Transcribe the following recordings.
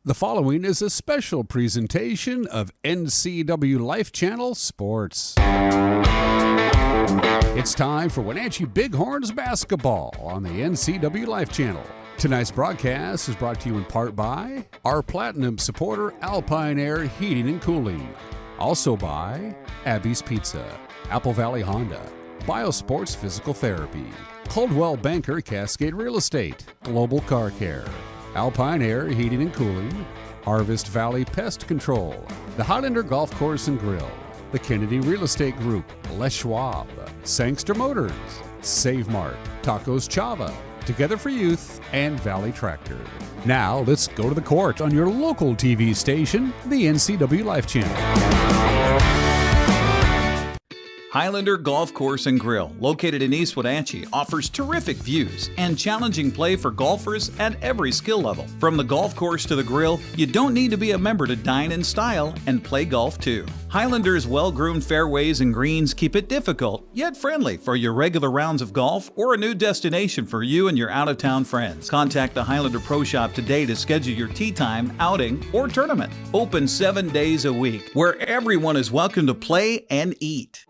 The following is a special presentation of NCWLIFE Channel Sports. It's time for Wenatchee Bighorns basketball on the NCWLIFE Channel. Tonight's broadcast is brought to you in part by our Platinum supporter Alpine Air Heating and Cooling. Also by Abby's Pizza, Apple Valley Honda, Biosports Physical Therapy, Coldwell Banker Cascade Real Estate, Global Car Care, Alpine Air Heating and Cooling, Harvest Valley Pest Control, the Highlander Golf Course and Grill, the Kennedy Real Estate Group, Les Schwab, Sangster Motors, Save Mart, Tacos Chava, Together for Youth, and Valley Tractor. Now let's go to the court on your local TV station, the NCWLIFE Channel. Highlander Golf Course and Grill, located in East Wenatchee, offers terrific views and challenging play for golfers at every skill level. From the golf course to the grill, you don't need to be a member to dine in style and play golf too. Highlander's well-groomed fairways and greens keep it difficult, yet friendly for your regular rounds of golf or a new destination for you and your out-of-town friends. Contact the Highlander Pro Shop today to schedule your tee time, outing, or tournament. Open 7 days a week, where everyone is welcome to play and eat.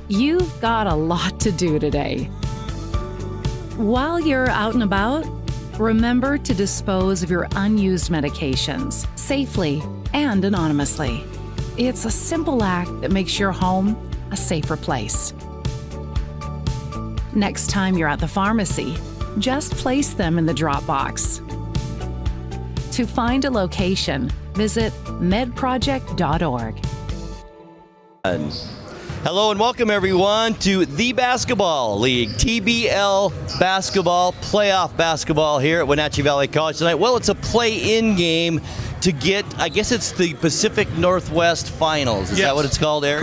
You've got a lot to do today. While you're out and about, remember to dispose of your unused medications safely and anonymously. It's a simple act that makes your home a safer place. Next time you're at the pharmacy, just place them in the drop box. To find a location, visit medproject.org. Hello and welcome everyone to the Basketball League, TBL Basketball, playoff basketball here at Wenatchee Valley College tonight. Well, it's a play-in game to get, I guess it's the Pacific Northwest Finals. Is that what it's called, Eric?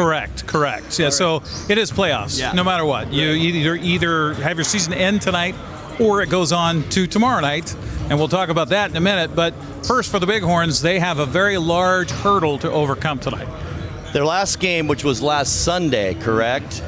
Correct. Yeah, so it is playoffs, no matter what. You either have your season end tonight or it goes on to tomorrow night, and we'll talk about that in a minute. But first, for the Bighorns, they have a very large hurdle to overcome tonight. Their last game, which was last Sunday, correct?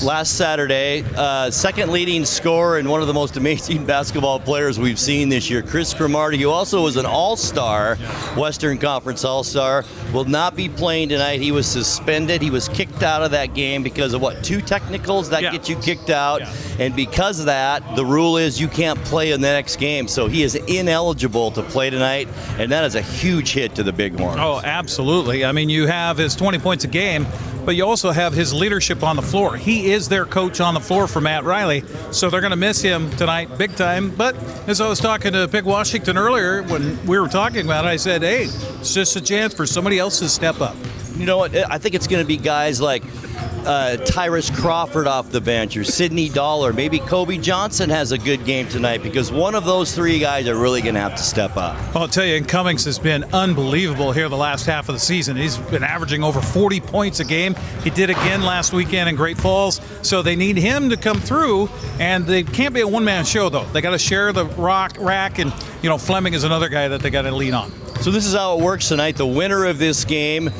Last Saturday. Second leading scorer and one of the most amazing basketball players we've seen this year, Chris Cromartie, who also was an all-star, Western Conference all-star, will not be playing tonight. He was suspended. He was kicked out of that game because of, two technicals? That get you kicked out. Yeah. And because of that, the rule is you can't play in the next game. So he is ineligible to play tonight, and that is a huge hit to the Bighorns. Oh, absolutely. I mean, you have his 20 points a game, but you also have his leadership on the floor. He is their coach on the floor for Matt Riley, so they're going to miss him tonight big time. But as I was talking to Big Washington earlier, when we were talking about it, I said, hey, it's just a chance for somebody else to step up. You know what? I think it's going to be guys like Tyrus Crawford off the bench, or Sidney Dollar. Maybe Kobe Johnson has a good game tonight, because one of those three guys are really going to have to step up. Well, I'll tell you, and Cummings has been unbelievable here the last half of the season. He's been averaging over 40 points a game. He did again last weekend in Great Falls, so they need him to come through, and they can't be a one-man show, though. They got to share the rack, and Fleming is another guy that they got to lean on. So this is how it works tonight. The winner of this game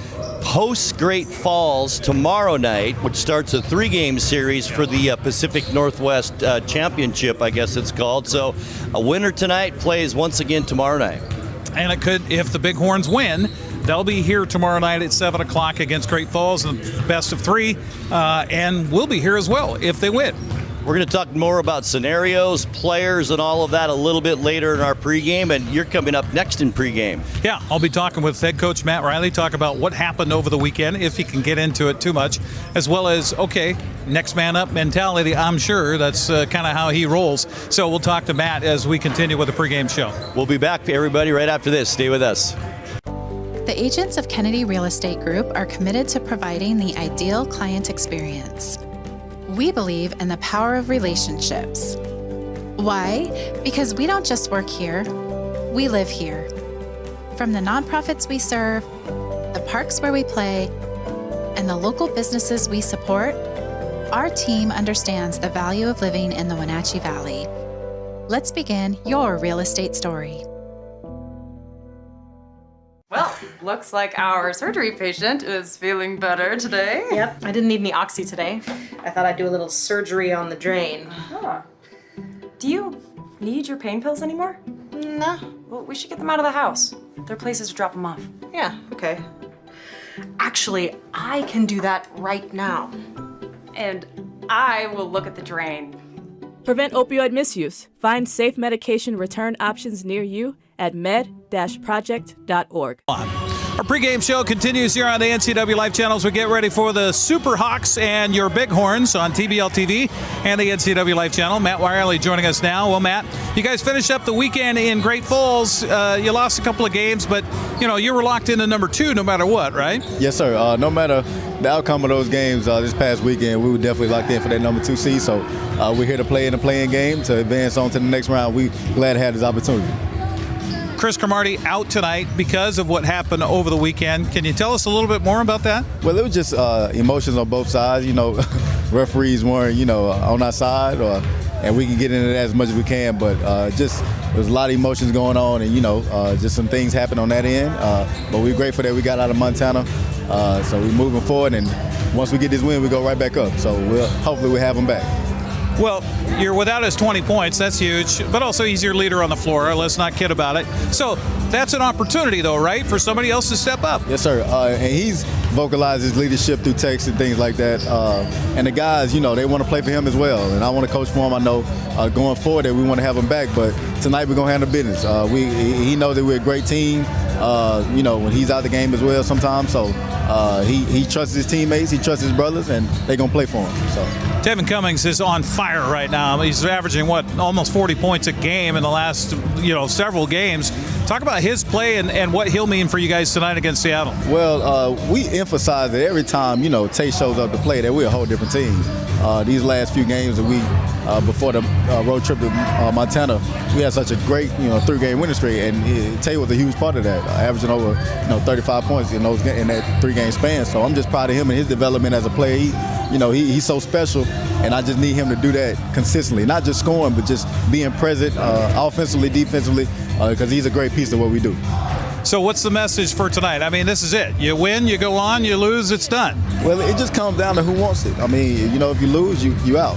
hosts Great Falls tomorrow night, which starts a 3-game series for the Pacific Northwest Championship, I guess it's called. So a winner tonight plays once again tomorrow night. And it could, if the Bighorns win, they'll be here tomorrow night at 7 o'clock against Great Falls in the best of 3, and we'll be here as well if they win. We're going to talk more about scenarios, players, and all of that a little bit later in our pregame, and you're coming up next in pregame. Yeah, I'll be talking with head coach Matt Riley, talk about what happened over the weekend, if he can get into it too much, as well as, next man up mentality. I'm sure that's kind of how he rolls. So we'll talk to Matt as we continue with the pregame show. We'll be back, everybody, right after this. Stay with us. The agents of Kennedy Real Estate Group are committed to providing the ideal client experience. We believe in the power of relationships. Why? Because we don't just work here, we live here. From the nonprofits we serve, the parks where we play, and the local businesses we support, our team understands the value of living in the Wenatchee Valley. Let's begin your real estate story. Well, looks like our surgery patient is feeling better today. Yep, I didn't need any oxy today. I thought I'd do a little surgery on the drain. Huh. Do you need your pain pills anymore? Nah. Well, we should get them out of the house. There are places to drop them off. Yeah, okay. Actually, I can do that right now. And I will look at the drain. Prevent opioid misuse. Find safe medication return options near you at med-project.org. Our pregame show continues here on the NCW Life channels. We get ready for the Super Hawks and your Bighorns on TBL TV and the NCW Life channel. Matt Wiley joining us now. Well, Matt, you guys finished up the weekend in Great Falls. You lost a couple of games, but you were locked into number 2 no matter what, right? Yes, sir. No matter the outcome of those games this past weekend, we were definitely locked in for that number 2 seed. So we're here to play in the play-in game to advance on to the next round. We're glad to have this opportunity. Chris Cromartie out tonight because of what happened over the weekend. Can you tell us a little bit more about that? Well, it was just emotions on both sides. Referees weren't, on our side, and we can get into that as much as we can. But just there's a lot of emotions going on, and just some things happened on that end. But we're grateful that we got out of Montana. So we're moving forward, and once we get this win, we go right back up. So hopefully we'll have them back. Well, you're without his 20 points. That's huge. But also he's your leader on the floor. Let's not kid about it. So that's an opportunity, though, right, for somebody else to step up? Yes, sir. And he's vocalized his leadership through text and things like that. And the guys, they want to play for him as well. And I want to coach for him. I know going forward that we want to have him back. But tonight we're going to handle business. He knows that we're a great team, when he's out the game as well sometimes. So he trusts his teammates. He trusts his brothers, and they're going to play for him. So. Tevin Cummings is on fire right now. He's averaging, almost 40 points a game in the last, several games. Talk about his play and what he'll mean for you guys tonight against Seattle. Well, we emphasize that every time, Tate shows up to play, that we're a whole different team. These last few games that we, before the road trip to Montana, we had such a great, 3-game winning streak, and Tate was a huge part of that, averaging over, 35 points in that 3-game span. So I'm just proud of him and his development as a player. He's so special, and I just need him to do that consistently, not just scoring, but just being present offensively, defensively, because he's a great piece of what we do. So what's the message for tonight? I mean, this is it. You win, you go on, you lose, it's done. Well, it just comes down to who wants it. I mean, if you lose, you out.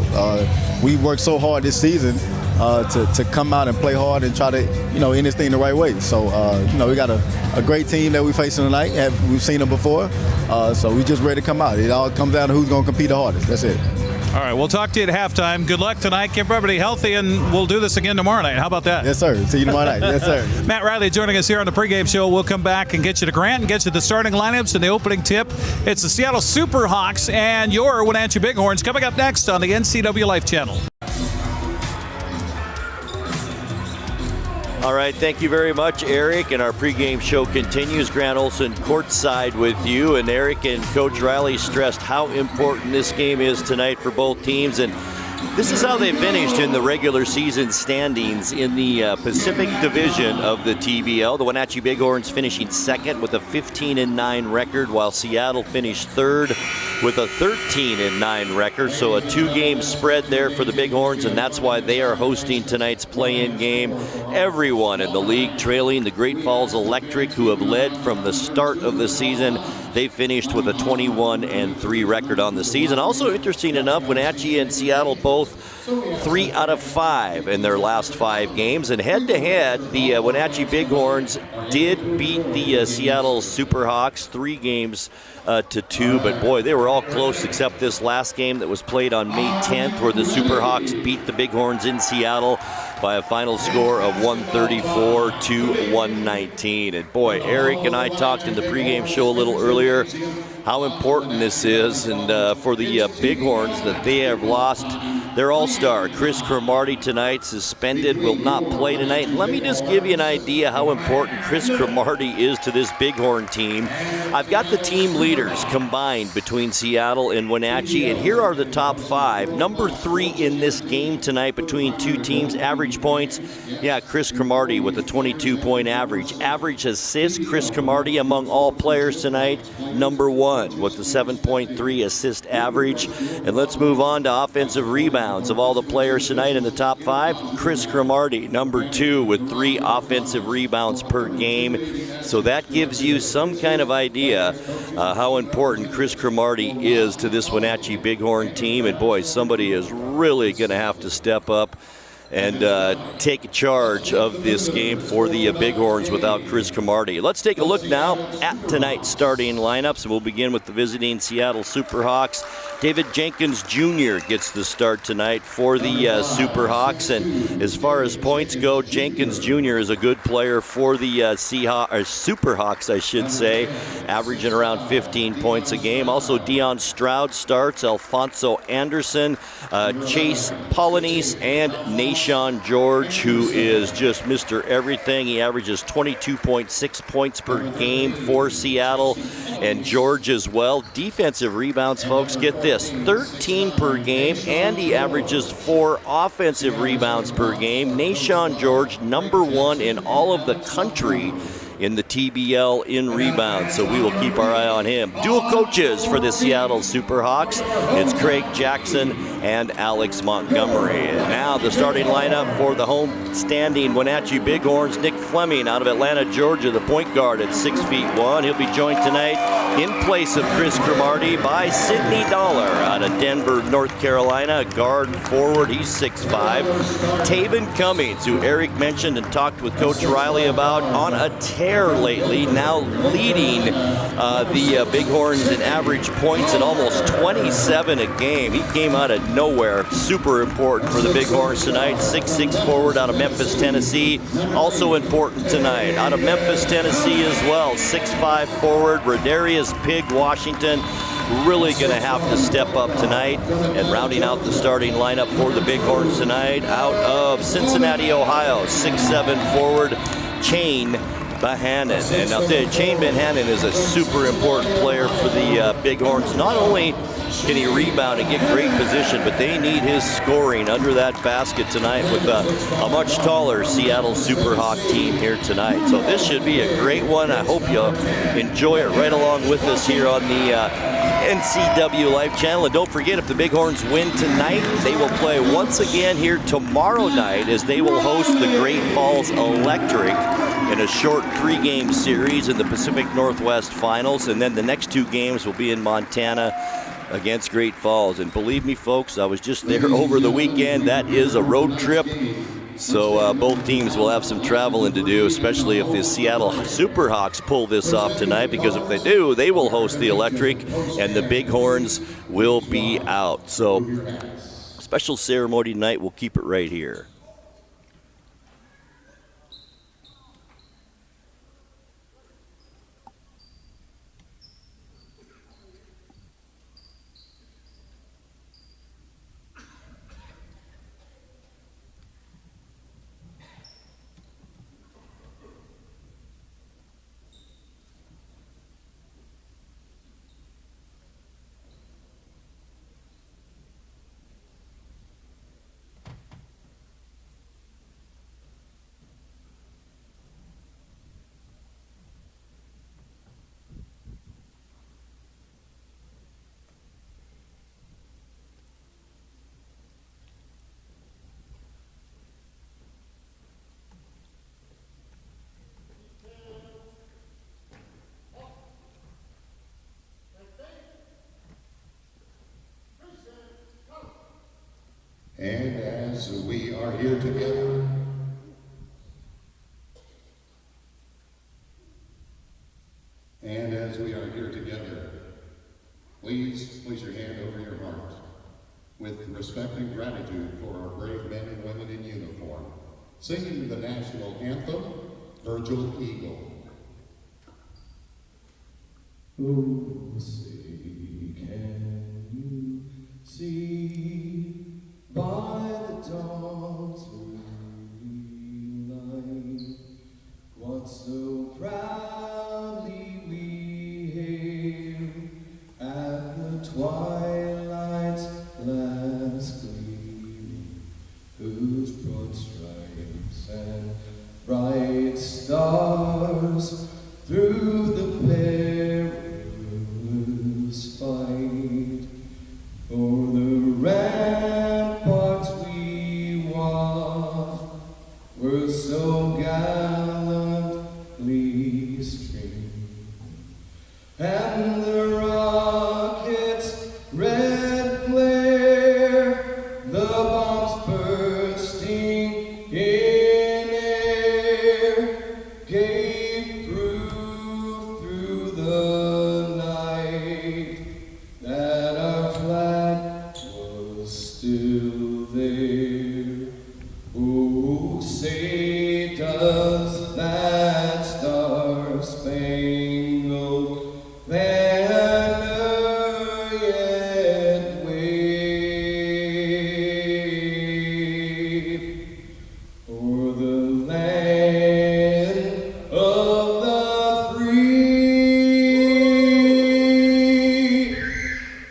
We worked so hard this season to come out and play hard and try to, end this thing the right way. So, we got a great team that we're facing tonight. We've seen them before. So we just ready to come out. It all comes down to who's going to compete the hardest. That's it. All right, we'll talk to you at halftime. Good luck tonight. Keep everybody healthy, and we'll do this again tomorrow night. How about that? Yes, sir. See you tomorrow night. Yes, sir. Matt Riley joining us here on the pregame show. We'll come back and get you to Grant and get you the starting lineups and the opening tip. It's the Seattle Super Hawks and your Wenatchee Bighorns coming up next on the NCW Life channel. All right, thank you very much, Eric. And our pregame show continues. Grant Olson courtside with you. And Eric and Coach Riley stressed how important this game is tonight for both teams. And this is how they finished in the regular season standings in the Pacific Division of the TBL. The Wenatchee Bighorns finishing second with a 15-9 record, while Seattle finished third with a 13-9 record. So a 2-game spread there for the Bighorns, and that's why they are hosting tonight's play-in game. Everyone in the league trailing the Great Falls Electric, who have led from the start of the season. They finished with a 21-3 record on the season. Also interesting enough, Wenatchee and Seattle both 3 out of 5 in their last 5 games. And head-to-head, the Wenatchee Bighorns did beat the Seattle Superhawks 3 games to 2, but boy, they were all close except this last game that was played on May 10th, where the Superhawks beat the Bighorns in Seattle by a final score of 134-119. And boy, Eric and I talked in the pregame show a little earlier how important this is, and for the Bighorns, that they have lost their all-star, Chris Cromartie, tonight, suspended, will not play tonight. And let me just give you an idea how important Chris Cromartie is to this Bighorn team. I've got the team leaders combined between Seattle and Wenatchee, and here are the top 5. Number 3 in this game tonight between two teams, average points, Chris Cromartie with a 22-point average. Average assists, Chris Cromartie among all players tonight, number 1 with the 7.3 assist average. And let's move on to offensive rebounds. Of all the players tonight in the top 5, Chris Cromartie, number 2 with 3 offensive rebounds per game. So that gives you some kind of idea how important Chris Cromartie is to this Wenatchee Bighorn team. And boy, somebody is really going to have to step up and take charge of this game for the Bighorns without Chris Cromartie. Let's take a look now at tonight's starting lineups, and we'll begin with the visiting Seattle Superhawks. David Jenkins Jr. gets the start tonight for the Superhawks, and as far as points go, Jenkins Jr. is a good player for the Superhawks, I should say, averaging around 15 points a game. Also, Dion Stroud starts, Alfonso Anderson, Chase Polynice, and Nashawn George, who is just Mr. Everything. He averages 22.6 points per game for Seattle, and George as well. Defensive rebounds, folks, get this, 13 per game, and he averages 4 offensive rebounds per game. Nashawn George, number 1 in all of the country in the TBL in rebounds, so we will keep our eye on him. Dual coaches for the Seattle Superhawks. It's Craig Jackson and Alex Montgomery. And now the starting lineup for the home-standing Wenatchee Bighorns. Nick Fleming out of Atlanta, Georgia, the point guard at 6'1". He'll be joined tonight in place of Chris Cromartie by Sidney Dollar out of Denver, North Carolina, guard forward. He's 6'5". Taven Cummings, who Eric mentioned and talked with Coach Riley about, on a tear lately, now leading the Bighorns in average points at almost 27 a game. He came out of nowhere. Super important for the Bighorns tonight. 6'6" forward out of Memphis, Tennessee. Also important tonight out of Memphis, Tennessee as well. 6'5" forward Rodarius Pig, Washington. Really going to have to step up tonight. And rounding out the starting lineup for the Bighorns tonight out of Cincinnati, Ohio. 6'7" forward Chain Bohannon. And I'll tell you, Chain Bohannon is a super important player for the Bighorns. Not only can he rebound and get great position, but they need his scoring under that basket tonight with a much taller Seattle Superhawk team here tonight. So this should be a great one. I hope you'll enjoy it right along with us here on the NCWLIFE channel. And don't forget, if the Bighorns win tonight, they will play once again here tomorrow night as they will host the Great Falls Electric in a short 3-game series in the Pacific Northwest Finals. And then the next 2 games will be in Montana against Great Falls. And believe me, folks, I was just there over the weekend. That is a road trip. So both teams will have some traveling to do, especially if the Seattle Superhawks pull this off tonight, because if they do, they will host the Electric and the Bighorns will be out. So special ceremony tonight. We'll keep it right here. And as we are here together, please place your hand over your heart with respect and gratitude for our brave men and women in uniform, singing the national anthem, Virgil Eagle. Oh, say, can you see by the dawn's early light what so proudly we hailed at the twilight's last gleaming, whose broad stripes and bright stars through the perilous fight for the ramparts we watched were so gallantly streamed, and the rockets' red glare, the bombs bursting say does that star-spangled banner yet wave o'er the land of the free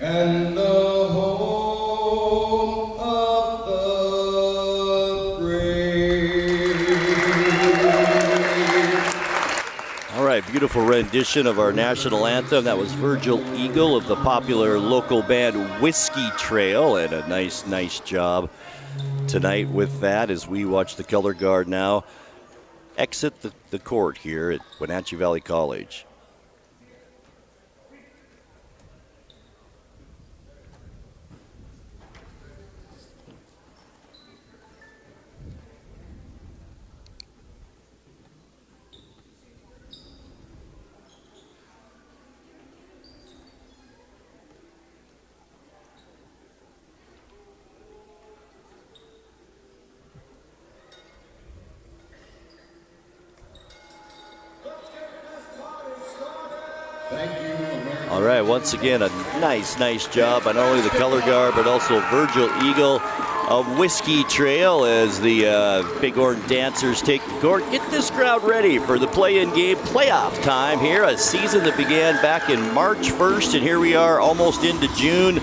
and the home of the All right, beautiful rendition of our national anthem. That was Virgil Eagle of the popular local band Whiskey Trail, and a nice job tonight with that as we watch the color guard now exit the court here at Wenatchee Valley College. All right, once again, a nice job by not only the color guard, but also Virgil Eagle of Whiskey Trail as the Bighorn dancers take the court. Get this crowd ready for the play-in game playoff time here, a season that began back in March 1st, and here we are almost into June,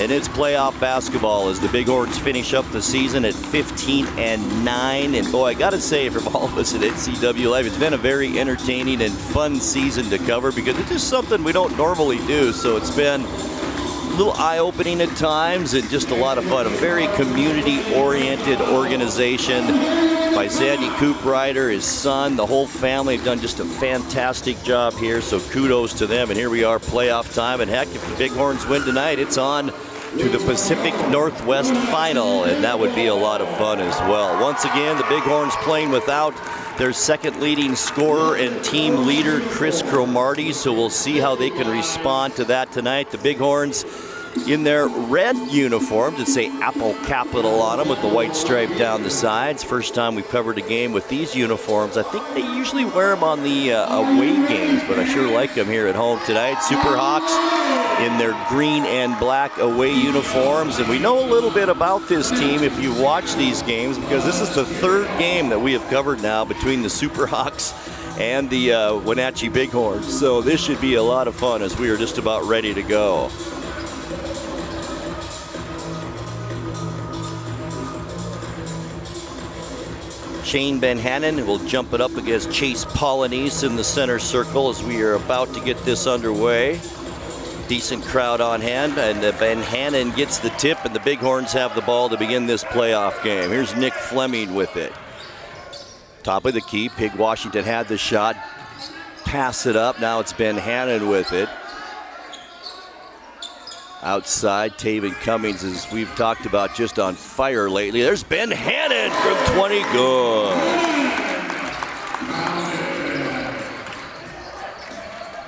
and it's playoff basketball as the Bighorns finish up the season at 15-9. And boy, I gotta say, from all of us at NCWLIFE, it's been a very entertaining and fun season to cover because it's just something we don't normally do. So it's been a little eye-opening at times and just a lot of fun. A very community-oriented organization by Sandy Coop-Ryder, his son, the whole family have done just a fantastic job here. So kudos to them. And here we are, playoff time. And heck, if the Bighorns win tonight, it's on to the Pacific Northwest Final, and that would be a lot of fun as well. Once again, the Bighorns playing without their second leading scorer and team leader, Chris Cromartie, so we'll see how they can respond to that tonight. The Bighorns in their red uniforms that say Apple Capital on them with the white stripe down the sides. First time we've covered a game with these uniforms. I think they usually wear them on the away games, but I sure like them here at home tonight. Superhawks in their green and black away uniforms, and we know a little bit about this team if you watch these games, because this is the third game that we have covered now between the Superhawks and the Wenatchee Bighorns, so this should be a lot of fun as we are just about ready to go. Shane Benhannon will jump it up against Chase Polynice in the center circle as we are about to get this underway. Decent crowd on hand, and Benhannon gets the tip, and the Bighorns have the ball to begin this playoff game. Here's Nick Fleming with it. Top of the key, Pig Washington had the shot. Pass it up, now it's Benhannon with it. Outside, Taven Cummings, as we've talked about, just on fire lately. There's Benhannon from 20, good.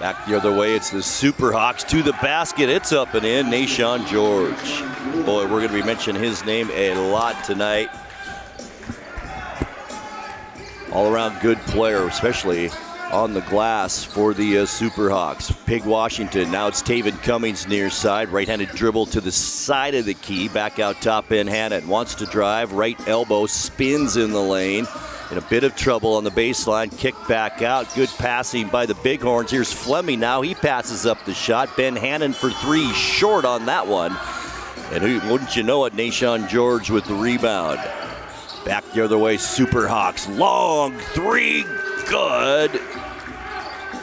Back the other way, it's the Superhawks to the basket. It's up and in, Nashawn George. Boy, we're going to be mentioning his name a lot tonight. All around good player, especially on the glass for the Superhawks. Pig Washington, now it's Taven Cummings near side. Right-handed dribble to the side of the key. Back out top, Benhannon wants to drive. Right elbow, spins in the lane. In a bit of trouble on the baseline. Kick back out. Good passing by the Bighorns. Here's Fleming now. He passes up the shot. Benhannon for three. Short on that one. And wouldn't you know it, Nashawn George with the rebound. Back the other way, Superhawks. Long three. Good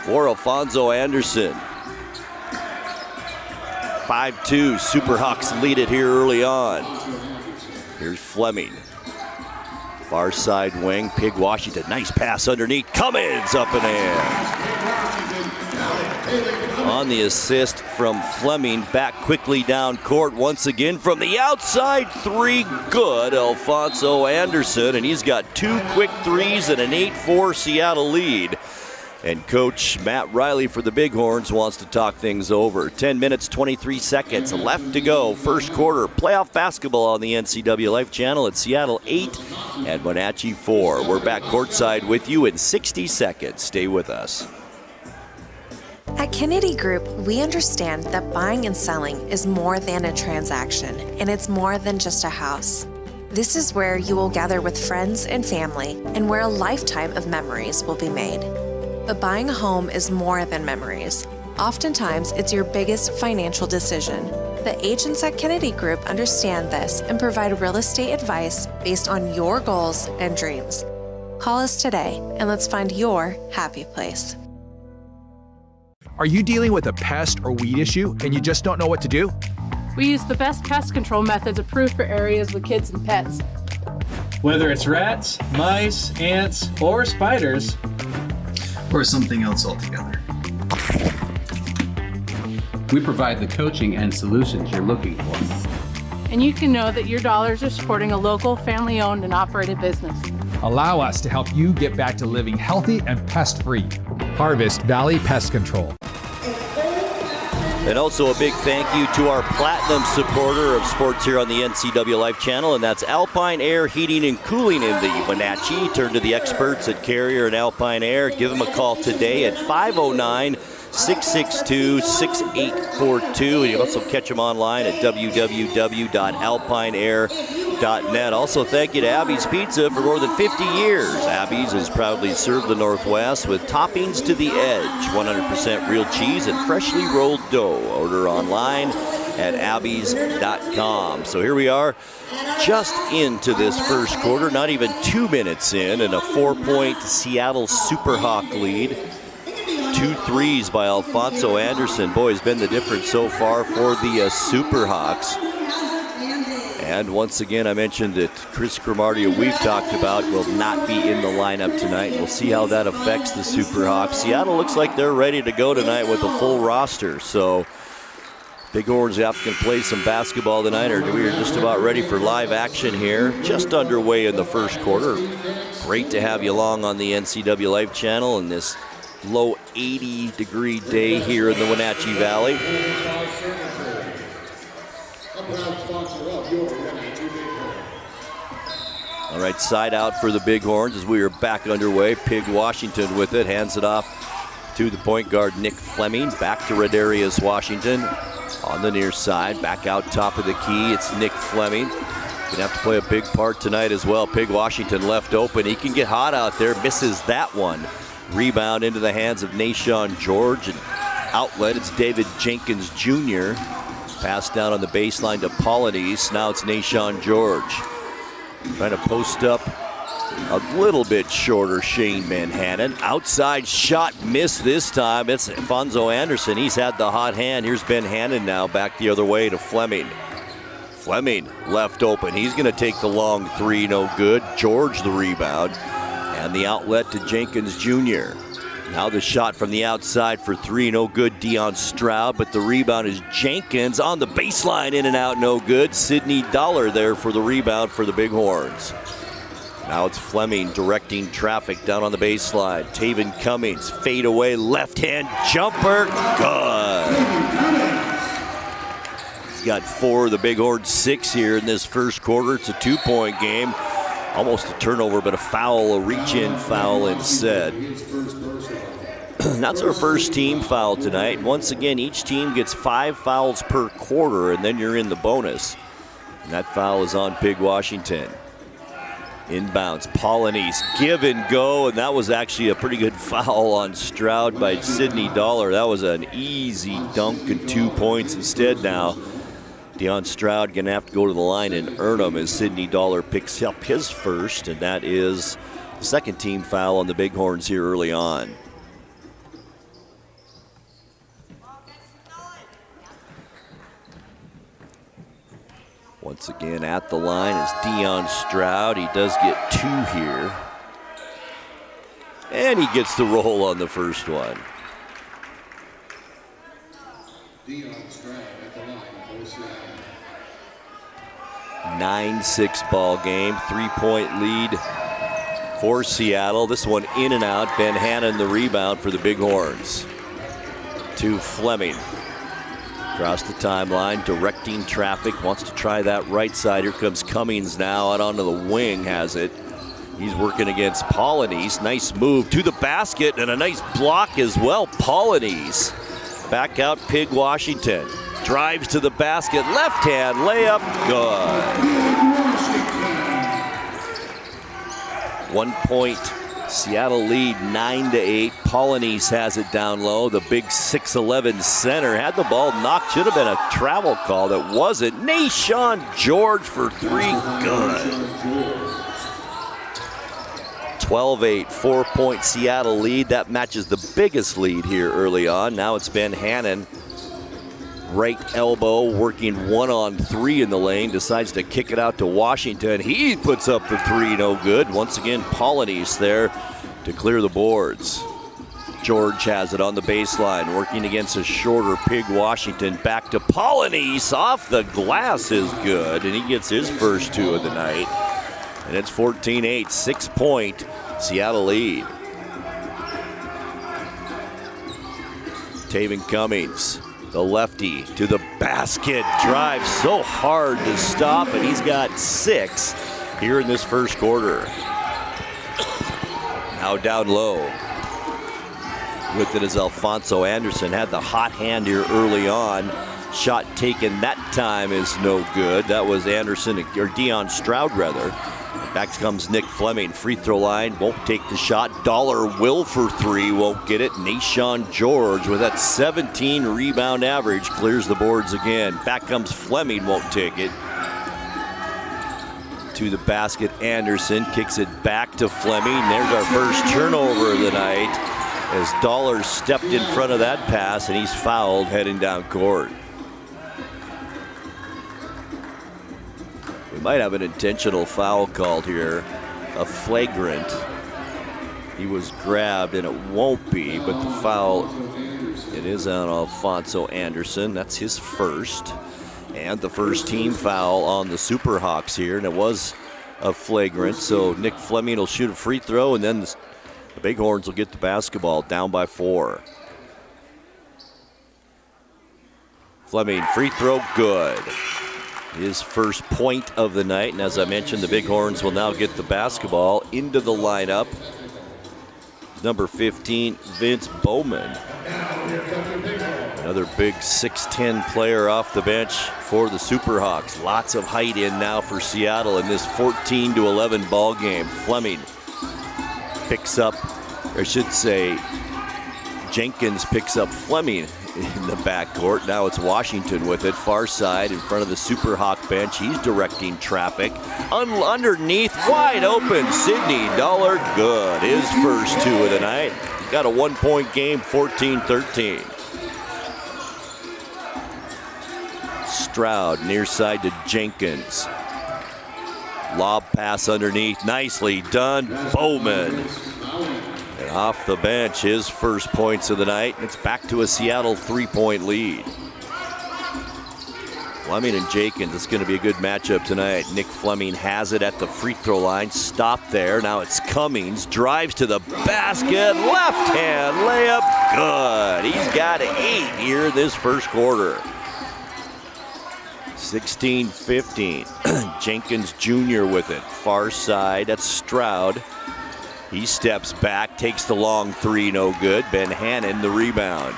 for Alfonso Anderson. 5-2, Superhawks lead it here early on. Here's Fleming. Far side wing, Pig Washington. Nice pass underneath. Cummins up and in. On the assist from Fleming, back quickly down court once again from the outside. Three, good, Alfonso Anderson, and he's got two quick threes and an 8-4 Seattle lead. And Coach Matt Riley for the Bighorns wants to talk things over. 10 minutes, 23 seconds left to go. First quarter, playoff basketball on the NCWLIFE channel at Seattle 8 and Wenatchee 4. We're back courtside with you in 60 seconds. Stay with us. At Kennedy Group, we understand that buying and selling is more than a transaction, and it's more than just a house. This is where you will gather with friends and family, and where a lifetime of memories will be made. But buying a home is more than memories. Oftentimes, it's your biggest financial decision. The agents at Kennedy Group understand this and provide real estate advice based on your goals and dreams. Call us today, and let's find your happy place. Are you dealing with a pest or weed issue and you just don't know what to do? We use the best pest control methods approved for areas with kids and pets. Whether it's rats, mice, ants, or spiders, or something else altogether. We provide the coaching and solutions you're looking for. And you can know that your dollars are supporting a local, family-owned and operated business. Allow us to help you get back to living healthy and pest-free. Harvest Valley Pest Control. And also a big thank you to our platinum supporter of sports here on the NCWLIFE channel, and that's Alpine Air Heating and Cooling in the Wenatchee. Turn to the experts at Carrier and Alpine Air. Give them a call today at 509-662-6842. And you also catch them online at www.alpineair.net. Also, thank you to Abby's Pizza for more than 50 years. Abby's has proudly served the Northwest with toppings to the edge, 100% real cheese and freshly rolled dough. Order online at abbeys.com. So here we are, just into this first quarter, not even 2 minutes in, and a 4-point Seattle Superhawk lead. 2 threes by Alfonso Anderson. Boy, has been the difference so far for the Superhawks. And once again, I mentioned that Chris Cromartie, who we've talked about, will not be in the lineup tonight. We'll see how that affects the Superhawks. Seattle looks like they're ready to go tonight with a full roster. So Bighorns have to play some basketball tonight, or we are just about ready for live action here. Just underway in the first quarter. Great to have you along on the NCWLIFE channel in this low 80-degree day here in the Wenatchee Valley. All right, side out for the Bighorns as we are back underway. Pig Washington with it, hands it off to the point guard Nick Fleming. Back to Rodarius Washington on the near side. Back out top of the key, it's Nick Fleming. Gonna have to play a big part tonight as well. Pig Washington left open. He can get hot out there, misses that one. Rebound into the hands of Nashawn George, and outlet, it's David Jenkins Jr. Pass down on the baseline to Polonese. Now it's Nashawn George. Trying to post up a little bit shorter Shane Manhattan. Outside shot missed this time. It's Alfonso Anderson. He's had the hot hand. Here's Ben Hannon now back the other way to Fleming. Fleming left open. He's going to take the long three. No good. George the rebound. And the outlet to Jenkins Jr. Now the shot from the outside for three, no good, Deion Stroud, but the rebound is Jenkins on the baseline, in and out, no good. Sidney Dollar there for the rebound for the Bighorns. Now it's Fleming directing traffic down on the baseline. Taven Cummings, fade away, left-hand jumper, good. He's got 4 of the Bighorns, 6 here in this first quarter. It's a 2-point game. Almost a turnover, but a foul, a reach-in foul instead. That's our first team foul tonight. Once again, each team gets 5 fouls per quarter, and then you're in the bonus. And that foul is on Pig Washington. Inbounds, Polonese, give and go, and that was actually a pretty good foul on Stroud by Sidney Dollar. That was an easy dunk and 2 points instead now. Deion Stroud going to have to go to the line and earn them as Sidney Dollar picks up his first, and that is the second team foul on the Bighorns here early on. Once again at the line is Deion Stroud. He does get 2 here. And he gets the roll on the first one. Deion Stroud at the line for Seattle. 9-6 ball game, 3-point lead for Seattle. This one in and out. Ben Hannon the rebound for the Bighorns. To Fleming. Across the timeline, directing traffic. Wants to try that right side. Here comes Cummings now out onto the wing, has it. He's working against Polonese. Nice move to the basket and a nice block as well. Polonese. Back out Pig Washington. Drives to the basket. Left hand layup. Good. 1 point. Seattle lead 9-8. Polonese has it down low. The big 6'11 center had the ball knocked. Should have been a travel call. That wasn't. Nashawn George for three. Good. 12-8, 4-point Seattle lead. That matches the biggest lead here early on. Now it's Ben Hannon. Right elbow, working 1-on-3 in the lane. Decides to kick it out to Washington. He puts up the three, no good. Once again, Polonese there to clear the boards. George has it on the baseline, working against a shorter Pig Washington. Back to Polonese. Off the glass is good, and he gets his first two of the night. And it's 14-8, 6-point Seattle lead. Taven Cummings, the lefty, to the basket. Drives so hard to stop, and he's got 6 here in this first quarter. Now down low. With it is Alfonso Anderson. Had the hot hand here early on. Shot taken that time is no good. That was Anderson, or Dion Stroud rather. Back comes Nick Fleming, free throw line, won't take the shot. Dollar will for three, won't get it. Nashawn George with that 17 rebound average clears the boards again. Back comes Fleming, won't take it. To the basket, Anderson kicks it back to Fleming. There's our first turnover of the night as Dollar stepped in front of that pass and he's fouled heading down court. Might have an intentional foul called here, a flagrant. He was grabbed and it won't be, but the foul, it is on Alfonso Anderson. That's his first, and the first team foul on the Superhawks here, and it was a flagrant. So Nick Fleming will shoot a free throw, and then the Bighorns will get the basketball down by 4. Fleming, free throw, good. His first point of the night, and as I mentioned, the Bighorns will now get the basketball into the lineup. Number 15, Vince Bowman. Another big 6'10 player off the bench for the Superhawks. Lots of height in now for Seattle in this 14-11 ball game. Fleming picks up, or I should say, Jenkins picks up Fleming in the backcourt. Now it's Washington with it, far side in front of the Superhawk bench. He's directing traffic. Underneath, wide open, Sidney Dollar, good. His first two of the night. Got a 1-point game, 14-13. Stroud near side to Jenkins. Lob pass underneath, nicely done. Bowman. And off the bench, his first points of the night. It's back to a Seattle 3-point lead. Fleming and Jenkins, it's going to be a good matchup tonight. Nick Fleming has it at the free throw line. Stop there. Now it's Cummings. Drives to the basket. Left hand layup. Good. He's got 8 here in this first quarter. 16-15. Jenkins Jr. with it. Far side. That's Stroud. He steps back, takes the long three, no good. Ben Hannon, the rebound.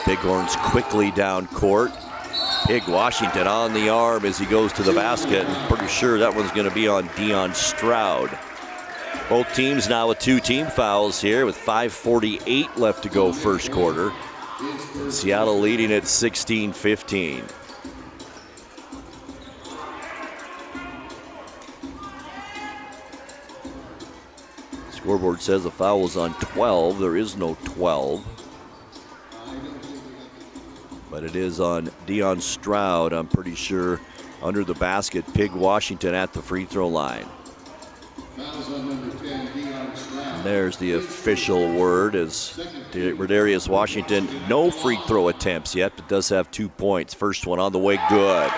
Bighorns quickly down court. Pig Washington on the arm as he goes to the basket. I'm pretty sure that one's going to be on Dion Stroud. Both teams now with 2 team fouls here with 5:48 left to go first quarter. Seattle leading at 16-15. Scoreboard says the foul was on 12. There is no 12. But it is on Dion Stroud, I'm pretty sure, under the basket. Pig Washington at the free throw line. And there's the official word as Rodarius Washington, no free throw attempts yet, but does have 2 points. First one on the way, good.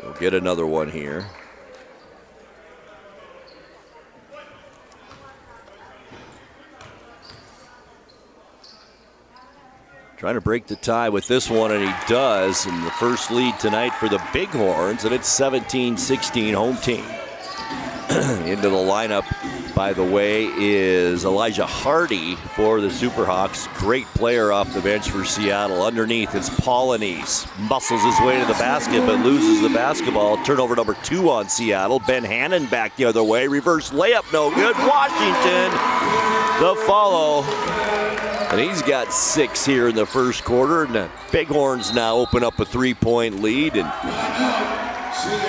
We'll get another one here. Trying to break the tie with this one, and he does. And the first lead tonight for the Bighorns, and it's 17-16 home team. Into the lineup, by the way, is Elijah Hardy for the Superhawks. Great player off the bench for Seattle. Underneath, it's Polanese. Muscles his way to the basket, but loses the basketball. Turnover number 2 on Seattle. Ben Hannon back the other way. Reverse layup, no good. Washington, the follow. And he's got 6 here in the first quarter. And the Bighorns now open up a 3-point lead. And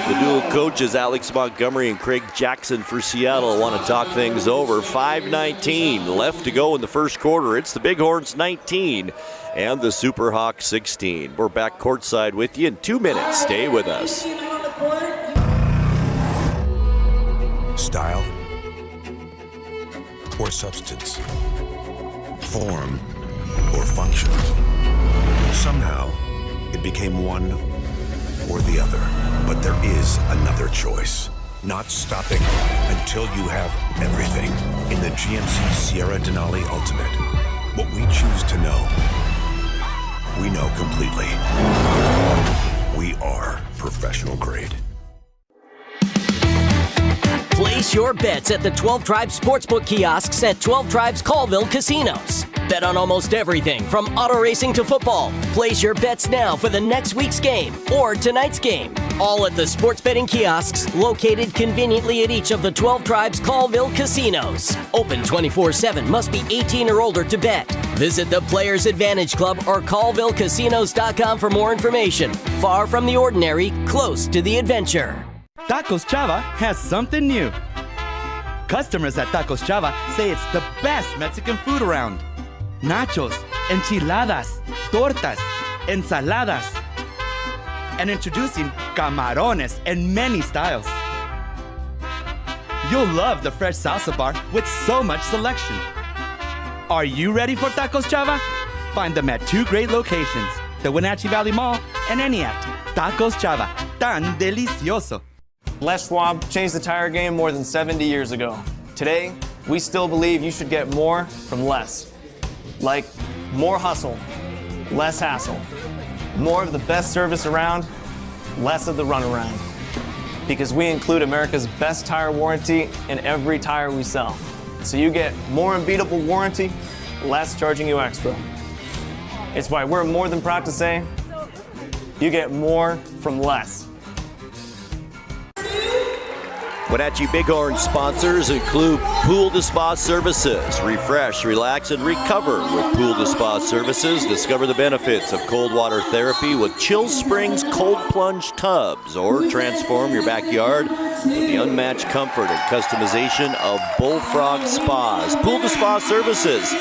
the dual coaches, Alex Montgomery and Craig Jackson for Seattle, want to talk things over. 5:19 left to go in the first quarter. It's the Bighorns 19 and the Superhawks 16. We're back courtside with you in 2 minutes. Stay with us. Style or substance, form or function. Somehow, it became one or the other. But there is another choice. Not stopping until you have everything in the GMC Sierra Denali Ultimate. What we choose to know, we know completely. We are professional grade. Place your bets at the 12 Tribes Sportsbook kiosks at 12 Tribes Colville Casinos. Bet on almost everything from auto racing to football. Place your bets now for the next week's game or tonight's game. All at the sports betting kiosks located conveniently at each of the 12 Tribes Colville Casinos. Open 24/7, must be 18 or older to bet. Visit the Players Advantage Club or ColvilleCasinos.com for more information. Far from the ordinary, close to the adventure. Tacos Chava has something new. Customers at Tacos Chava say it's the best Mexican food around. Nachos, enchiladas, tortas, ensaladas, and introducing camarones in many styles. You'll love the fresh salsa bar with so much selection. Are you ready for Tacos Chava? Find them at 2 great locations, the Wenatchee Valley Mall and Eniac. Tacos Chava, tan delicioso. Les Schwab changed the tire game more than 70 years ago. Today, we still believe you should get more from less. Like more hustle, less hassle. More of the best service around, less of the runaround. Because we include America's best tire warranty in every tire we sell. So you get more unbeatable warranty, less charging you extra. It's why we're more than proud to say, you get more from less. Wenatchee Bighorns sponsors include Pool to Spa Services. Refresh, relax, and recover with Pool to Spa Services. Discover the benefits of cold water therapy with Chill Springs cold plunge tubs, or transform your backyard with the unmatched comfort and customization of Bullfrog Spas. Pool to Spa Services,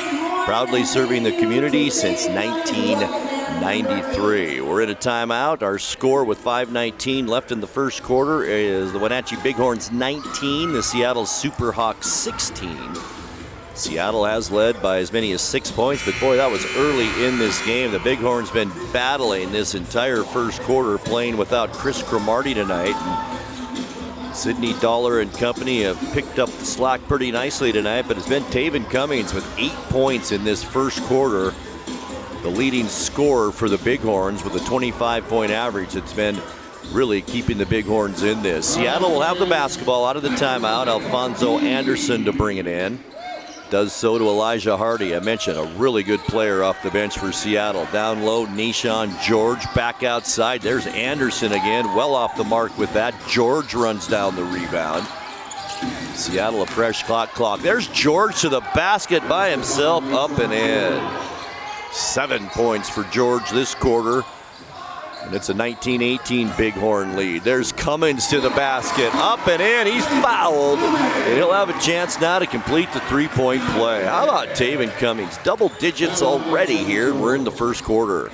proudly serving the community since 1993. We're in a timeout. Our score with 5:19 left in the first quarter is the Wenatchee Bighorns 19, the Seattle Superhawks 16. Seattle has led by as many as 6 points, but boy, that was early in this game. The Bighorns been battling this entire first quarter, playing without Chris Cromartie tonight. And Sidney Dollar and company have picked up the slack pretty nicely tonight, but it's been Taven Cummings with 8 points in this first quarter, the leading scorer for the Bighorns with a 25-point average. It's been really keeping the Bighorns in this. Seattle will have the basketball out of the timeout. Alfonso Anderson to bring it in. Does so to Elijah Hardy. I mentioned a really good player off the bench for Seattle. Down low, Nishan George back outside. There's Anderson again, well off the mark with that. George runs down the rebound. Seattle a fresh clock. There's George to the basket by himself, up and in. 7 points for George this quarter. And it's a 19-18 Bighorn lead. There's Cummins to the basket, up and in. He's fouled, and he'll have a chance now to complete the three-point play. How about Taven Cummings? Double digits already here. We're in the first quarter.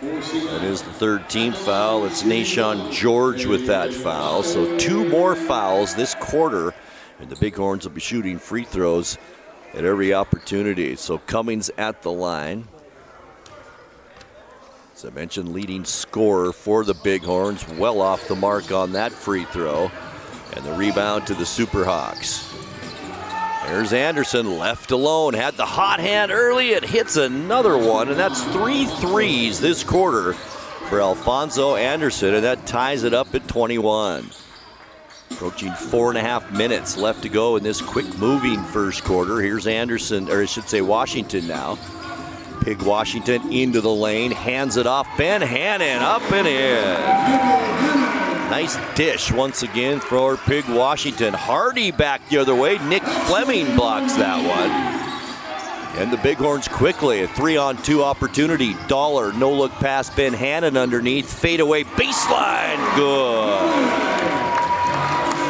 That is the third team foul. It's Nishan George with that foul. So 2 more fouls this quarter, and the Bighorns will be shooting free throws at every opportunity. So Cummings at the line. As I mentioned, leading scorer for the Bighorns, well off the mark on that free throw. And the rebound to the Superhawks. There's Anderson, left alone, had the hot hand early, it hits another one, and that's 3 threes this quarter for Alfonso Anderson, and that ties it up at 21. Approaching 4.5 minutes left to go in this quick-moving first quarter. Here's Anderson, or I should say Washington now. Pig Washington into the lane, hands it off. Ben Hannon up and in. Nice dish once again for Pig Washington. Hardy back the other way. Nick Fleming blocks that one. And the Bighorns quickly, a 3-on-2 opportunity. Dollar, no-look pass, Ben Hannon underneath. Fadeaway baseline, good.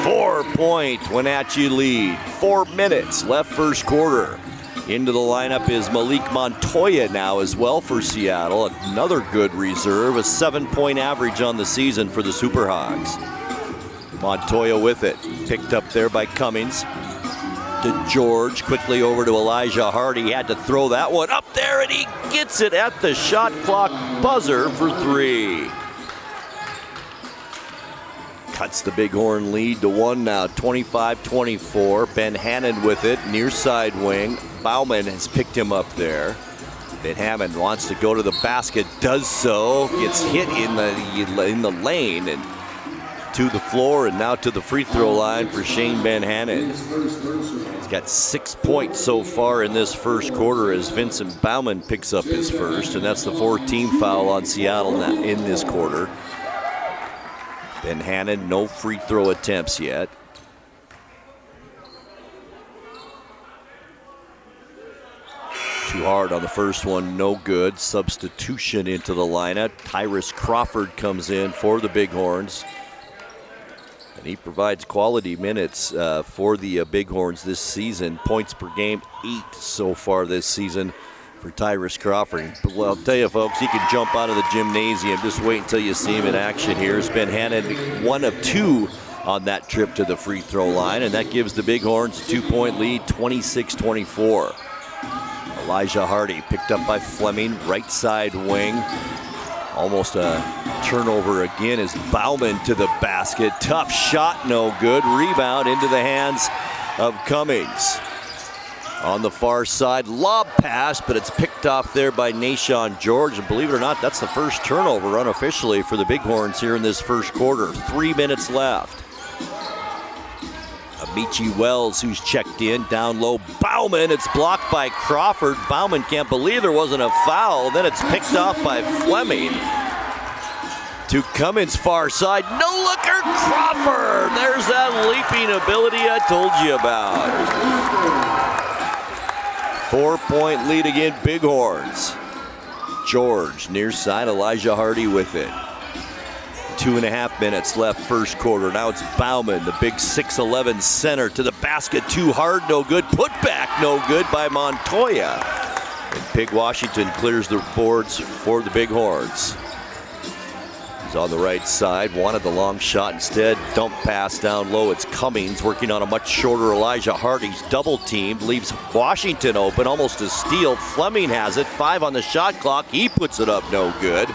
4-point Wenatchee lead. 4 minutes left first quarter. Into the lineup is Malik Montoya now as well for Seattle. Another good reserve, a 7-point average on the season for the Superhawks. Montoya with it, picked up there by Cummings. To George, quickly over to Elijah Hardy. He had to throw that one up there, and he gets it at the shot clock buzzer for 3. Cuts the Bighorn lead to 1 now, 25-24. Ben Hannon with it, near side wing. Bauman has picked him up there. Ben Hannon wants to go to the basket, does so, gets hit in the lane, and to the floor, and now to the free throw line for Shane Ben Hannon. He's got 6 points so far in this first quarter as Vincent Bauman picks up his first, and that's the 4th-team foul on Seattle in this quarter. Ben Hannon, no free throw attempts yet. Too hard on the first one, no good. Substitution into the lineup. Tyrus Crawford comes in for the Bighorns. And he provides quality minutes for the Bighorns this season. Points per game, 8 so far this season for Tyrus Crawford. Well, I'll tell you, folks, he can jump out of the gymnasium. Just wait until you see him in action here. It's Ben Hannon, 1 of 2 on that trip to the free throw line, and that gives the Bighorns a 2-point lead, 26-24. Elijah Hardy picked up by Fleming, right side wing. Almost a turnover again as Bauman to the basket. Tough shot, no good. Rebound into the hands of Cummings. On the far side, lob pass, but it's picked off there by Nashawn George. And believe it or not, that's the first turnover unofficially for the Bighorns here in this first quarter. 3 minutes left. Amici Wells, who's checked in, down low. Bauman, it's blocked by Crawford. Bauman can't believe there wasn't a foul. Then it's picked off by Fleming. To Cummins' far side, no-looker, Crawford! There's that leaping ability I told you about. 4-point lead again, Bighorns. George, near side, Elijah Hardy with it. 2.5 minutes left first quarter. Now it's Bauman, the big 6'11" center, to the basket. Too hard, no good. Put back, no good by Montoya. And Pig Washington clears the boards for the Bighorns. He's on the right side, wanted the long shot instead. Dump pass down low. It's Cummings working on a much shorter Elijah Hardy's double teamed. Leaves Washington open, almost a steal. Fleming has it, 5 on the shot clock. He puts it up, no good.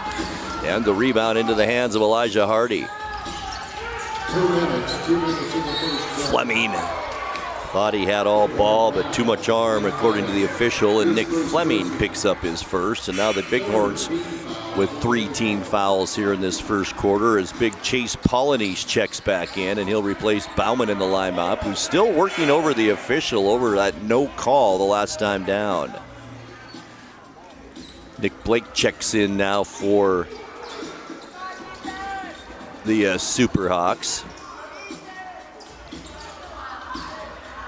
And the rebound into the hands of Elijah Hardy. 2 minutes in the first. Fleming thought he had all ball, but too much arm according to the official, and Nick Fleming picks up his first. And now the Bighorns with 3 team fouls here in this first quarter as big Chase Polynice checks back in, and he'll replace Bauman in the lineup, who's still working over the official over that no call the last time down. Nick Blake checks in now for the Superhawks.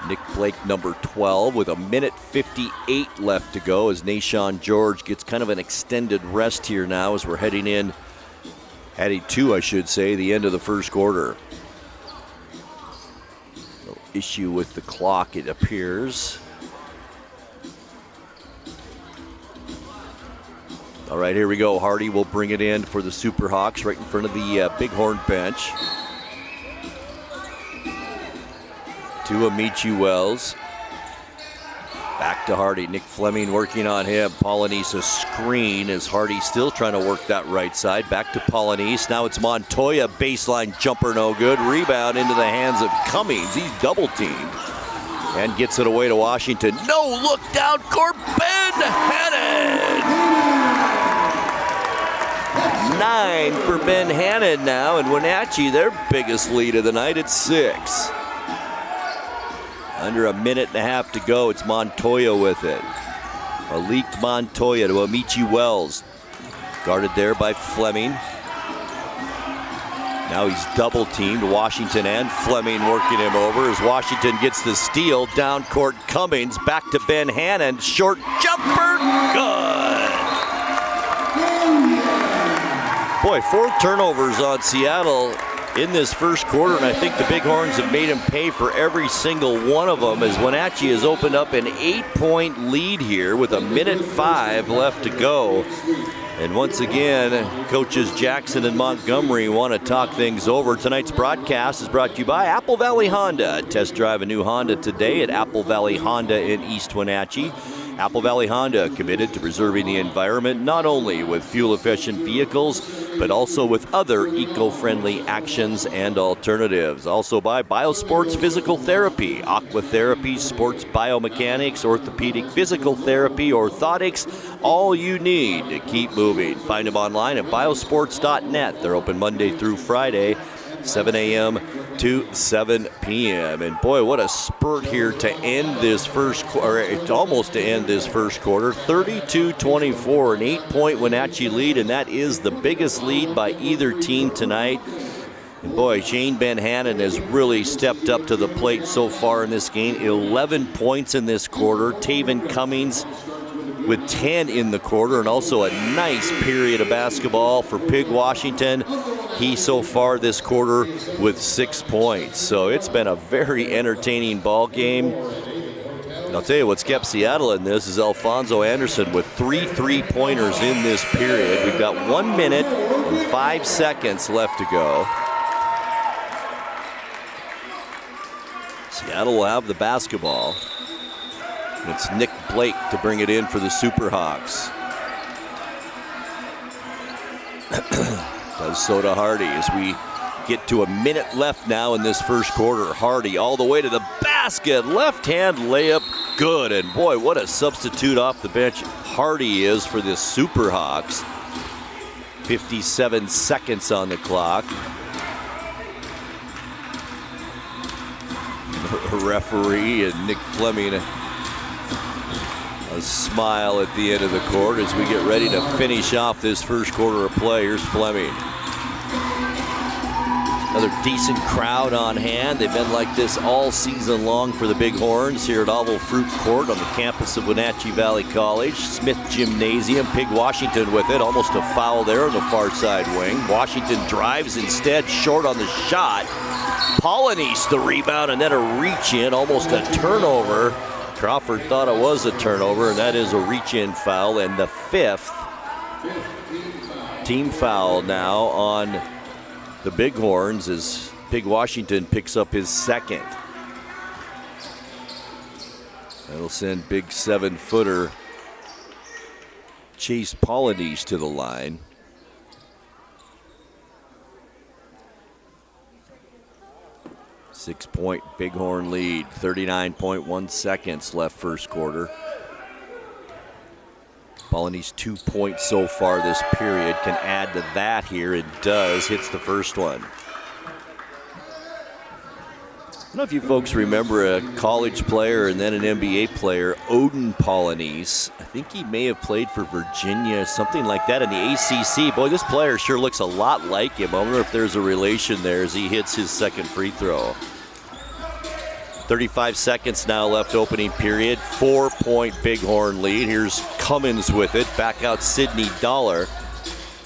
Nick Blake, number 12, with 1:58 left to go as Nashawn George gets kind of an extended rest here now as we're heading to, I should say, the end of the first quarter. No issue with the clock, it appears. All right, here we go. Hardy will bring it in for the Superhawks right in front of the Bighorn bench. To Amici Wells. Back Back to Hardy. Nick Fleming working on him. Polynice a screen as Hardy still trying to work that right side. Back to Polynice. Now it's Montoya. Baseline jumper no good. Rebound into the hands of Cummings. He's double teamed. And gets it away to Washington. No look down court. Ben Hannon. 9 for Ben Hannon now. And Wenatchee, their biggest lead of the night at 6. Under a minute and a half to go. It's Montoya with it. A leaked Montoya to Amici Wells. Guarded there by Fleming. Now he's double teamed. Washington and Fleming working him over as Washington gets the steal. Down court Cummings. Back to Ben Hannon. Short jumper. Good. Boy, 4 turnovers on Seattle in this first quarter, and I think the Bighorns have made him pay for every single one of them as Wenatchee has opened up an 8-point lead here with 1:05 left to go. And once again, coaches Jackson and Montgomery want to talk things over. Tonight's broadcast is brought to you by Apple Valley Honda. Test drive a new Honda today at Apple Valley Honda in East Wenatchee. Apple Valley Honda, committed to preserving the environment, not only with fuel-efficient vehicles, but also with other eco-friendly actions and alternatives. Also by Biosports Physical Therapy, Aqua Therapy, Sports Biomechanics, Orthopedic Physical Therapy, Orthotics, all you need to keep moving. Find them online at biosports.net. They're open Monday through Friday, 7 a.m. to 7 p.m. And boy, what a spurt here to end this first quarter, almost to end this first quarter. 32-24, an 8-point Wenatchee lead, and that is the biggest lead by either team tonight. And boy, Shane Ben Hannon has really stepped up to the plate so far in this game. 11 points in this quarter. Taven Cummings with 10 in the quarter, and also a nice period of basketball for Pig Washington. He so far this quarter with 6 points. So it's been a very entertaining ball game. And I'll tell you what's kept Seattle in this is Alfonso Anderson with 3 3-pointers in this period. We've got 1 minute and 5 seconds left to go. Seattle will have the basketball. It's Nick Blake to bring it in for the Superhawks. Does so to Hardy as we get to a minute left now in this first quarter. Hardy all the way to the basket. Left-hand layup, good. And boy, what a substitute off the bench Hardy is for the Superhawks. 57 seconds on the clock. The referee and Nick Fleming, a smile at the end of the court as we get ready to finish off this first quarter of play. Here's Fleming. Another decent crowd on hand. They've been like this all season long for the Bighorns here at Oval Fruit Court on the campus of Wenatchee Valley College. Smith Gymnasium, Pig Washington with it. Almost a foul there on the far side wing. Washington drives instead, short on the shot. Polynice the rebound, and then a reach in, almost a turnover. Crawford thought it was a turnover, and that is a reach-in foul, and the 5th team foul now on the Bighorns as Pig Washington picks up his 2nd. That'll send big 7-footer Chase Polynice to the line. Six-point Bighorn lead, 39.1 seconds left first quarter. Polynice 2 points so far this period, can add to that here, it does, hits the first one. I don't know if you folks remember a college player and then an NBA player, Odin Polynice. I think he may have played for Virginia, something like that in the ACC. Boy, this player sure looks a lot like him. I wonder if there's a relation there as he hits his 2nd free throw. 35 seconds now left opening period. 4-point Bighorn lead. Here's Cummins with it. Back out Sidney Dollar.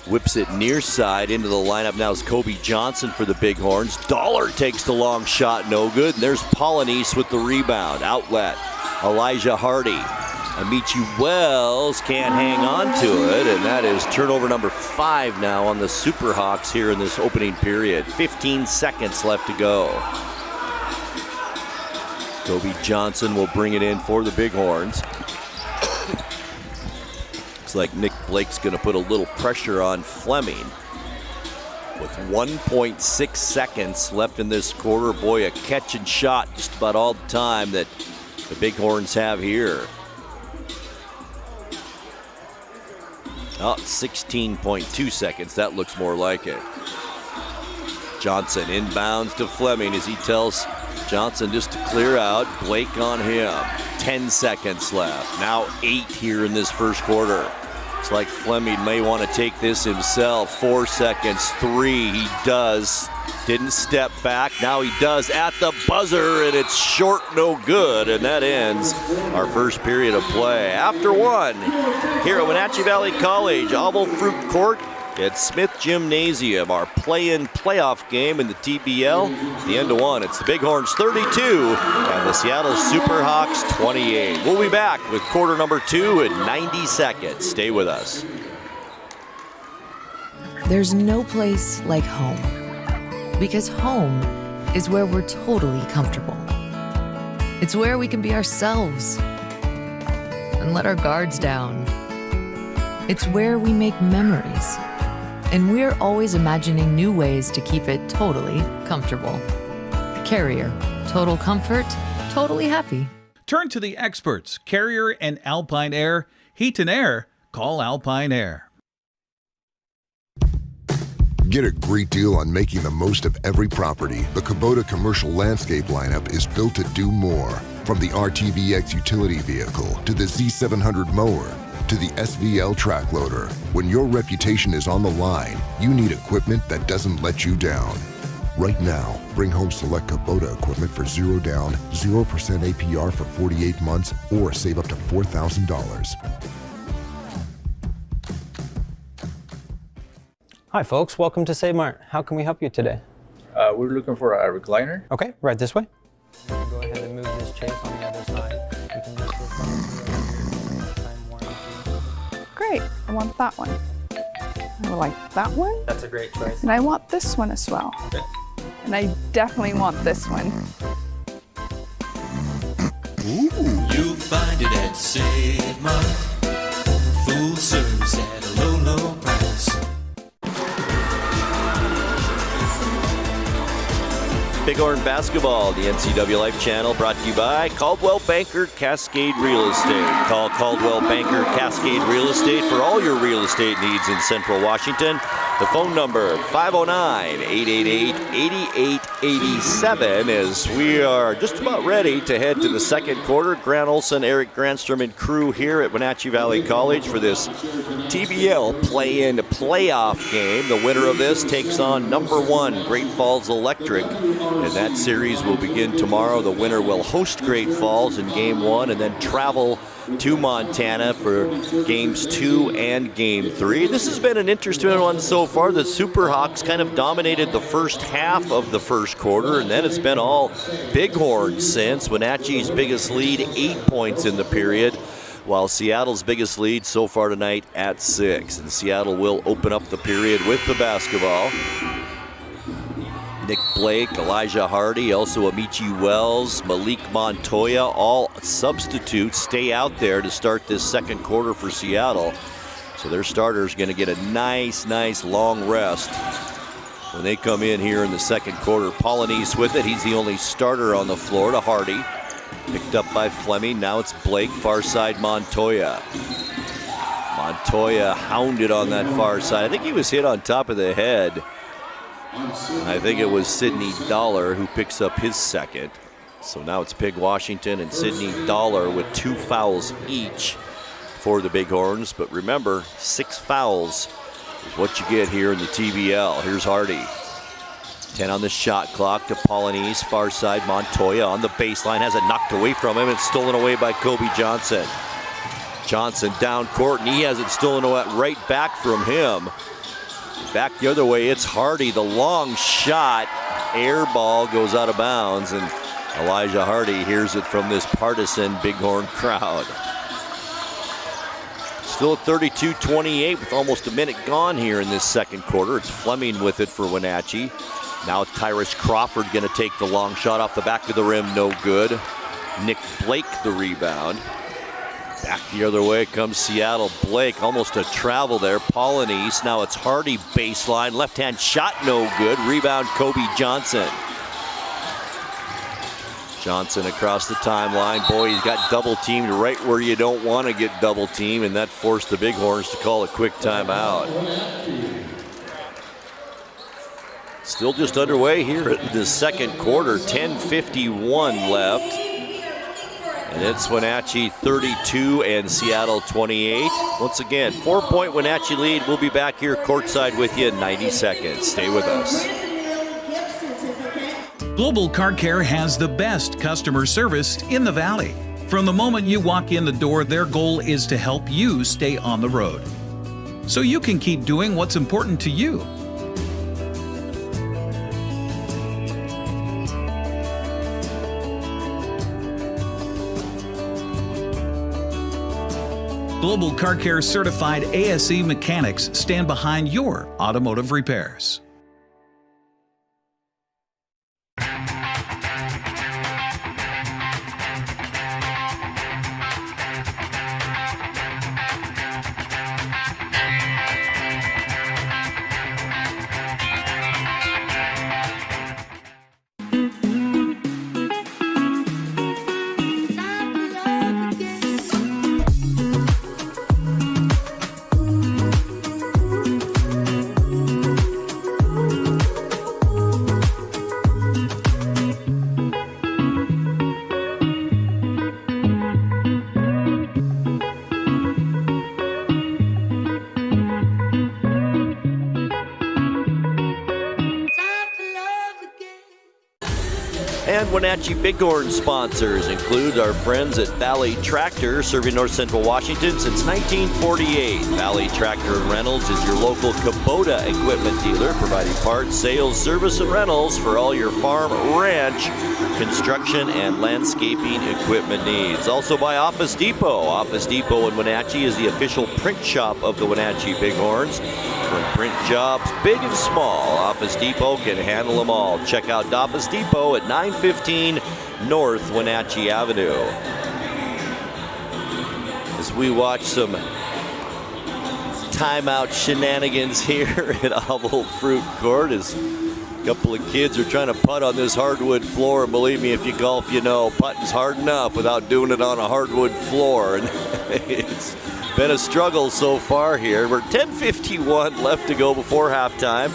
Whips it near side into the lineup. Now is Kobe Johnson for the Bighorns. Dollar takes the long shot, no good. And there's Polynice with the rebound. Outlet. Elijah Hardy. Amici Wells can't hang on to it. And that is turnover number 5 now on the Superhawks here in this opening period. 15 seconds left to go. Kobe Johnson will bring it in for the Bighorns. Looks like Nick Blake's going to put a little pressure on Fleming. With 1.6 seconds left in this quarter, boy, a catch and shot just about all the time that the Bighorns have here. Oh, 16.2 seconds. That looks more like it. Johnson inbounds to Fleming as he tells Johnson just to clear out. Blake on him. 10 seconds left. Now 8 here in this first quarter. It's like Fleming may want to take this himself. 4 seconds, 3. He does. Didn't step back. Now he does at the buzzer, and it's short, no good. And that ends our first period of play. After 1, here at Wenatchee Valley College, Oval Fruit Court at Smith Gymnasium, our play-in playoff game in the TBL. At the end of 1, it's the Bighorns 32 and the Seattle Superhawks 28. We'll be back with quarter number 2 in 90 seconds. Stay with us. There's no place like home, because home is where we're totally comfortable. It's where we can be ourselves and let our guards down. It's where we make memories. And we're always imagining new ways to keep it totally comfortable. Carrier, total comfort, totally happy. Turn to the experts, Carrier and Alpine Air. Heat and air, call Alpine Air. Get a great deal on making the most of every property. The Kubota commercial landscape lineup is built to do more. From the RTVX utility vehicle to the Z700 mower, to the SVL track loader. When your reputation is on the line, you need equipment that doesn't let you down. Right now, bring home select Kubota equipment for 0 down, 0% APR for 48 months, or save up to $4,000. Hi folks, welcome to Save Mart. How can we help you today? We're looking for a recliner. Okay, right this way. Go ahead and move this chase on the other side. You can lift this up. Great, I want that one. I like that one. That's a great choice. And I want this one as well. Okay. And I definitely want this one. You'll find it at Save Mart. Full service at a low, low price. Bighorn basketball, the NCWLIFE channel, brought to you by Caldwell Banker Cascade Real Estate. Call Caldwell Banker Cascade Real Estate for all your real estate needs in Central Washington. The phone number, 509-888-8887, as we are just about ready to head to the second quarter. Grant Olson, Eric Granstrom, and crew here at Wenatchee Valley College for this TBL play-in playoff game. The winner of this takes on number 1, Great Falls Electric. And that series will begin tomorrow. The winner will host Great Falls in Game 1 and then travel to Montana for Games 2 and Game 3. This has been an interesting one so far. The Superhawks kind of dominated the first half of the first quarter, and then it's been all Bighorns since. Wenatchee's biggest lead, 8 points in the period, while Seattle's biggest lead so far tonight at 6. And Seattle will open up the period with the basketball. Nick Blake, Elijah Hardy, also Amici Wells, Malik Montoya, all substitutes stay out there to start this second quarter for Seattle. So their starter's going to get a nice long rest when they come in here in the second quarter. Polonese with it. He's the only starter on the floor to Hardy. Picked up by Fleming. Now it's Blake, far side Montoya. Montoya hounded on that far side. I think he was hit on top of the head. I think it was Sidney Dollar who picks up his second. So now it's Pig Washington and Sidney Dollar with 2 fouls each for the Bighorns. But remember, 6 fouls is what you get here in the TBL. Here's Hardy. 10 on the shot clock to Polonese, far side Montoya on the baseline, has it knocked away from him and stolen away by Kobe Johnson. Johnson down court, and he has it stolen away right back from him. Back the other way, it's Hardy. The long shot, air ball goes out of bounds, and Elijah Hardy hears it from this partisan Bighorn crowd. Still at 32-28 with almost a minute gone here in this second quarter. It's Fleming with it for Wenatchee. Now Tyrus Crawford going to take the long shot off the back of the rim, no good. Nick Blake the rebound. Back the other way comes Seattle. Blake, almost a travel there. Polynice, now it's Hardy baseline. Left-hand shot, no good. Rebound, Kobe Johnson. Johnson across the timeline. Boy, he's got double-teamed right where you don't want to get double-teamed, and that forced the Bighorns to call a quick timeout. Still just underway here in the second quarter. 10:51 left. And it's Wenatchee 32 and Seattle 28. Once again, 4-point Wenatchee lead. We'll be back here courtside with you in 90 seconds. Stay with us. Global Car Care has the best customer service in the Valley. From the moment you walk in the door, their goal is to help you stay on the road, so you can keep doing what's important to you. Global Car Care certified ASE mechanics stand behind your automotive repairs. And Wenatchee Bighorns sponsors include our friends at Valley Tractor, serving North Central Washington since 1948. Valley Tractor and Rentals is your local Kubota equipment dealer, providing parts, sales, service, and rentals for all your farm, ranch, construction, and landscaping equipment needs. Also by Office Depot. Office Depot in Wenatchee is the official print shop of the Wenatchee Bighorns. From print jobs, big and small, Office Depot can handle them all. Check out Office Depot at 915 North Wenatchee Avenue. As we watch some timeout shenanigans here at Oval Fruit Court, as a couple of kids are trying to putt on this hardwood floor. And believe me, if you golf, you know putting's hard enough without doing it on a hardwood floor. And it's been a struggle so far here. We're 10:51 left to go before halftime.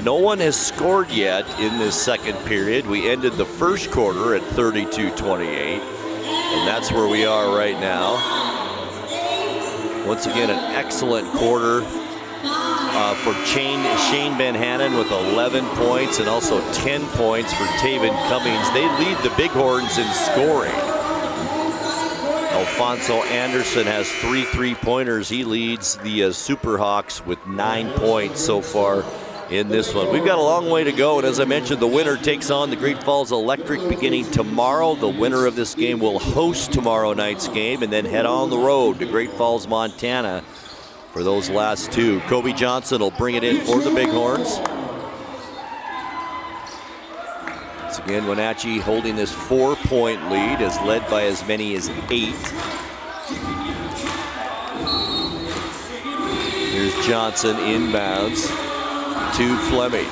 No one has scored yet in this second period. We ended the first quarter at 32-28, and that's where we are right now. Once again, an excellent quarter for Shane Van Hanen with 11 points and also 10 points for Taven Cummings. They lead the Bighorns in scoring. Alfonso Anderson has 3 3-pointers. He leads the Superhawks with 9 points so far in this one. We've got a long way to go, and as I mentioned, the winner takes on the Great Falls Electric beginning tomorrow. The winner of this game will host tomorrow night's game and then head on the road to Great Falls, Montana for those last two. Kobe Johnson will bring it in for the Bighorns. Once again, Wenatchee holding this 4-point lead, is led by as many as 8. Here's Johnson inbounds to Fleming.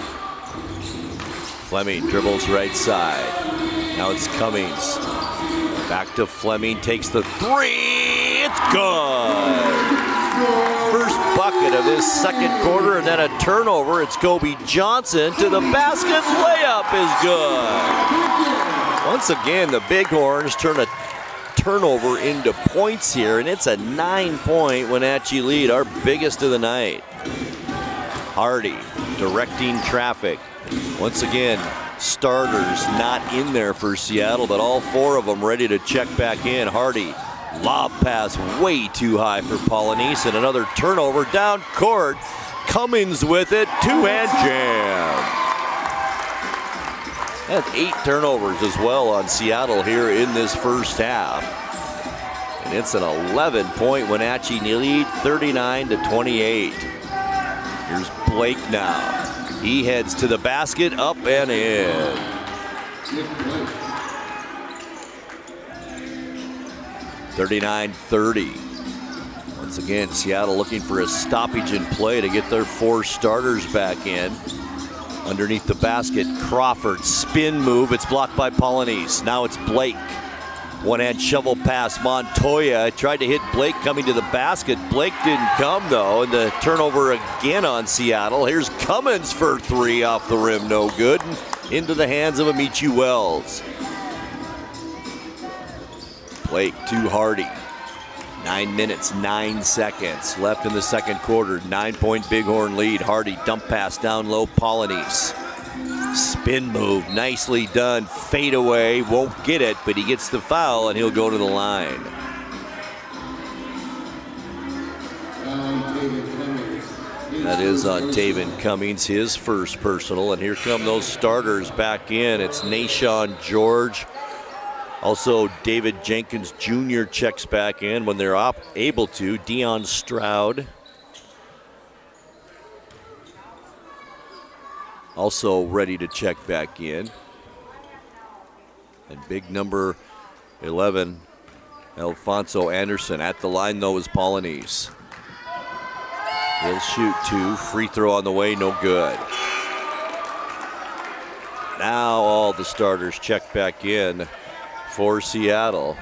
Fleming dribbles right side. Now it's Cummings. Back to Fleming, takes the 3. It's good. First bucket of this second quarter, and then a turnover. It's Kobe Johnson to the basket. Layup is good. Once again, the Bighorns turn a turnover into points here, and it's a 9-point Wenatchee lead, our biggest of the night. Hardy directing traffic. Once again, starters not in there for Seattle, but all 4 of them ready to check back in. Hardy, lob pass way too high for Polynice, and another turnover down court. Cummings with it, 2-hand jam. That's 8 turnovers as well on Seattle here in this first half. And it's an 11-point Wenatchee lead, 39-28. Here's Blake now. He heads to the basket, up and in. 39-30. Once again, Seattle looking for a stoppage in play to get their 4 starters back in. Underneath the basket, Crawford, spin move. It's blocked by Polynice. Now it's Blake. One-hand shovel pass. Montoya tried to hit Blake coming to the basket. Blake didn't come, though, and the turnover again on Seattle. Here's Cummins for 3 off the rim. No good. Into the hands of Amici Wells. Blake to Hardy. 9 minutes, 9 seconds left in the second quarter. 9-point Bighorn lead. Hardy dump pass down low. Polynice. Spin move, nicely done. Fade away, won't get it, but he gets the foul and he'll go to the line. That is on Taven Cummings, his first personal. And here come those starters back in. It's Nashawn George. Also, David Jenkins Jr. checks back in when they're able to. Deion Stroud. Also ready to check back in. And big number 11, Alfonso Anderson. At the line, though, is Polynice. He'll shoot 2. Free throw on the way, no good. Now all the starters check back in for Seattle.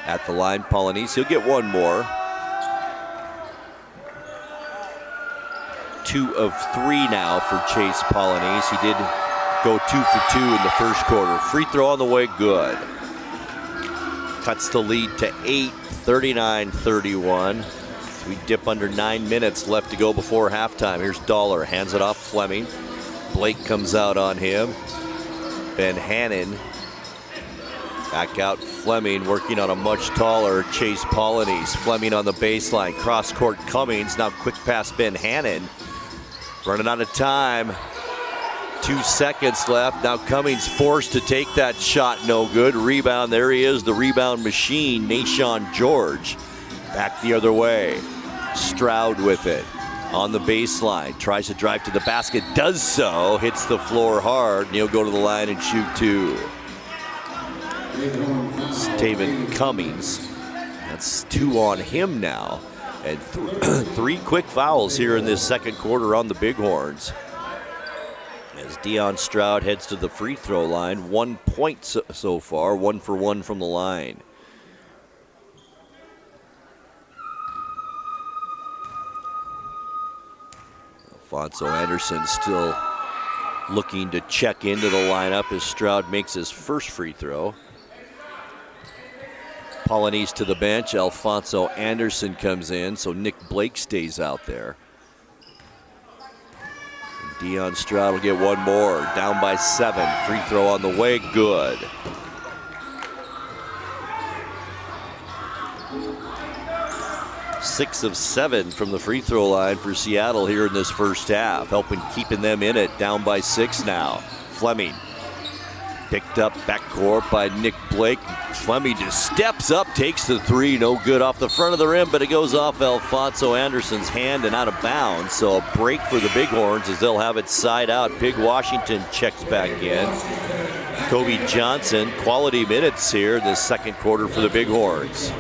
At the line, Polynice. He'll get one more. 2 of 3 now for Chase Polynice. He did go 2 for 2 in the first quarter. Free throw on the way, good. Cuts the lead to 8, 39-31. So we dip under 9 minutes left to go before halftime. Here's Dollar, hands it off Fleming. Blake comes out on him. Ben Hannon back out. Fleming working on a much taller Chase Polynice. Fleming on the baseline. Cross court Cummings. Now quick pass Ben Hannon. Running out of time. 2 seconds left. Now Cummings forced to take that shot. No good. Rebound. There he is, the rebound machine. Nashawn George. Back the other way. Stroud with it. On the baseline. Tries to drive to the basket. Does so. Hits the floor hard. And he'll go to the line and shoot 2. It's Taven Cummings. That's 2 on him now. And 3 quick fouls here in this second quarter on the Bighorns. As Deion Stroud heads to the free throw line. 1 point so far, 1 for 1 from the line. Alfonso Anderson still looking to check into the lineup as Stroud makes his first free throw. Polynice to the bench. Alfonso Anderson comes in, so Nick Blake stays out there. And Deion Stroud will get one more. Down by 7. Free throw on the way. Good. Six of 7 from the free throw line for Seattle here in this first half, helping keeping them in it. Down by 6 now. Fleming. Picked up backcourt by Nick Blake. Fleming just steps up, takes the 3. No good off the front of the rim, but it goes off Alfonso Anderson's hand and out of bounds. So a break for the Bighorns as they'll have it side out. Big Washington checks back in. Kobe Johnson, quality minutes here in the second quarter for the Bighorns.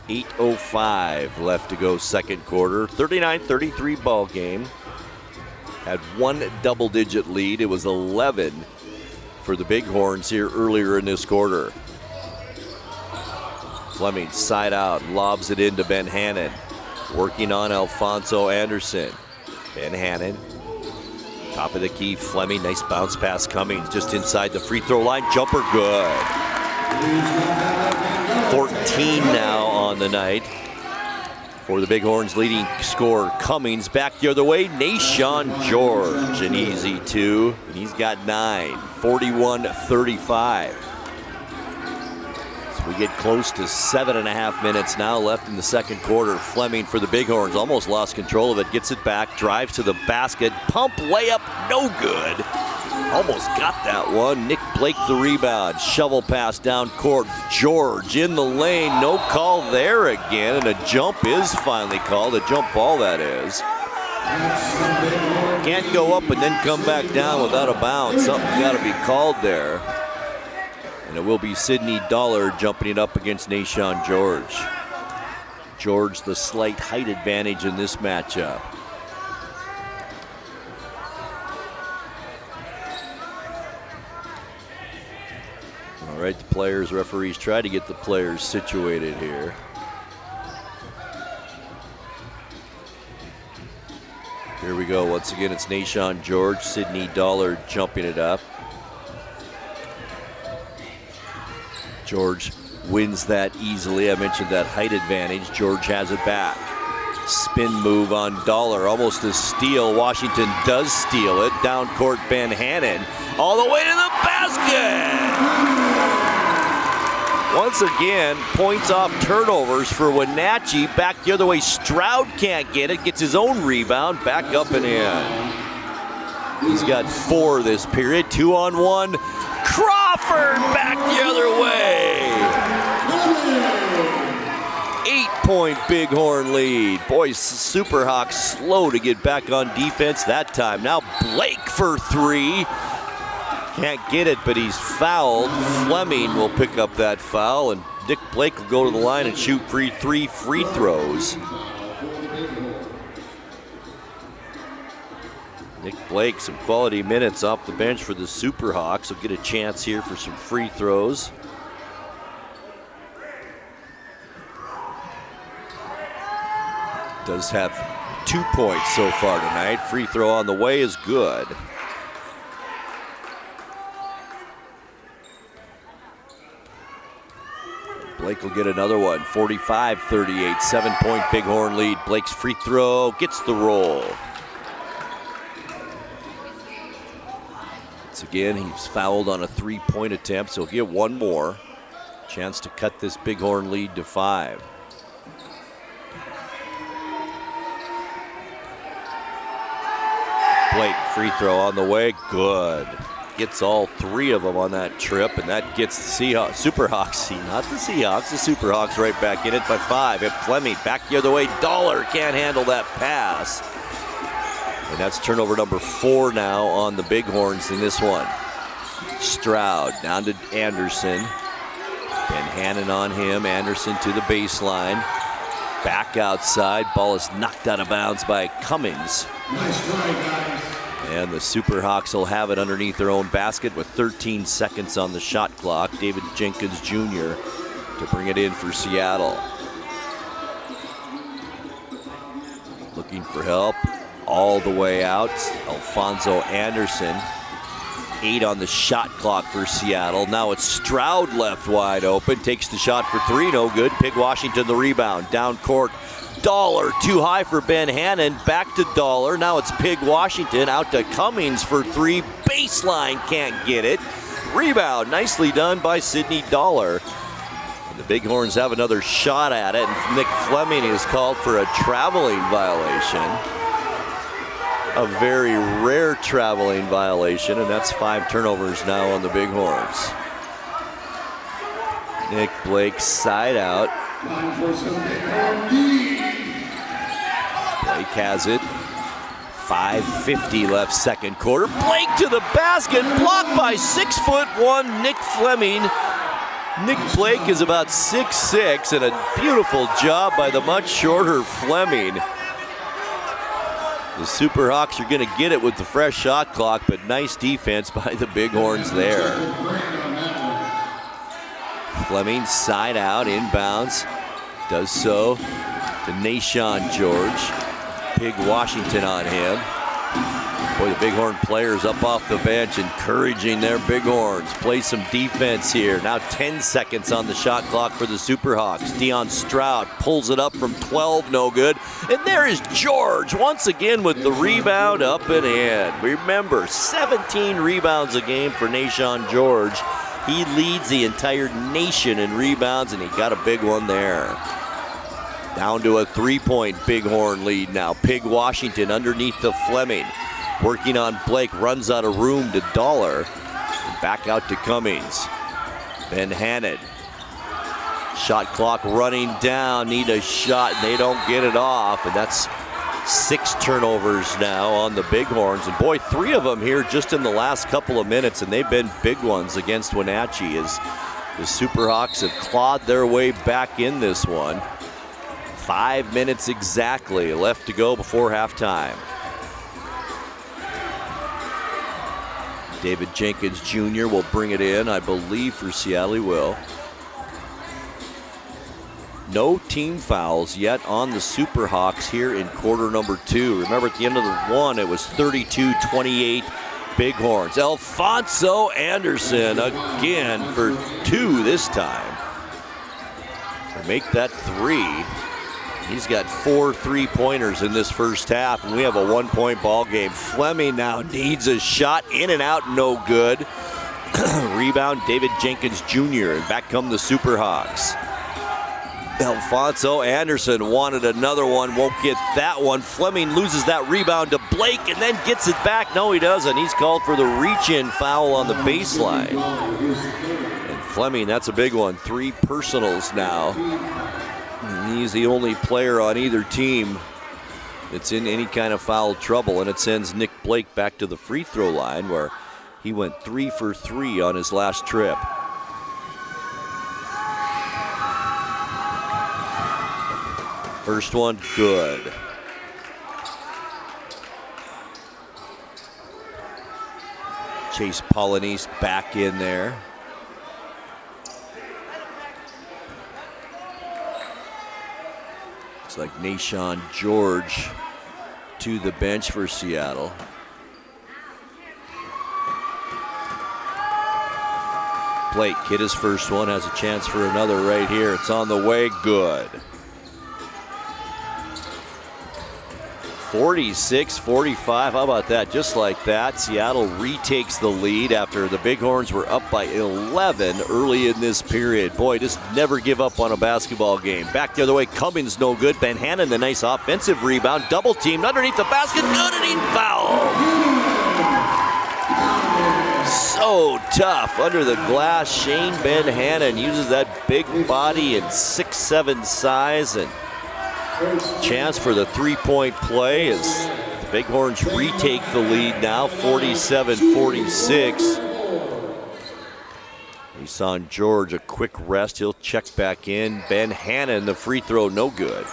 .05 left to go second quarter. 39-33 ball game. Had 1 double-digit lead. It was 11 for the Bighorns here earlier in this quarter. Fleming side out, lobs it into Ben Hannon. Working on Alfonso Anderson. Ben Hannon, top of the key, Fleming, nice bounce pass Cummings just inside the free throw line. Jumper good. 14 now on the night. For the Bighorns, leading scorer Cummings. Back the other way, Nashawn George, an easy 2. And he's got 9, 41-35. So we get close to 7.5 minutes now left in the second quarter. Fleming for the Bighorns, almost lost control of it, gets it back, drives to the basket, pump layup, no good. Almost got that one. Nick Blake the rebound. Shovel pass down court. George in the lane. No call there again. And a jump is finally called. A jump ball, that is. Can't go up and then come back down without a bounce. Something's got to be called there. And it will be Sydney Dollar jumping it up against Nashawn George. George, the slight height advantage in this matchup. All right, the players, referees try to get the players situated here. Here we go. Once again, it's Nashawn George, Sydney Dollar jumping it up. George wins that easily. I mentioned that height advantage. George has it back. Spin move on Dollar, almost a steal. Washington does steal it. Down court, Ben Hannon, all the way to the basket. Once again, points off turnovers for Wenatchee. Back the other way, Stroud can't get it. Gets his own rebound, back up and in. He's got 4 this period, 2-on-1. Crawford back the other way. 8-point Bighorn lead. Boy, Superhawks slow to get back on defense that time. Now Blake for 3. Can't get it, but he's fouled. Fleming will pick up that foul, and Nick Blake will go to the line and shoot 3 free throws. Nick Blake, some quality minutes off the bench for the Superhawks. Will get a chance here for some free throws. Does have 2 points so far tonight. Free throw on the way is good. Blake will get another one, 45-38, 7-point Bighorn lead. Blake's free throw gets the roll. Once again, he's fouled on a 3-point attempt, so he'll get one more. Chance to cut this Bighorn lead to 5. Blake, free throw on the way, good. Gets all 3 of them on that trip, and that gets the Superhawks, not the Seahawks, the Superhawks right back in it by 5. Hit Fleming back the other way. Dollar can't handle that pass. And that's turnover number 4 now on the Bighorns in this one. Stroud down to Anderson. Ben Hannon on him. Anderson to the baseline. Back outside. Ball is knocked out of bounds by Cummings. Nice try, guys. And the Superhawks will have it underneath their own basket with 13 seconds on the shot clock. David Jenkins Jr. to bring it in for Seattle. Looking for help all the way out. Alfonso Anderson. 8 on the shot clock for Seattle. Now it's Stroud left wide open. Takes the shot for 3, no good. Pig Washington the rebound. Down court. Dollar too high for Ben Hannon. Back to Dollar. Now it's Pig Washington out to Cummings for 3. Baseline can't get it. Rebound nicely done by Sydney Dollar. And the Bighorns have another shot at it. And Nick Fleming is called for a traveling violation. A very rare traveling violation, and that's 5 turnovers now on the Bighorns. Nick Blake side out. Blake has it. 5:50 left second quarter. Blake to the basket, blocked by 6'1" Nick Fleming. Nick Blake is about 6'6", and a beautiful job by the much shorter Fleming. The Superhawks are going to get it with the fresh shot clock, but nice defense by the Bighorns there. Fleming side out, inbounds. Does so to Nashawn George. Pig Washington on him. Boy, the Bighorn players up off the bench encouraging their Bighorns. Play some defense here. Now 10 seconds on the shot clock for the Superhawks. Deion Stroud pulls it up from 12, no good. And there is George once again with the rebound up and in. Remember, 17 rebounds a game for Nashawn George. He leads the entire nation in rebounds, and he got a big one there. Down to a 3-point Bighorn lead now. Pig Washington underneath the Fleming. Working on Blake, runs out of room to Dollar. Back out to Cummings. Ben Hannon. Shot clock running down, need a shot, and they don't get it off. And that's 6 turnovers now on the Bighorns. And boy, 3 of them here just in the last couple of minutes, and they've been big ones against Wenatchee as the Superhawks have clawed their way back in this one. 5 minutes exactly left to go before halftime. David Jenkins Jr. will bring it in, I believe, for Seattle. He will. No team fouls yet on the Superhawks here in quarter number 2. Remember, at the end of the one, it was 32-28 Bighorns. Alfonso Anderson again for 2 this time. To make that 3. He's got 4 3-pointers in this first half, and we have a 1-point ball game. Fleming now needs a shot, in and out, no good. Rebound, David Jenkins Jr., and back come the Superhawks. Alfonso Anderson wanted another one, won't get that one. Fleming loses that rebound to Blake and then gets it back. No, he doesn't. He's called for the reach-in foul on the baseline. And Fleming, that's a big one. 3 personals now. And he's the only player on either team that's in any kind of foul trouble, and it sends Nick Blake back to the free throw line where he went 3 for 3 on his last trip. First one, good. Chase Polonese back in there. Looks like Nashawn George to the bench for Seattle. Blake hit his first one, has a chance for another right here. It's on the way, good. 46-45, how about that? Just like that, Seattle retakes the lead after the Bighorns were up by 11 early in this period. Boy, just never give up on a basketball game. Back the other way, Cummings no good. Ben Hannon, the nice offensive rebound. Double teamed underneath the basket, good, and he fouled. So tough under the glass. Shane Ben Hannon uses that big body and 6'7" size, and chance for the 3-point play as the Bighorns retake the lead now, 47-46. Nashawn George, a quick rest. He'll check back in. Ben Hannon, the free throw, no good.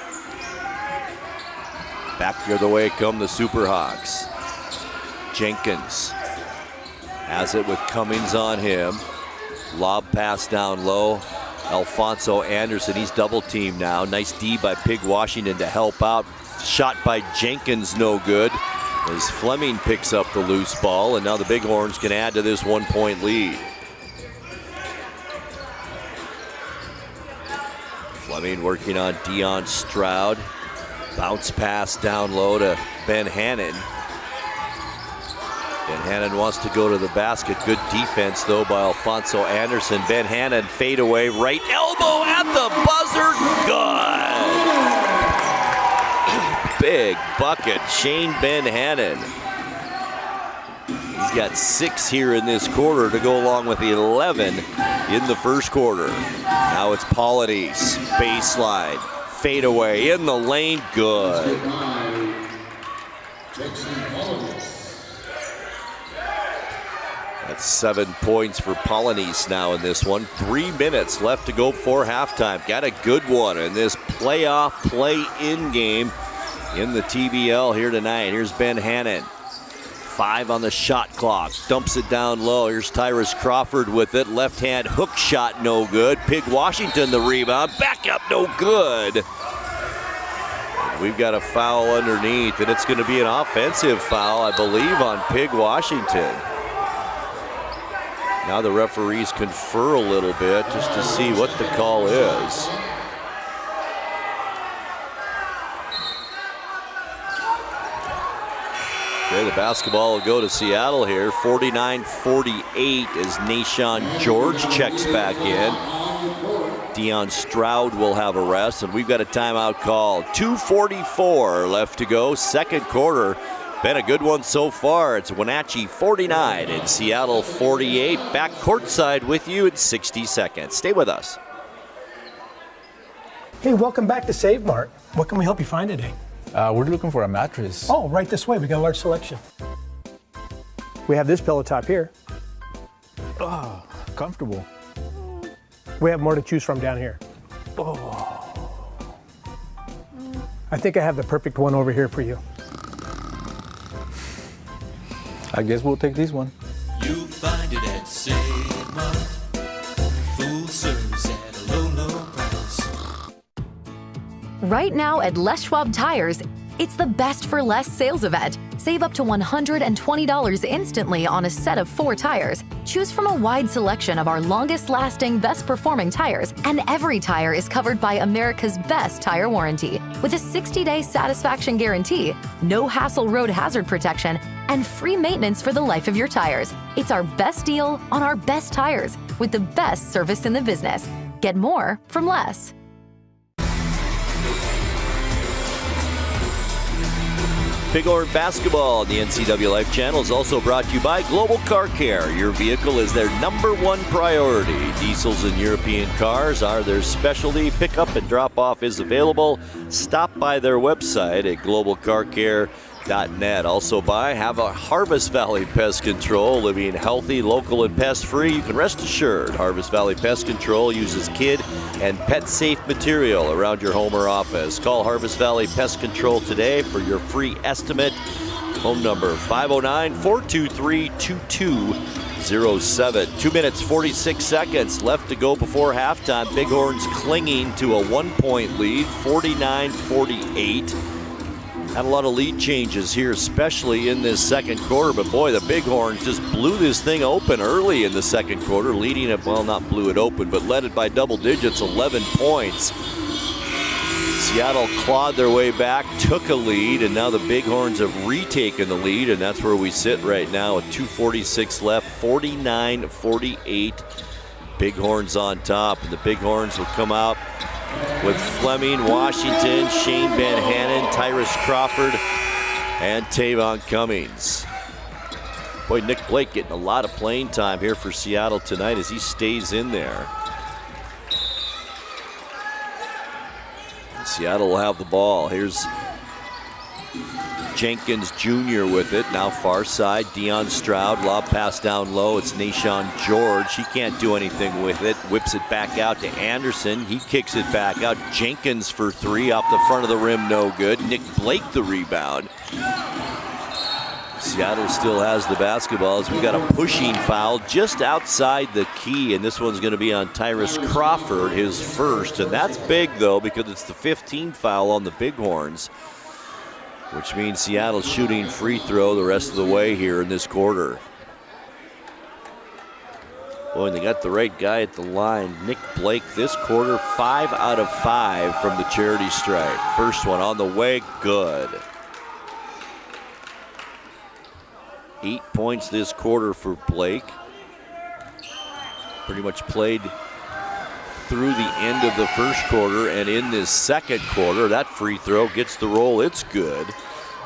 Back the other way come the Superhawks. Jenkins has it with Cummings on him. Lob pass down low. Alfonso Anderson, he's double teamed now. Nice D by Pig Washington to help out. Shot by Jenkins, no good. As Fleming picks up the loose ball, and now the Bighorns can add to this 1-point lead. Fleming working on Deion Stroud. Bounce pass down low to Ben Hannon. Ben Hannon wants to go to the basket. Good defense, though, by Alfonso Anderson. Ben Hannon, fade away, right elbow at the buzzer, good! Big bucket, Shane Ben Hannon. He's got 6 here in this quarter to go along with 11 in the first quarter. Now it's Polonese, baseline, fade away, in the lane, good. That's 7 points for Polonese now in this one. 3 minutes left to go before halftime. Got a good one in this playoff play-in game in the TBL here tonight. Here's Ben Hannon. 5 on the shot clock. Dumps it down low. Here's Tyrus Crawford with it. Left hand hook shot, no good. Pig Washington the rebound. Back up, no good. We've got a foul underneath, and it's going to be an offensive foul, I believe, on Pig Washington. Now the referees confer a little bit just to see what the call is. Okay, the basketball will go to Seattle here. 49-48 as Nashawn George checks back in. Deion Stroud will have a rest, and we've got a timeout call. 2:44 left to go, second quarter. Been a good one so far. It's Wenatchee 49 and Seattle 48. Back courtside with you in 60 seconds. Stay with us. Hey, welcome back to Save Mart. What can we help you find today? We're looking for a mattress. Oh, right this way. We got a large selection. We have this pillow top here. Oh, comfortable. We have more to choose from down here. Oh. I think I have the perfect one over here for you. I guess we'll take this one. You'll find it at Save Mart. Full service at a low, low price. Right now at Les Schwab Tires, it's the Best for Less sales event. Save up to $120 instantly on a set of 4 tires. Choose from a wide selection of our longest-lasting, best-performing tires, and every tire is covered by America's best tire warranty. With a 60-day satisfaction guarantee, no-hassle road hazard protection, and free maintenance for the life of your tires. It's our best deal on our best tires with the best service in the business. Get more from less. Bighorn basketball on the NCWLIFE channel is also brought to you by Global Car Care. Your vehicle is their #1 priority. Diesels and European cars are their specialty. Pickup and drop-off is available. Stop by their website at globalcarcare.net. Also by have a Harvest Valley Pest Control. Living healthy, local, and pest-free. You can rest assured Harvest Valley Pest Control uses kid and pet-safe material around your home or office. Call Harvest Valley Pest Control today for your free estimate. Phone number 509-423-2207. 2 minutes, 46 seconds left to go before halftime. Bighorns clinging to a 1-point lead, 49-48. Had a lot of lead changes here, especially in this second quarter. But boy, the Bighorns just blew this thing open early in the second quarter, leading it, well, not blew it open, but led it by double digits, 11 points. Seattle clawed their way back, took a lead, and now the Bighorns have retaken the lead, and that's where we sit right now with 2:46 left, 49-48. Bighorns on top, and the Bighorns will come out with Fleming, Washington, Shane Van Hanen, Tyrus Crawford, and Tavon Cummings. Boy, Nick Blake getting a lot of playing time here for Seattle tonight as he stays in there. And Seattle will have the ball. Here's Jenkins Jr. with it, now far side. Deion Stroud, lob pass down low. It's Nashawn George. He can't do anything with it. Whips it back out to Anderson. He kicks it back out. Jenkins for 3 off the front of the rim, no good. Nick Blake the rebound. Seattle still has the basketball as we got a pushing foul just outside the key, and this one's going to be on Tyrus Crawford, his first. And that's big, though, because it's the 15th foul on the Bighorns, which means Seattle's shooting free throw the rest of the way here in this quarter. Boy, and they got the right guy at the line. Nick Blake this quarter, 5 out of 5 from the charity stripe. First one on the way, good. 8 points this quarter for Blake. Pretty much played through the end of the first quarter, and in this second quarter, that free throw gets the roll. It's good.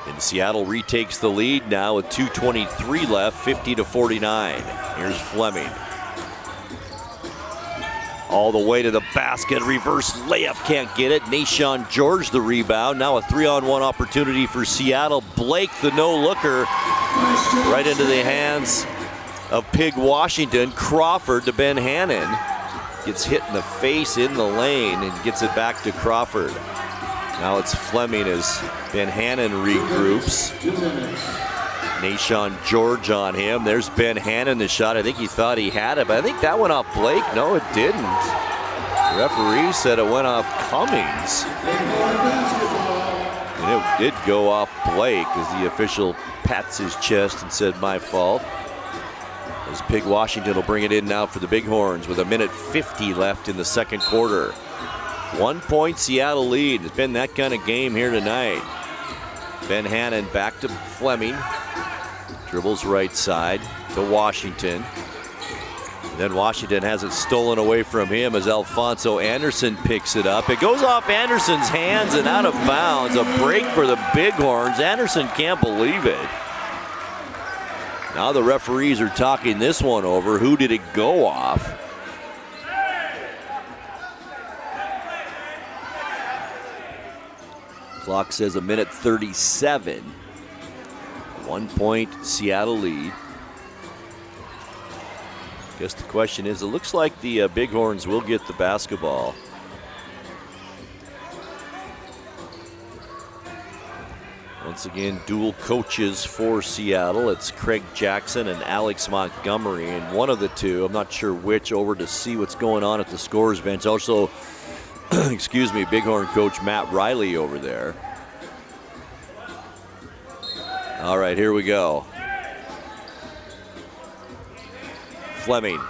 And Seattle retakes the lead now with 2:23 left, 50-49. Here's Fleming. All the way to the basket, reverse layup, can't get it. Nashawn George the rebound. Now a 3-on-1 opportunity for Seattle. Blake the no-looker right into the hands of Pig Washington. Crawford to Ben Hanen. Gets hit in the face in the lane and gets it back to Crawford. Now it's Fleming as Ben Hanen regroups. Nashawn George on him. There's Ben Hanen, the shot. I think he thought he had it, but I think that went off Blake. No, it didn't. The referee said it went off Cummings. And it did go off Blake as the official pats his chest and said, my fault. As Pig Washington will bring it in now for the Bighorns with 1:50 left in the second quarter. 1 point Seattle lead. It's been that kind of game here tonight. Ben Hanen back to Fleming. Dribbles right side to Washington. And then Washington has it stolen away from him as Alfonso Anderson picks it up. It goes off Anderson's hands and out of bounds. A break for the Bighorns. Anderson can't believe it. Now the referees are talking this one over. Who did it go off? Clock says 1:37. 1 point Seattle lead. Guess the question is, it looks like the Bighorns will get the basketball. Once again, dual coaches for Seattle. It's Craig Jackson and Alex Montgomery, and one of the two, I'm not sure which, over to see what's going on at the scorer's bench. Also, excuse me, Bighorn coach Matt Riley over there. All right, here we go. Fleming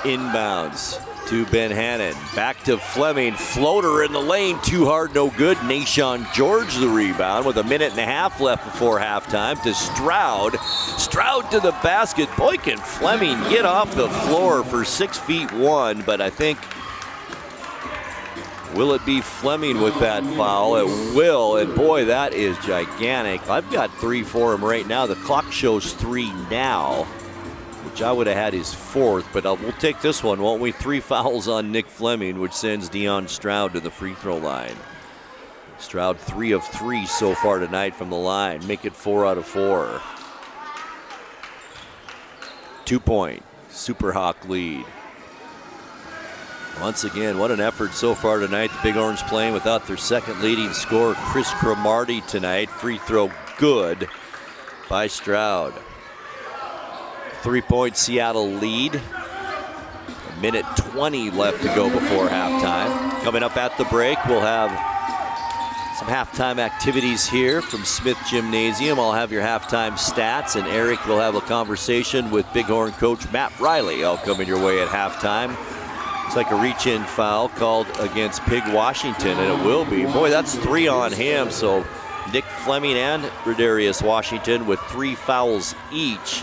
inbounds to Ben Hannon. Back to Fleming. Floater in the lane. Too hard, no good. Nashawn George the rebound with 1.5 minutes left before halftime to Stroud. Stroud to the basket. Boy, can Fleming get off the floor for 6'1", but I think, will it be Fleming with that foul? It will, and boy, that is gigantic. I've got 3 for him right now. The clock shows 3 now, which I would have had his 4th, but we'll take this one, won't we? 3 fouls on Nick Fleming, which sends Deion Stroud to the free throw line. Stroud 3 of 3 so far tonight from the line. Make it 4 out of 4. 2-point Superhawk lead. Once again, what an effort so far tonight. The Bighorns playing without their second leading scorer, Chris Cromartie, tonight. Free throw good by Stroud. 3-point Seattle lead. 1:20 left to go before halftime. Coming up at the break, we'll have some halftime activities here from Smith Gymnasium. I'll have your halftime stats, and Eric will have a conversation with Bighorn coach Matt Riley, all coming your way at halftime. It's like a reach-in foul called against Pig Washington, and it will be. Boy, that's 3 on him, so Nick Fleming and Rodarius Washington with 3 fouls each.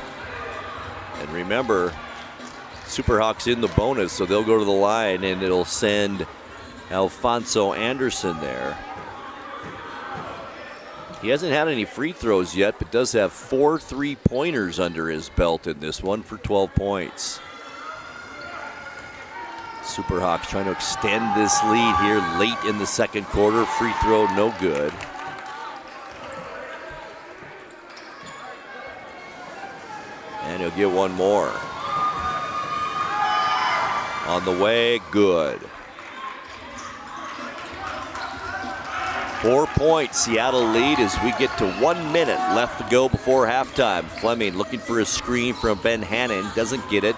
And remember, Superhawks in the bonus, so they'll go to the line, and it'll send Alfonso Anderson there. He hasn't had any free throws yet, but does have 4 3-pointers under his belt in this one for 12 points. Superhawks trying to extend this lead here late in the second quarter. Free throw, no good. And he'll get one more. On the way, good. 4-point Seattle lead as we get to 1 minute left to go before halftime. Fleming looking for a screen from Ben Hannon, doesn't get it.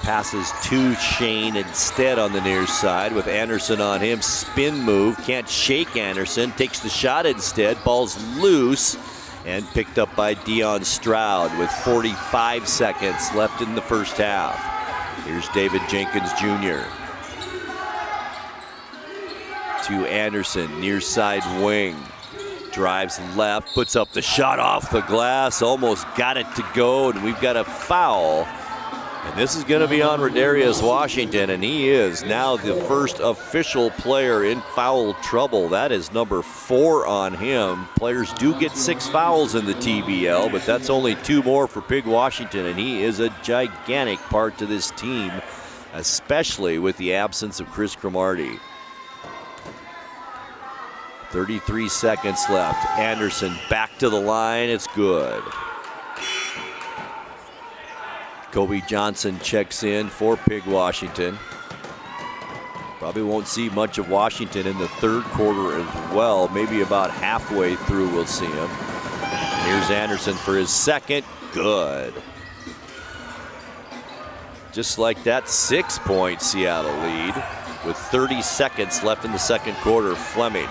Passes to Shane instead on the near side with Anderson on him. Spin move, can't shake Anderson, takes the shot instead. Ball's loose and picked up by Deion Stroud with 45 seconds left in the first half. Here's David Jenkins Jr. to Anderson, near side wing. Drives left, puts up the shot off the glass, almost got it to go, and we've got a foul. And this is going to be on Rodarius Washington, and he is now the first official player in foul trouble. That is number 4 on him. Players do get 6 fouls in the TBL, but that's only 2 more for Pig Washington, and he is a gigantic part to this team, especially with the absence of Chris Cromartie. 33 seconds left. Anderson back to the line. It's good. Kobe Johnson checks in for Pig Washington. Probably won't see much of Washington in the third quarter as well. Maybe about halfway through we'll see him. Here's Anderson for his second. Good. Just like that, 6-point Seattle lead with 30 seconds left in the second quarter. Fleming.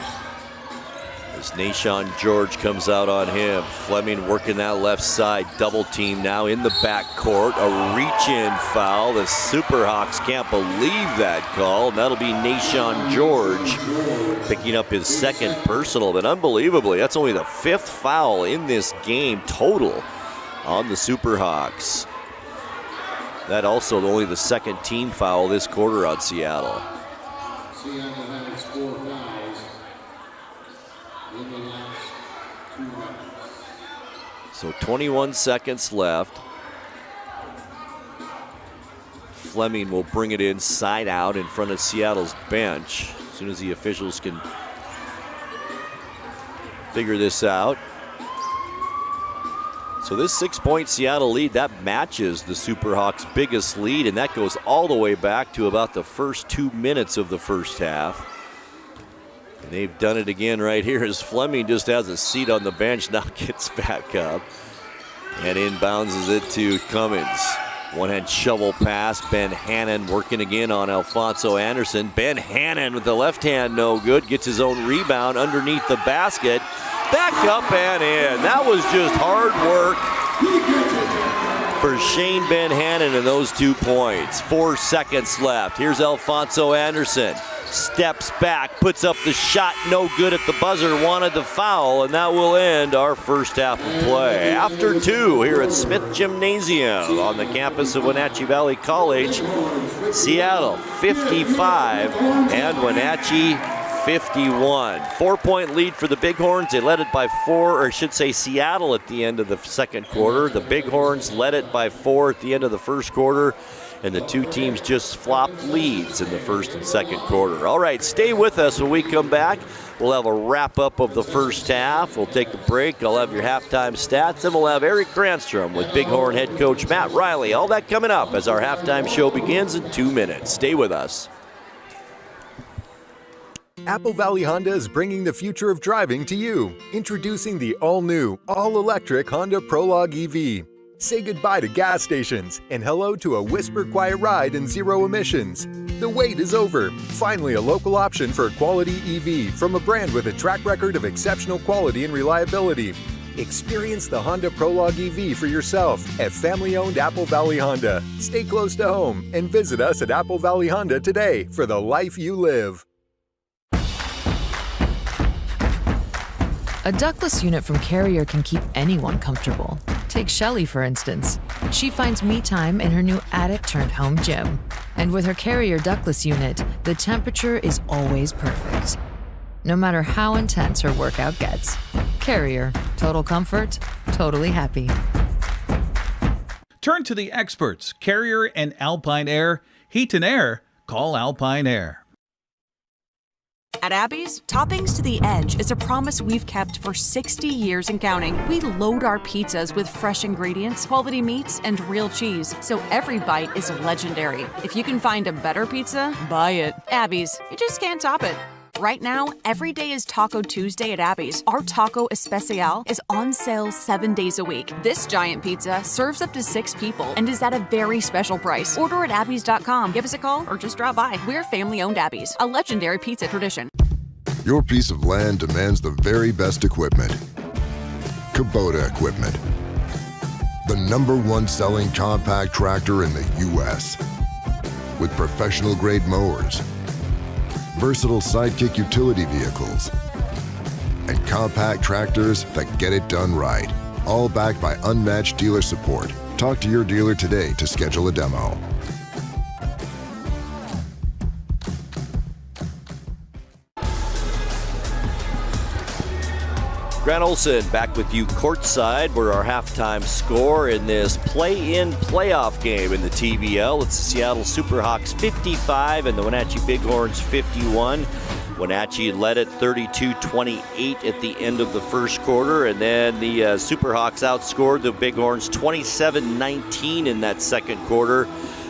As Nashawn George comes out on him. Fleming working that left side. Double team now in the backcourt. A reach-in foul. The Superhawks can't believe that call. And that'll be Nashawn George picking up his second personal. But unbelievably, that's only the 5th foul in this game total on the Superhawks. That also only the second team foul this quarter on Seattle. Seattle has 4 fouls. So 21 seconds left. Fleming will bring it inside out in front of Seattle's bench as soon as the officials can figure this out. So this 6-point Seattle lead, that matches the Superhawks' biggest lead, and that goes all the way back to about the first 2 minutes of the first half. And they've done it again right here as Fleming just has a seat on the bench, now gets back up and inbounds it to Cummins. One-hand shovel pass, Ben Hannon working again on Alfonso Anderson. Ben Hannon with the left hand, no good, gets his own rebound underneath the basket. Back up and in. That was just hard work for Shane Ben Hannon in those 2 points. 4 seconds left. Here's Alfonso Anderson. Steps back, puts up the shot, no good at the buzzer, wanted the foul, and that will end our first half of play. After 2 here at Smith Gymnasium on the campus of Wenatchee Valley College. Seattle 55 and Wenatchee 51. 4-point lead for the Bighorns. They led it by 4, or I should say Seattle at the end of the second quarter. The Bighorns led it by 4 at the end of the first quarter. And the 2 teams just flopped leads in the first and second quarter. All right, stay with us when we come back. We'll have a wrap-up of the first half. We'll take a break. I'll have your halftime stats, and we'll have Eric Cranstrom with Bighorn head coach Matt Riley. All that coming up as our halftime show begins in 2 minutes. Stay with us. Apple Valley Honda is bringing the future of driving to you. Introducing the all-new, all-electric Honda Prologue EV. Say goodbye to gas stations and hello to a whisper-quiet ride and zero emissions. The wait is over. Finally, a local option for a quality EV from a brand with a track record of exceptional quality and reliability. Experience the Honda Prologue EV for yourself at family-owned Apple Valley Honda. Stay close to home and visit us at Apple Valley Honda today for the life you live. A ductless unit from Carrier can keep anyone comfortable. Take Shelly, for instance. She finds me time in her new attic-turned-home gym. And with her Carrier ductless unit, the temperature is always perfect. No matter how intense her workout gets. Carrier. Total comfort, totally happy. Turn to the experts, Carrier and Alpine Air. Heat and air, call Alpine Air. At Abby's, Toppings to the Edge is a promise we've kept for 60 years and counting. We load our pizzas with fresh ingredients, quality meats, and real cheese, so every bite is legendary. If you can find a better pizza, buy it. Abby's, you just can't top it. Right now, every day is Taco Tuesday at Abby's. Our Taco Especial is on sale 7 days a week. This giant pizza serves up to 6 people and is at a very special price. Order at abbys.com. Give us a call or just drop by. We're family-owned Abby's, a legendary pizza tradition. Your piece of land demands the very best equipment. Kubota equipment. The #1 selling compact tractor in the U.S. With professional-grade mowers, versatile sidekick utility vehicles, and compact tractors that get it done right. All backed by unmatched dealer support. Talk to your dealer today to schedule a demo. Grant Olson back with you courtside. We're our halftime score in this play-in playoff game in the TVL. It's the Seattle Superhawks 55 and the Wenatchee Bighorns 51. Wenatchee led it 32-28 at the end of the first quarter, and then the Superhawks outscored the Bighorns 27-19 in that second quarter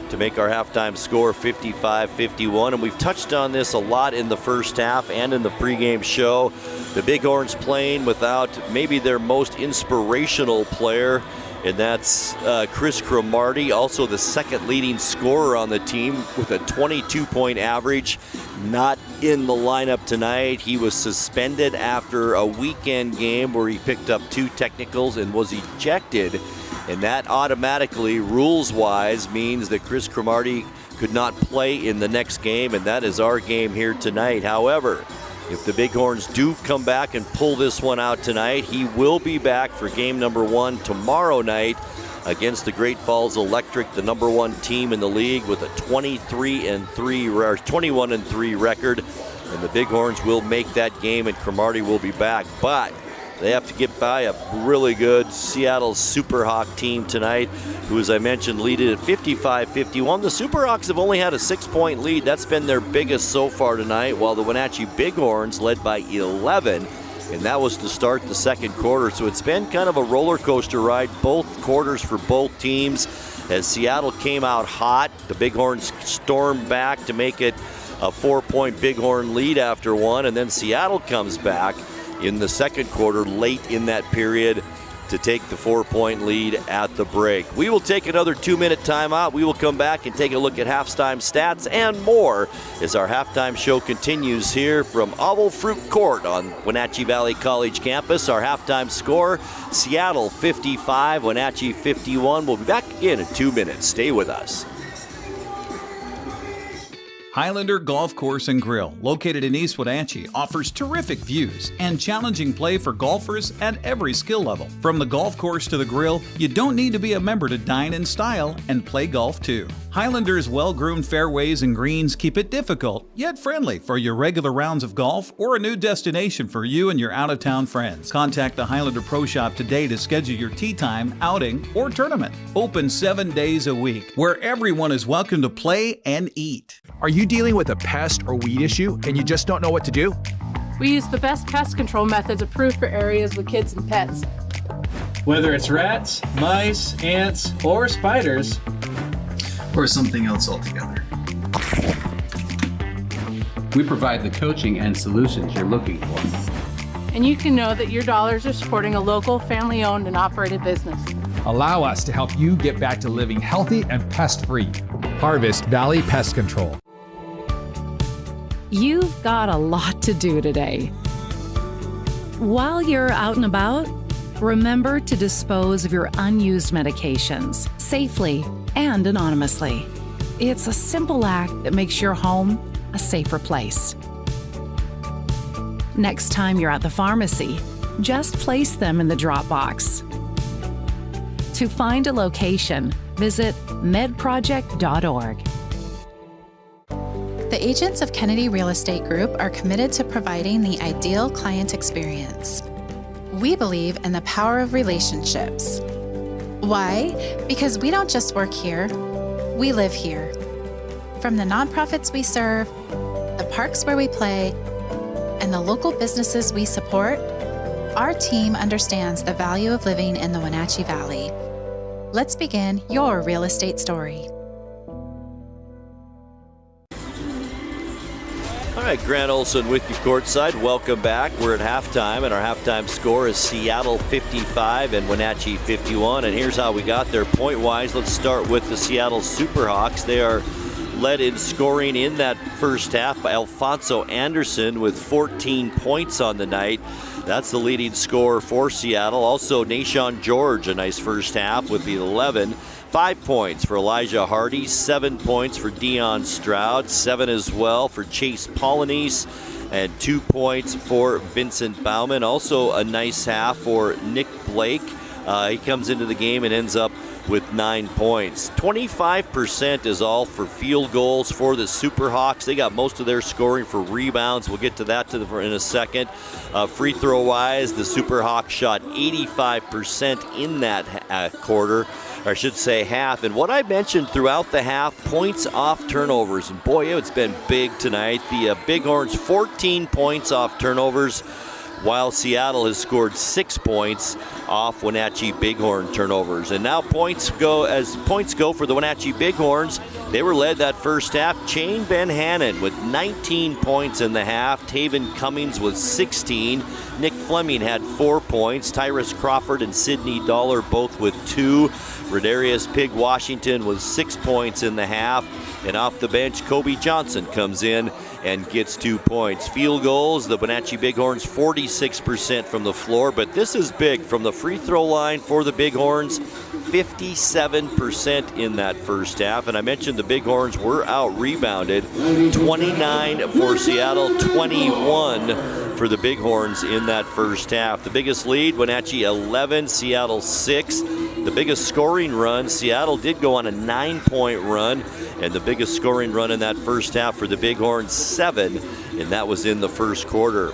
to make our halftime score 55-51. And we've touched on this a lot in the first half and in the pregame show. The Bighorns playing without maybe their most inspirational player, and that's Chris Cromartie, also the second leading scorer on the team with a 22-point average. Not in the lineup tonight. He was suspended after a weekend game where he picked up 2 technicals and was ejected. And that automatically, rules-wise, means that Chris Cromartie could not play in the next game, and that is our game here tonight. However, if the Bighorns do come back and pull this one out tonight, he will be back for game #1 tomorrow night against the Great Falls Electric, the #1 team in the league with a 21-3 record. And the Bighorns will make that game, and Cromartie will be back. But they have to get by a really good Seattle Superhawk team tonight, who, as I mentioned, lead it at 55-51. The Superhawks have only had a 6-point lead. That's been their biggest so far tonight, while the Wenatchee Bighorns, led by 11, and that was to start the second quarter. So it's been kind of a roller coaster ride, both quarters for both teams. As Seattle came out hot, the Bighorns stormed back to make it a 4-point Bighorn lead after one, and then Seattle comes back in the second quarter late in that period to take the 4-point lead at the break. We will take another 2-minute timeout. We will come back and take a look at halftime stats and more as our halftime show continues here from Oval Fruit Court on Wenatchee Valley College campus. Our halftime score, Seattle 55, Wenatchee 51. We'll be back again in 2 minutes. Stay with us. Highlander Golf Course and Grill, located in East Wenatchee, offers terrific views and challenging play for golfers at every skill level. From the golf course to the grill, you don't need to be a member to dine in style and play golf too. Highlander's well-groomed fairways and greens keep it difficult, yet friendly for your regular rounds of golf or a new destination for you and your out-of-town friends. Contact the Highlander Pro Shop today to schedule your tee time, outing, or tournament. Open 7 days a week, where everyone is welcome to play and eat. Are you dealing with a pest or weed issue and you just don't know what to do? We use the best pest control methods approved for areas with kids and pets. Whether it's rats, mice, ants, or spiders, or something else altogether, we provide the coaching and solutions you're looking for. And you can know that your dollars are supporting a local, family-owned and operated business. Allow us to help you get back to living healthy and pest-free. Harvest Valley Pest Control. You've got a lot to do today. While you're out and about, remember to dispose of your unused medications safely and anonymously. It's a simple act that makes your home a safer place. Next time you're at the pharmacy, just place them in the drop box. To find a location, visit medproject.org. The agents of Kennedy Real Estate Group are committed to providing the ideal client experience. We believe in the power of relationships. Why? Because we don't just work here, we live here. From the nonprofits we serve, the parks where we play, and the local businesses we support, our team understands the value of living in the Wenatchee Valley. Let's begin your real estate story. All right, Grant Olson with you courtside. Welcome back. We're at halftime, and our halftime score is Seattle 55 and Wenatchee 51. And here's how we got there point-wise. Let's start with the Seattle Superhawks. They are led in scoring in that first half by Alfonso Anderson with 14 points on the night. That's the leading scorer for Seattle. Also, Nashawn George, a nice first half with the 11. 5 points for Elijah Hardy, 7 points for Dion Stroud, 7 as well for Chase Polynice, and 2 points for Vincent Bauman. Also a nice half for Nick Blake. He comes into the game and ends up with 9 points. 25% is all for field goals for the Superhawks. They got most of their scoring for rebounds. We'll get to that in a second. Free throw wise, the Superhawks shot 85% in that quarter. Or I should say half. And what I mentioned throughout the half, points off turnovers. And boy, it's been big tonight. The Bighorns 14 points off turnovers, while Seattle has scored 6 points off Wenatchee Bighorn turnovers. And now points go for the Wenatchee Bighorns. They were led that first half. Shane Ben Hannon with 19 points in the half. Taven Cummings with 16. Nick Fleming had 4 points. Tyrus Crawford and Sidney Dollar both with 2. Rodarius Pig Washington with 6 points in the half. And off the bench, Kobe Johnson comes in and gets 2 points. Field goals, the Wenatchee Bighorns 46% from the floor, but this is big from the free throw line for the Bighorns, 57% in that first half. And I mentioned the Bighorns were out-rebounded, 29 for Seattle, 21 for the Bighorns in that first half. The biggest lead, Wenatchee 11, Seattle 6. The biggest scoring run, Seattle did go on a 9-point run, and the biggest scoring run in that first half for the Bighorns, 7, and that was in the first quarter.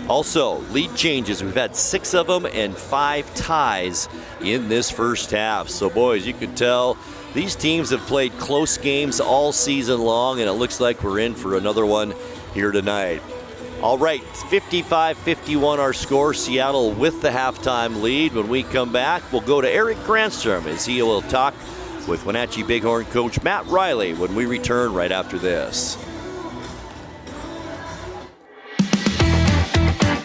Also, lead changes. We've had 6 of them and 5 ties in this first half. So, boys, you can tell these teams have played close games all season long, and it looks like we're in for another one here tonight. All right, 55-51 our score. Seattle with the halftime lead. When we come back, we'll go to Eric Granstrom as he will talk with Wenatchee Bighorn coach Matt Riley when we return right after this.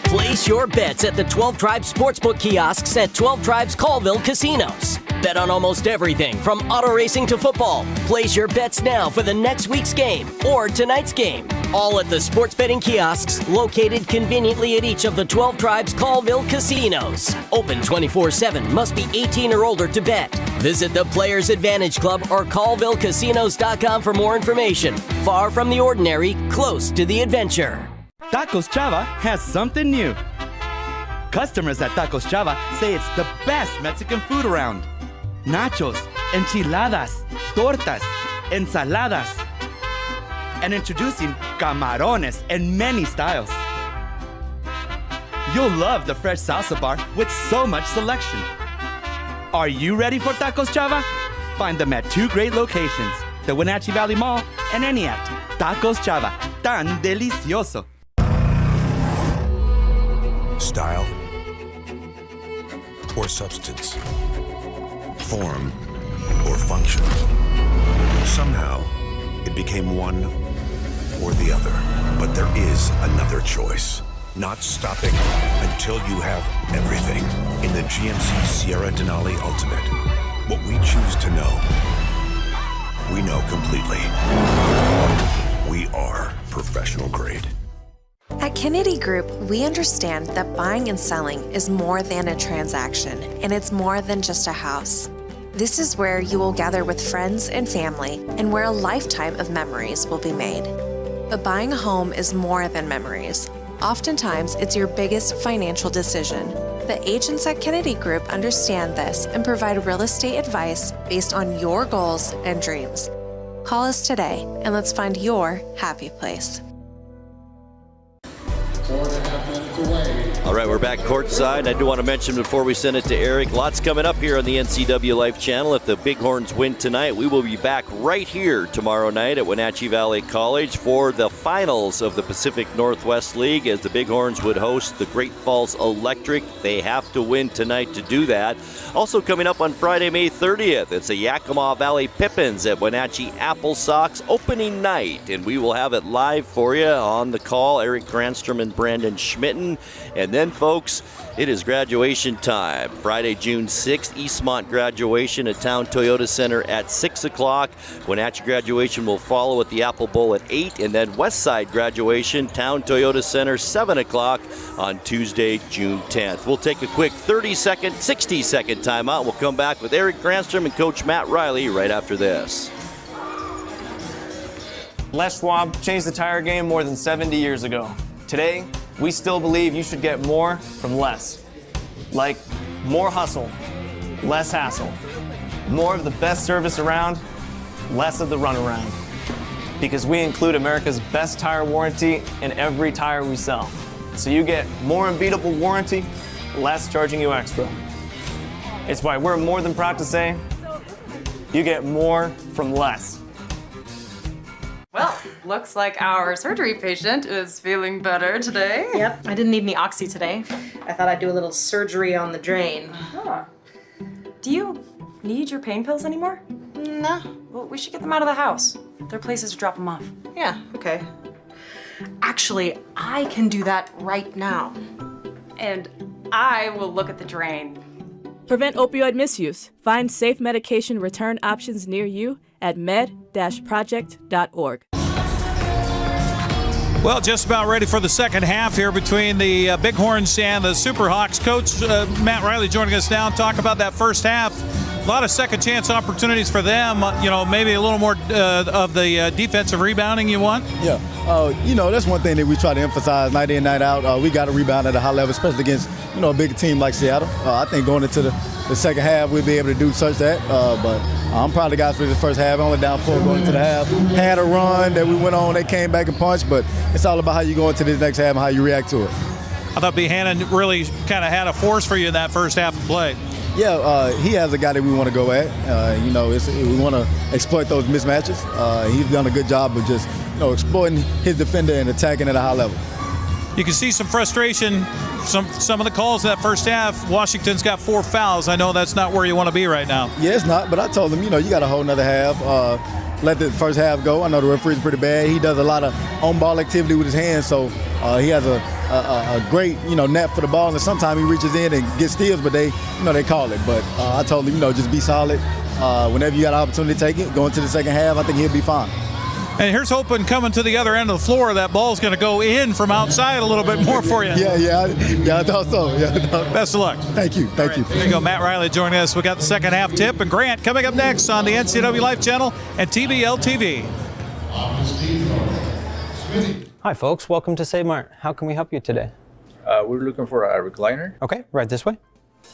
Place your bets at the 12 Tribes Sportsbook kiosks at 12 Tribes Colville Casinos. Bet on almost everything from auto racing to football. Place your bets now for the next week's game or tonight's game. All at the sports betting kiosks located conveniently at each of the 12 Tribes Colville Casinos. Open 24/7. Must be 18 or older to bet. Visit the Players Advantage Club or ColvilleCasinos.com for more information. Far from the ordinary, close to the adventure. Tacos Chava has something new. Customers at Tacos Chava say it's the best Mexican food around. Nachos, enchiladas, tortas, ensaladas, and introducing camarones in many styles. You'll love the fresh salsa bar with so much selection. Are you ready for Tacos Chava? Find them at 2 great locations, the Wenatchee Valley Mall and Eniac. Tacos Chava, tan delicioso. Style or substance, form or function. Somehow, it became one or the other. But there is another choice. Not stopping until you have everything in the GMC Sierra Denali Ultimate. What we choose to know, we know completely. We are professional grade. At Kennedy Group, we understand that buying and selling is more than a transaction, and it's more than just a house. This is where you will gather with friends and family, and where a lifetime of memories will be made. But buying a home is more than memories. Oftentimes, it's your biggest financial decision. The agents at Kennedy Group understand this and provide real estate advice based on your goals and dreams. Call us today, and let's find your happy place. 4.5 minutes away. All right, we're back courtside. I do want to mention before we send it to Eric, lots coming up here on the NCWLIFE channel. If the Bighorns win tonight, we will be back right here tomorrow night at Wenatchee Valley College for the finals of the Pacific Northwest League, as the Bighorns would host the Great Falls Electric. They have to win tonight to do that. Also coming up on Friday, May 30th, it's a Yakima Valley Pippins at Wenatchee Apple Sox opening night, and we will have it live for you on the call. Eric Granstrom and Brandon Schmitten. And then, folks, it is graduation time. Friday, June 6th, Eastmont graduation at Town Toyota Center at 6 o'clock. Wenatchee graduation will follow at the Apple Bowl at 8. And then Westside graduation, Town Toyota Center, 7 o'clock on Tuesday, June 10th. We'll take a quick 30-second, 60-second timeout. We'll come back with Eric Granstrom and Coach Matt Riley right after this. Les Schwab changed the tire game more than 70 years ago. Today, we still believe you should get more from less. Like more hustle, less hassle. More of the best service around, less of the runaround. Because we include America's best tire warranty in every tire we sell. So you get more unbeatable warranty, less charging you extra. It's why we're more than proud to say, you get more from less. Well, looks like our surgery patient is feeling better today. Yep, I didn't need any oxy today. I thought I'd do a little surgery on the drain. Huh. Do you need your pain pills anymore? No. Well, we should get them out of the house. There are places to drop them off. Yeah, okay. Actually, I can do that right now. And I will look at the drain. Prevent opioid misuse. Find safe medication return options near you at med-project.org. Well, just about ready for the second half here between the Bighorns and the Superhawks. Coach Matt Riley joining us now to talk about that first half. A lot of second chance opportunities for them. Maybe a little more of the defensive rebounding you want. Yeah, that's one thing that we try to emphasize night in, night out. We got to rebound at a high level, especially against a bigger team like Seattle. I think going into the second half we'll be able to do such that. But I'm proud of the guys for the first half. Only down 4 going into the half. Had a run that we went on. They came back and punched, but it's all about how you go into this next half and how you react to it. I thought Bohannon really kind of had a force for you in that first half of play. Yeah, he has a guy that we want to go at. We want to exploit those mismatches. He's done a good job of just, exploiting his defender and attacking at a high level. You can see some frustration, some of the calls that first half. Washington's got 4 fouls. I know that's not where you want to be right now. Yeah, it's not, but I told him, you got a whole nother half. Let the first half go. I know the referee's pretty bad. He does a lot of on-ball activity with his hands, so he has a great, net for the ball, and sometimes he reaches in and gets steals, but they call it. But I told him, just be solid. Whenever you got an opportunity to take it, go into the second half, I think he'll be fine. And here's hoping coming to the other end of the floor, that ball's going to go in from outside a little bit more for you. Yeah, I thought so. Yeah, best of luck. Thank you. There you go, Matt Riley joining us. We got the second half tip and Grant coming up next on the NCWLIFE channel and TBL TV. Hi, folks. Welcome to Save Mart. How can we help you today? We're looking for a recliner. Okay, right this way.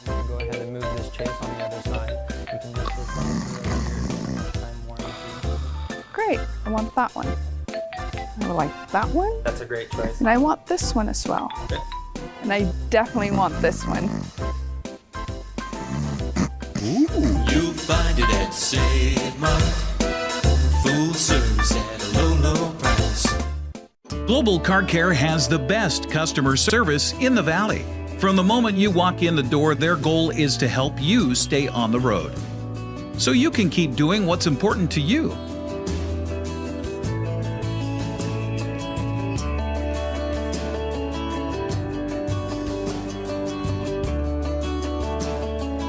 Go ahead and move this chase on the other side. You can just Great, I want that one. I like that one. That's a great choice. And I want this one as well. Okay. And I definitely want this one. You'll find it at Save Mart. Full service at a low, low price. Global Car Care has the best customer service in the Valley. From the moment you walk in the door, their goal is to help you stay on the road, so you can keep doing what's important to you.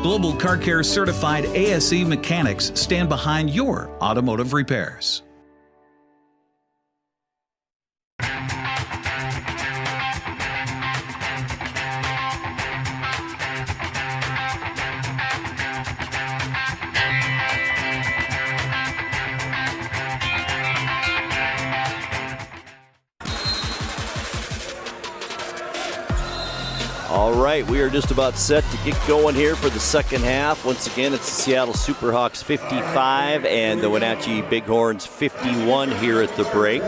Global Car Care certified ASE mechanics stand behind your automotive repairs. All right, we are just about set to get going here for the second half. Once again, it's the Seattle Superhawks 55 and the Wenatchee Bighorns 51 here at the break.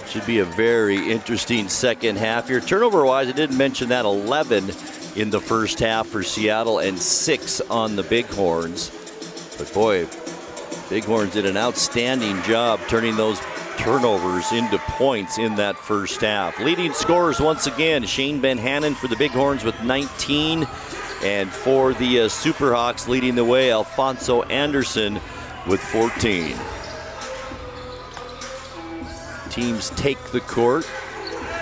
Should be a very interesting second half here. Turnover-wise, I didn't mention that, 11 in the first half for Seattle and 6 on the Bighorns. But boy, Bighorns did an outstanding job turning those turnovers into points in that first half. Leading scorers once again, Shane Van Hanen for the Bighorns with 19, and for the Superhawks leading the way, Alfonso Anderson with 14. Teams take the court.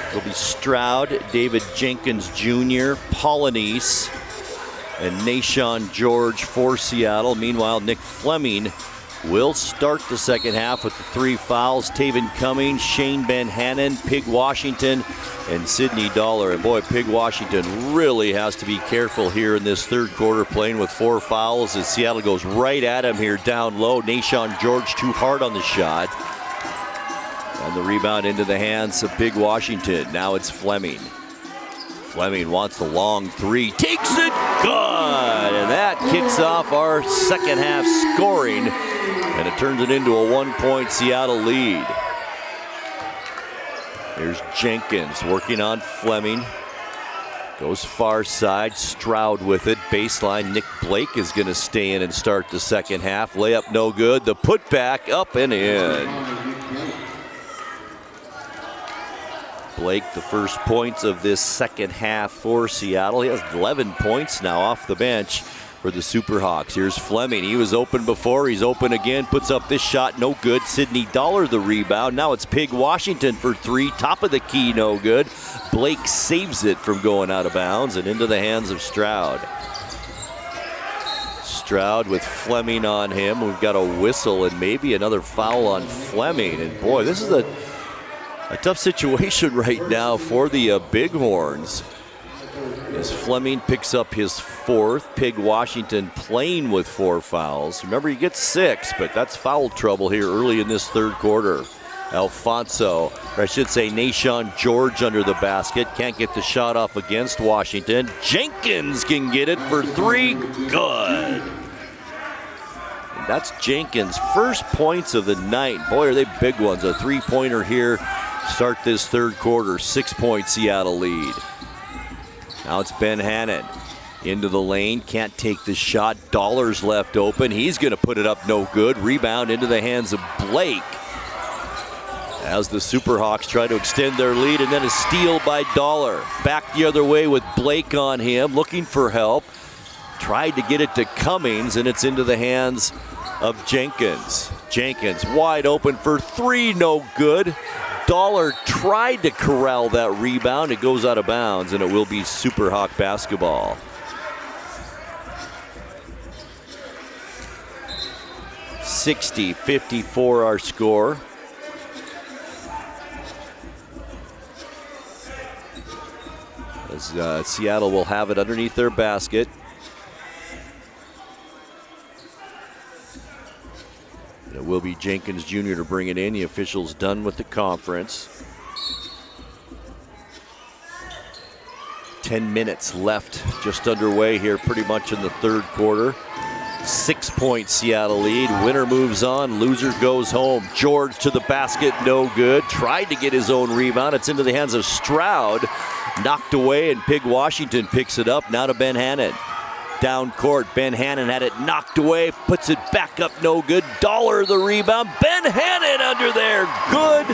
It'll be Stroud, David Jenkins Jr., Polynice, and Nashawn George for Seattle. Meanwhile, Nick Fleming will start the second half with the 3 fouls. Taven Cummings, Shane Van Hanen, Pig Washington, and Sidney Dollar. And boy, Pig Washington really has to be careful here in this third quarter, playing with 4 fouls as Seattle goes right at him here down low. Nashawn George too hard on the shot. And the rebound into the hands of Pig Washington. Now it's Fleming. Fleming wants the long 3, takes it, good! And that kicks off our second half scoring, and it turns it into a 1-point Seattle lead. Here's Jenkins working on Fleming. Goes far side, Stroud with it. Baseline, Nick Blake is going to stay in and start the second half. Layup no good. The putback up and in. Blake, the first points of this second half for Seattle. He has 11 points now off the bench for the Superhawks. Here's Fleming. He was open before. He's open again. Puts up this shot. No good. Sidney Dollar the rebound. Now it's Pig Washington for 3. Top of the key. No good. Blake saves it from going out of bounds and into the hands of Stroud. Stroud with Fleming on him. We've got a whistle and maybe another foul on Fleming. And boy, this is a tough situation right now for the Bighorns, as Fleming picks up his 4th. Pig Washington playing with 4 fouls. Remember, he gets 6, but that's foul trouble here early in this third quarter. Alfonso, or I should say Nashawn George under the basket. Can't get the shot off against Washington. Jenkins can get it for 3. Good. And that's Jenkins' first points of the night. Boy, are they big ones. A 3-pointer here. Start this third quarter, 6-point Seattle lead. Now it's Ben Hanen into the lane, can't take the shot. Dollar's left open. He's going to put it up, no good. Rebound into the hands of Blake. as the Superhawks try to extend their lead, and then a steal by Dollar. Back the other way with Blake on him, looking for help. Tried to get it to Cummings, and it's into the hands of Jenkins. Jenkins wide open for three, no good. Dollar tried to corral that rebound. It goes out of bounds, and it will be Superhawk basketball. (60-54) our score. As Seattle will have it underneath their basket. It will be Jenkins Jr. to bring it in. The official's done with the conference. 10 minutes left, just underway here, pretty much in the third quarter. 6-point Seattle lead. Winner moves on, loser goes home. George to the basket, no good. Tried to get his own rebound. It's into the hands of Stroud. Knocked away, and Pig Washington picks it up. Now to Ben Hannon. Down court, Ben Hannon had it knocked away, puts it back up, no good. Dollar the rebound. Ben Hannon under there, good,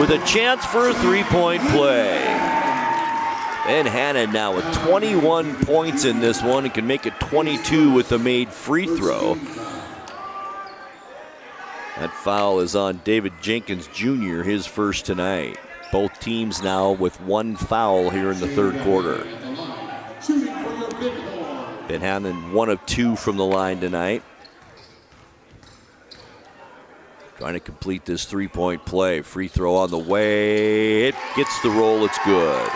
with a chance for a three-point play. Ben Hannon now with 21 points in this one and can make it 22 with a made free throw. That foul is on David Jenkins Jr., his first tonight. Both teams now with one foul here in the third quarter. Ben Hannon 1 of 2 from the line tonight. Trying to complete this three-point play. Free throw on the way. It gets the roll. It's good.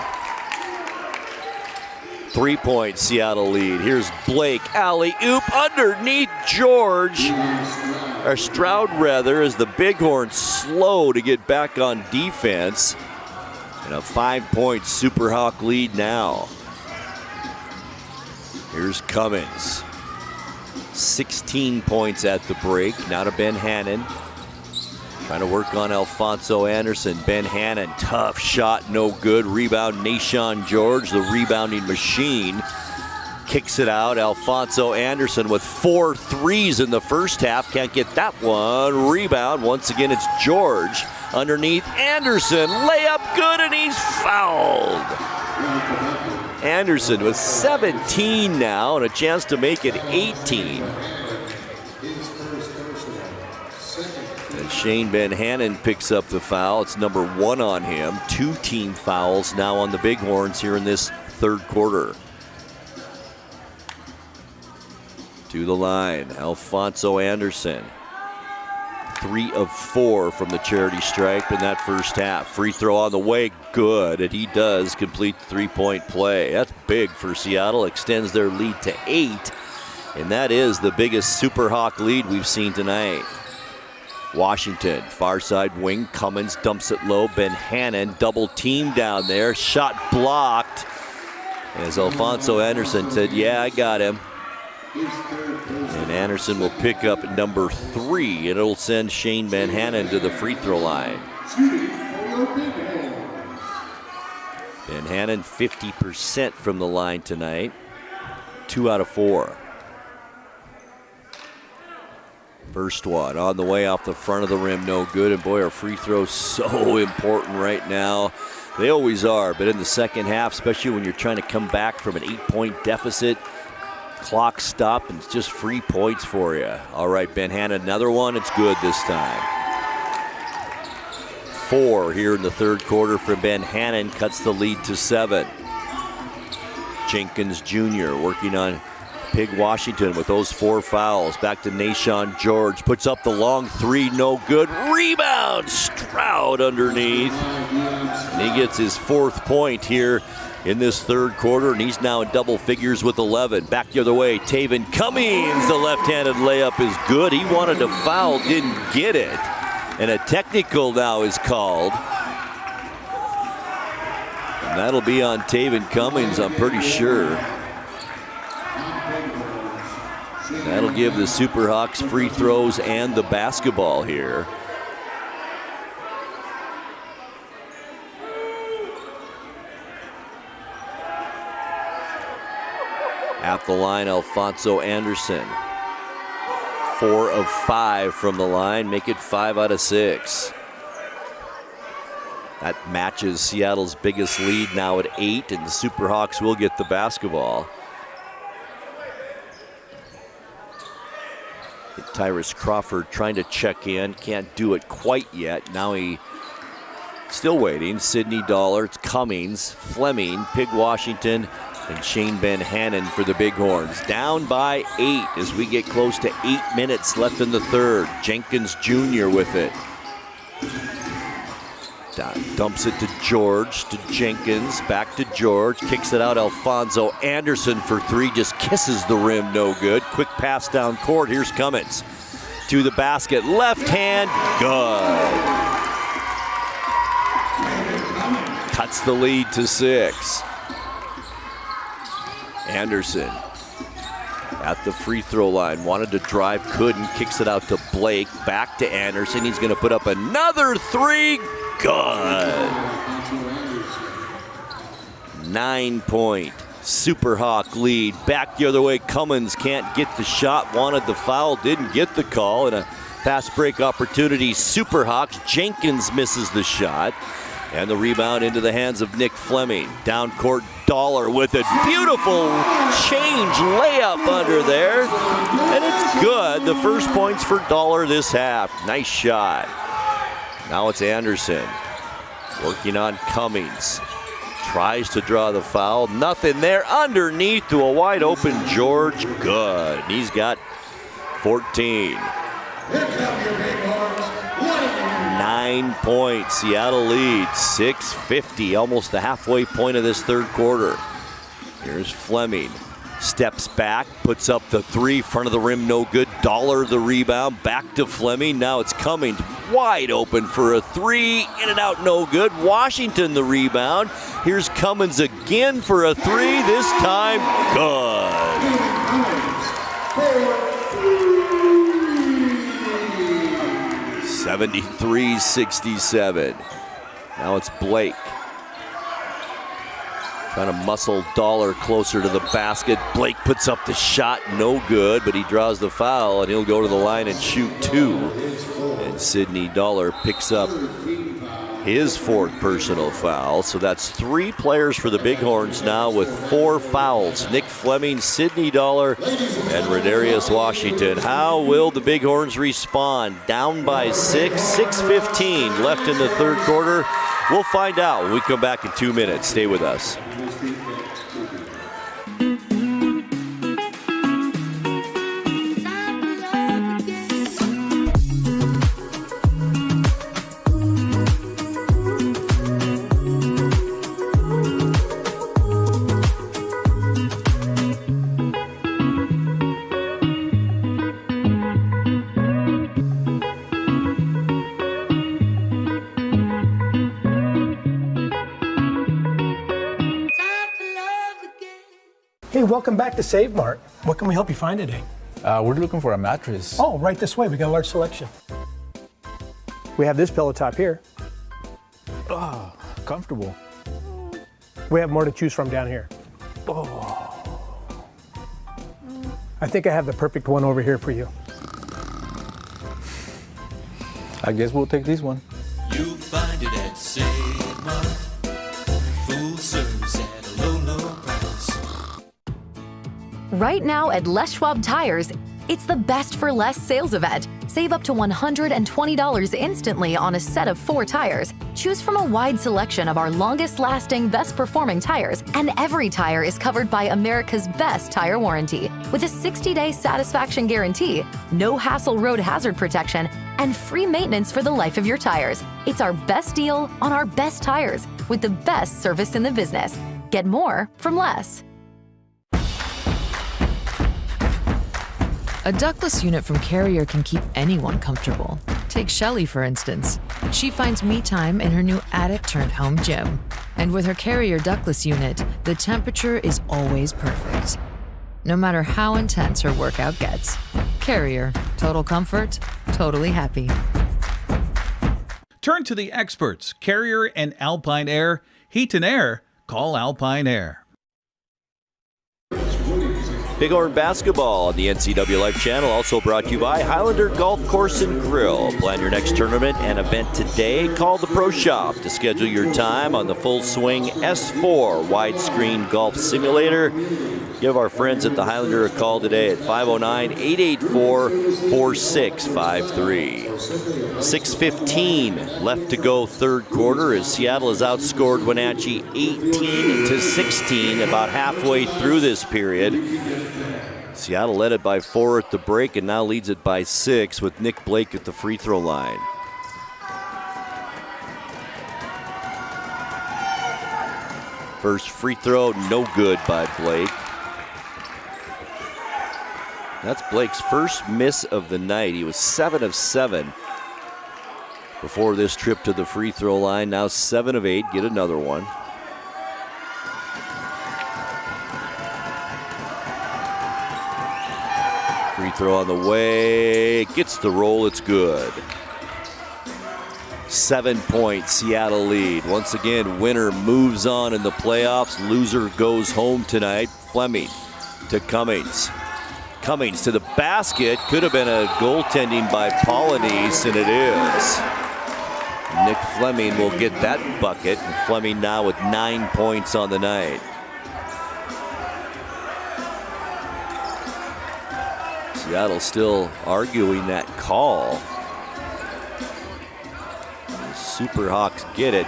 3-point Seattle lead. Here's Blake. Alley-oop underneath George. Or Stroud, rather, as the Bighorns slow to get back on defense. And a 5-point Superhawk lead now. Here's Cummins. 16 points at the break. Now to Ben Hannon. Trying to work on Alfonso Anderson. Ben Hannon, tough shot, no good. Rebound, Nashawn George, the rebounding machine. Kicks it out. Alfonso Anderson with 4 threes in the first half. Can't get that one. Rebound. Once again, it's George. Underneath Anderson. Layup good, and he's fouled. Anderson with 17 now and a chance to make it 18. And Shane Ben Hannon picks up the foul. It's number 1 on him. 2 team fouls now on the Bighorns here in this third quarter. To the line, Alfonso Anderson. 3 of 4 from the charity stripe in that first half. Free throw on the way, good, and he does complete the three-point play. That's big for Seattle, extends their lead to 8, and that is the biggest Superhawk lead we've seen tonight. Washington, far side wing, Cummins dumps it low, Ben Hannon double team down there, shot blocked. As Alfonso Anderson said, yeah, I got him. And Anderson will pick up number 3, and it'll send Shane Van Hannon to the free throw line. Van Hannon 50% from the line tonight. 2 out of 4. First one on the way off the front of the rim, no good. And boy, our free throws so important right now. They always are, but in the second half, especially when you're trying to come back from an 8-point deficit, clock stop, and it's just free points for you. All right, Ben Hannon, another one. It's good this time. 4 here in the third quarter for Ben Hannon, cuts the lead to 7. Jenkins Jr. working on Pig Washington with those 4 fouls. Back to Nashawn George, puts up the long 3, no good. Rebound, Stroud underneath. And he gets his 4th point here in this third quarter, and he's now in double figures with 11. Back the other way, Taven Cummings, the left-handed layup is good. He wanted to foul, didn't get it. And a technical now is called. And that'll be on Taven Cummings, I'm pretty sure. That'll give the Superhawks free throws and the basketball here. At the line, Alfonso Anderson. 4 of 5 from the line, make it 5 out of 6. That matches Seattle's biggest lead now at 8, and the Superhawks will get the basketball. Tyrus Crawford trying to check in, can't do it quite yet. Now he still waiting. Sidney Dollar, it's Cummings, Fleming, Pig Washington, and Shane Ben Hannon for the Bighorns. Down by 8 as we get close to 8 minutes left in the third. Jenkins Jr. with it. Dumps it to George, to Jenkins, back to George, kicks it out. Alfonso Anderson for 3, just kisses the rim, no good. Quick pass down court, here's Cummins. To the basket, left hand, good. Cuts the lead to 6. Anderson at the free throw line, wanted to drive, couldn't, kicks it out to Blake, back to Anderson. He's going to put up another 3, good. 9-point Superhawk lead. Back the other way, Cummins can't get the shot, wanted the foul, didn't get the call, and a fast break opportunity. Superhawks, Jenkins misses the shot, and the rebound into the hands of Nick Fleming. Down court, Dollar with a beautiful change layup under there, and it's good. The first points for Dollar this half. Nice shot. Now it's Anderson working on Cummings. Tries to draw the foul. Nothing there. Underneath to a wide open George. Good. He's got 14. 9 points. Seattle leads 6:50. Almost the halfway point of this third quarter. Here's Fleming. Steps back, puts up the 3, front of the rim, no good. Dollar the rebound, back to Fleming. Now it's Cummings, wide open for a 3, in and out, no good. Washington the rebound. Here's Cummins again for a 3, this time good. 73-67. Now it's Blake. Trying to muscle Dollar closer to the basket. Blake puts up the shot, no good, but he draws the foul, and he'll go to the line and shoot 2. And Sidney Dollar picks up his 4th personal foul. So that's 3 players for the Bighorns now with 4 fouls. Nick Fleming, Sidney Dollar, and Rodarius Washington. How will the Bighorns respond? Down by 6, 6:15 left in the third quarter. We'll find out when we come back in 2 minutes. Stay with us. Hey, welcome back to Save Mart. What can we help you find today? We're looking for a mattress. Oh, right this way. We got a large selection. We have this pillow top here. Oh, comfortable. We have more to choose from down here. Oh. I think I have the perfect one over here for you. I guess we'll take this one. You'll find it at Save Mart. Full service at a low, low price. Right now at Les Schwab Tires, it's the Best for Less sales event. Save up to $120 instantly on a set of 4 tires. Choose from a wide selection of our longest-lasting, best-performing tires, and every tire is covered by America's best tire warranty. With a 60-day satisfaction guarantee, no hassle road hazard protection, and free maintenance for the life of your tires. It's our best deal on our best tires, with the best service in the business. Get more from less. A ductless unit from Carrier can keep anyone comfortable. Take Shelly, for instance. She finds me time in her new attic-turned-home gym. And with her Carrier ductless unit, the temperature is always perfect. No matter how intense her workout gets. Carrier. Total comfort, totally happy. Turn to the experts, Carrier and Alpine Air. Heat and air, call Alpine Air. Bighorn basketball on the NCWLIFE channel, also brought to you by Highlander Golf Course and Grill. Plan your next tournament and event today. Call the Pro Shop to schedule your time on the Full Swing S4 widescreen golf simulator. Give our friends at the Highlander a call today at 509-884-4653. 6:15 left to go third quarter as Seattle has outscored Wenatchee 18-16 about halfway through this period. Seattle led it by 4 at the break and now leads it by 6 with Nick Blake at the free throw line. First free throw, no good by Blake. That's Blake's first miss of the night. He was 7 of 7 before this trip to the free throw line. Now 7 of 8, get another one. Free throw on the way, gets the roll, it's good. 7-point Seattle lead. Once again, winner moves on in the playoffs. Loser goes home tonight. Fleming to Cummings. Cummings to the basket. Could have been a goaltending by Polynice, and it is. Nick Fleming will get that bucket. And Fleming now with 9 points on the night. Seattle still arguing that call. The Superhawks get it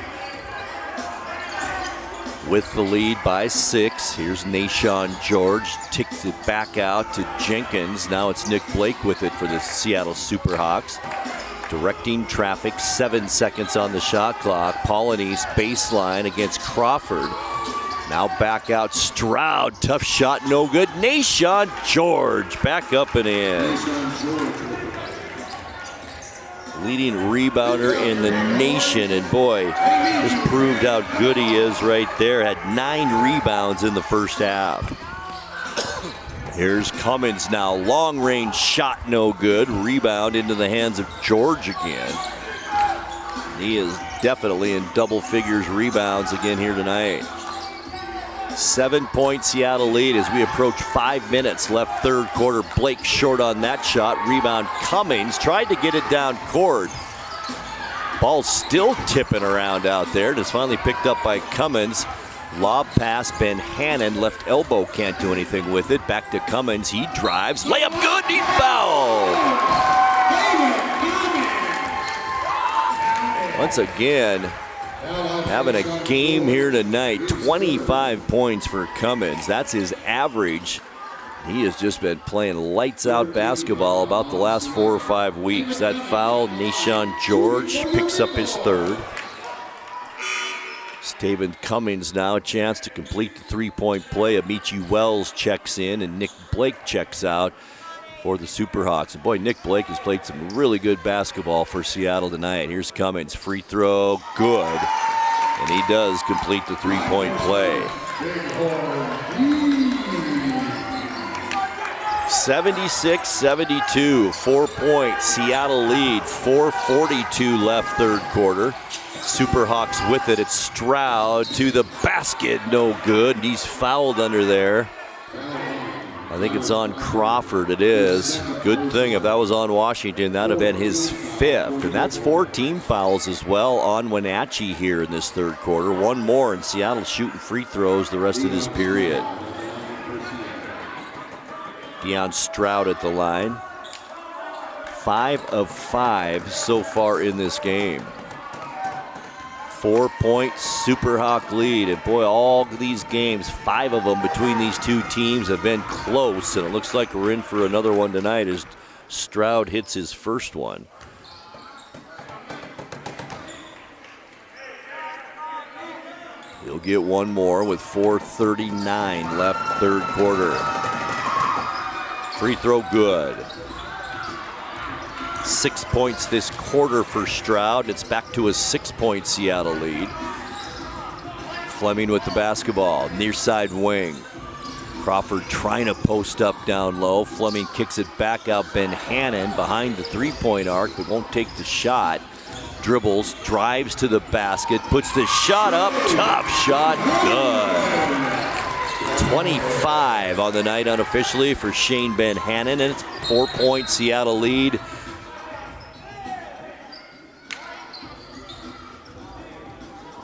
with the lead by 6. Here's Nashawn George, ticks it back out to Jenkins. Now it's Nick Blake with it for the Seattle Superhawks. Directing traffic, 7 seconds on the shot clock. Polynice baseline against Crawford. Now back out Stroud, tough shot, no good. Nashawn George back up and in. Leading rebounder in the nation, and boy, just proved how good he is right there. Had 9 rebounds in the first half. Here's Cummins now, long range shot, no good. Rebound into the hands of George again. He is definitely in double figures rebounds again here tonight. 7-point Seattle lead as we approach 5 minutes left third quarter. Blake short on that shot. Rebound Cummings, tried to get it down court. Ball still tipping around out there. It's finally picked up by Cummins. Lob pass, Ben Hannon, left elbow, can't do anything with it. Back to Cummins, he drives. Layup good, he fouled. Once again, having a game here tonight. 25 points for Cummins. That's his average. He has just been playing lights out basketball about the last 4 or 5 weeks. That foul, Nashawn George picks up his third. Staven Cummings now a chance to complete the 3-point play. Amici Wells checks in and Nick Blake checks out for the Superhawks. And boy, Nick Blake has played some really good basketball for Seattle tonight. Here's Cummings, free throw, good. And he does complete the 3-point play. 76-72, 4-point Seattle lead, 4:42 left third quarter. Superhawks with it. It's Stroud to the basket, no good. He's fouled under there. I think it's on Crawford, it is. Good thing if that was on Washington, that would have been his 5th. And that's 4 team fouls as well on Wenatchee here in this third quarter. 1 more, and Seattle shooting free throws the rest of this period. Deion Stroud at the line. 5 of 5 so far in this game. 4-point Superhawk lead, and boy, all these games, 5 of them between these two teams have been close, and it looks like we're in for another one tonight as Stroud hits his first one. He'll get one more with 4:39 left third quarter. Free throw good. 6 points this quarter for Stroud. It's back to a 6-point Seattle lead. Fleming with the basketball, near side wing. Crawford trying to post up down low. Fleming kicks it back out. Ben Hannon behind the 3-point arc, but won't take the shot. Dribbles, drives to the basket, puts the shot up. Tough shot, good. 25 on the night unofficially for Shane Ben Hannon, and it's 4-point Seattle lead.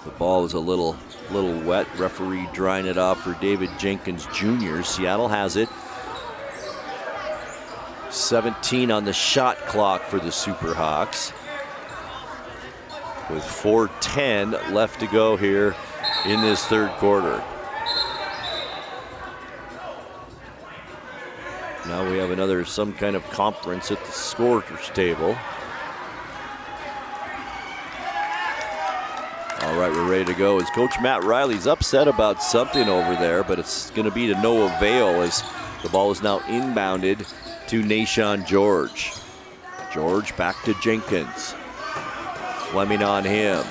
The ball is a little wet. Referee drying it off for David Jenkins Jr. Seattle has it. 17 on the shot clock for the Superhawks, with 4:10 left to go here in this third quarter. Now we have some kind of conference at the scorer's table. All right, we're ready to go. As Coach Matt Riley's upset about something over there, but it's going to be to no avail as the ball is now inbounded to Nashawn George. George back to Jenkins. Fleming on him.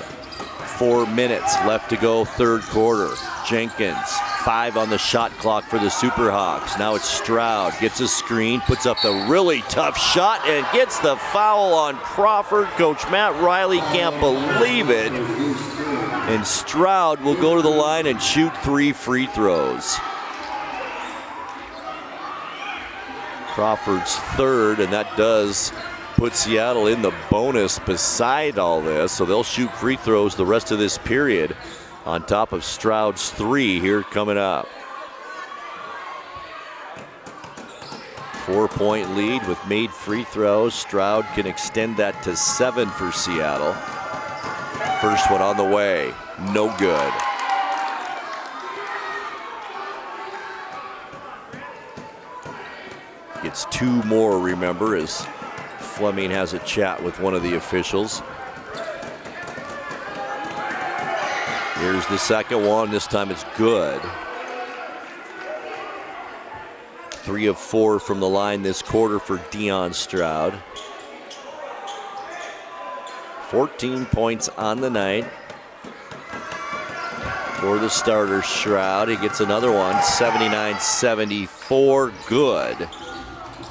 4 minutes left to go, third quarter. Jenkins, 5 on the shot clock for the Superhawks. Now it's Stroud, gets a screen, puts up the really tough shot, and gets the foul on Crawford. Coach Matt Riley can't believe it. And Stroud will go to the line and shoot 3 free throws. Crawford's third, and that does put Seattle in the bonus beside all this, so they'll shoot free throws the rest of this period on top of Stroud's 3 here coming up. 4-point lead with made free throws. Stroud can extend that to 7 for Seattle. First one on the way, no good. Gets 2 more, remember, as Fleming has a chat with one of the officials. Here's the second one. This time it's good. 3 of 4 from the line this quarter for Deion Stroud. 14 points on the night for the starter, Stroud. He gets another one, 79-74, good.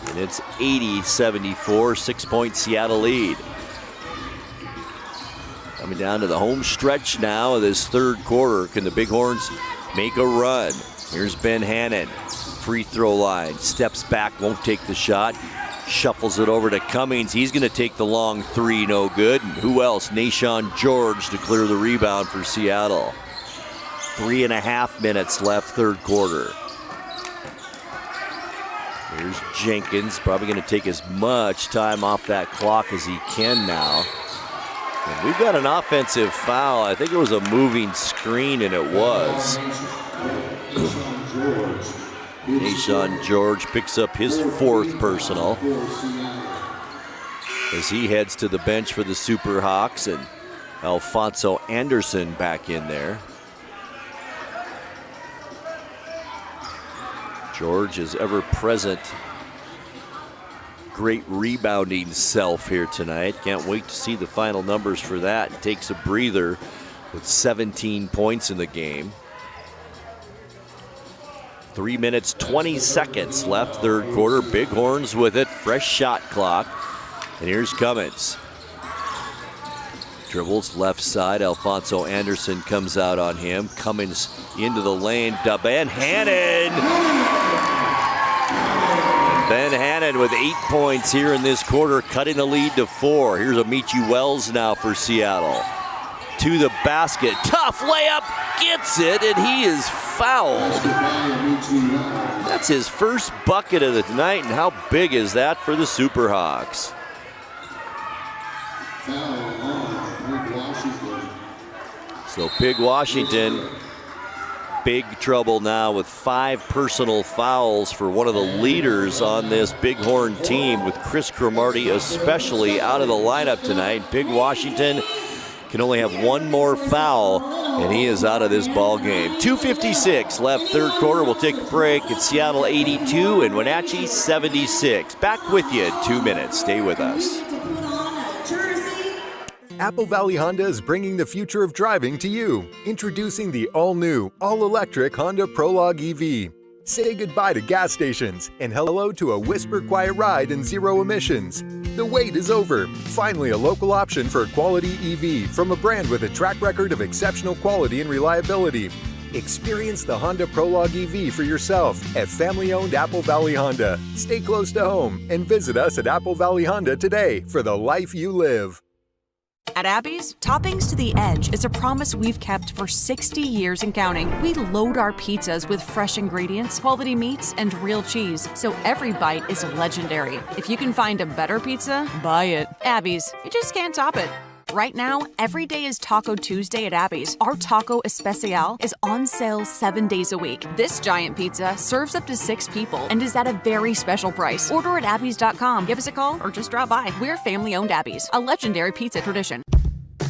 And it's 80-74, 6-point Seattle lead. Coming down to the home stretch now of this third quarter. Can the Bighorns make a run? Here's Ben Hannon, free throw line, steps back, won't take the shot, shuffles it over to Cummings. He's going to take the long 3, no good. And who else? Nashawn George to clear the rebound for Seattle. 3.5 minutes left, third quarter. Here's Jenkins, probably going to take as much time off that clock as he can now. And we've got an offensive foul. I think it was a moving screen, and it was. Nashawn George picks up his 4th personal as he heads to the bench for the Superhawks, and Alfonso Anderson back in there. George is ever present. Great rebounding self here tonight. Can't wait to see the final numbers for that. Takes a breather with 17 points in the game. 3 minutes, 20 seconds left, third quarter. Bighorns with it, fresh shot clock. And here's Cummins. Dribbles left side. Alfonso Anderson comes out on him. Cummins into the lane. Ben Hannon. Ben Hannon with 8 points here in this quarter, cutting the lead to 4. Here's Amici Wells now for Seattle. To the basket. Tough layup. Gets it, and he is fouled. That's his first bucket of the night, and how big is that for the Superhawks? So Pig Washington, big trouble now with 5 personal fouls for one of the leaders on this Bighorn team, with Chris Cromartie especially out of the lineup tonight. Pig Washington can only have 1 more foul, and he is out of this ball game. 2:56 left, third quarter. We'll take a break. It's Seattle 82 and Wenatchee 76. Back with you in 2 minutes. Stay with us. Apple Valley Honda is bringing the future of driving to you. Introducing the all-new, all-electric Honda Prologue EV. Say goodbye to gas stations and hello to a whisper-quiet ride and zero emissions. The wait is over. Finally, a local option for a quality EV from a brand with a track record of exceptional quality and reliability. Experience the Honda Prologue EV for yourself at family-owned Apple Valley Honda. Stay close to home and visit us at Apple Valley Honda today for the life you live. At Abby's, Toppings to the Edge is a promise we've kept for 60 years and counting. We load our pizzas with fresh ingredients, quality meats, and real cheese, so every bite is legendary. If you can find a better pizza, buy it. Abby's, you just can't top it. Right now, every day is Taco Tuesday at Abby's. Our Taco Especial is on sale 7 days a week. This giant pizza serves up to 6 people and is at a very special price. Order at abbys.com. Give us a call or just drop by. We're family-owned Abby's, a legendary pizza tradition.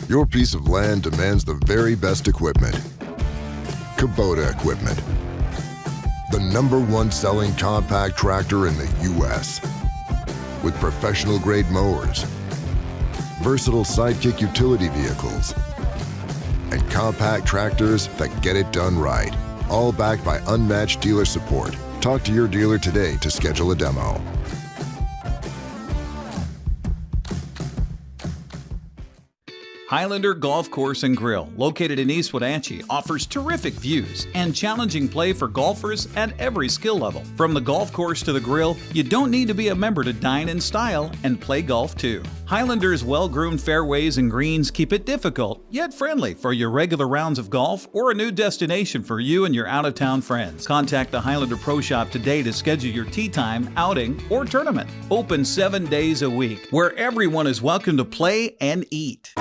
Your piece of land demands the very best equipment. Kubota equipment. The #1 selling compact tractor in the U.S. With professional-grade mowers, versatile sidekick utility vehicles, and compact tractors that get it done right. All backed by unmatched dealer support. Talk to your dealer today to schedule a demo. Highlander Golf Course and Grill, located in East Wenatchee, offers terrific views and challenging play for golfers at every skill level. From the golf course to the grill, you don't need to be a member to dine in style and play golf too. Highlander's well-groomed fairways and greens keep it difficult, yet friendly for your regular rounds of golf or a new destination for you and your out-of-town friends. Contact the Highlander Pro Shop today to schedule your tee time, outing, or tournament. Open 7 days a week, where everyone is welcome to play and eat.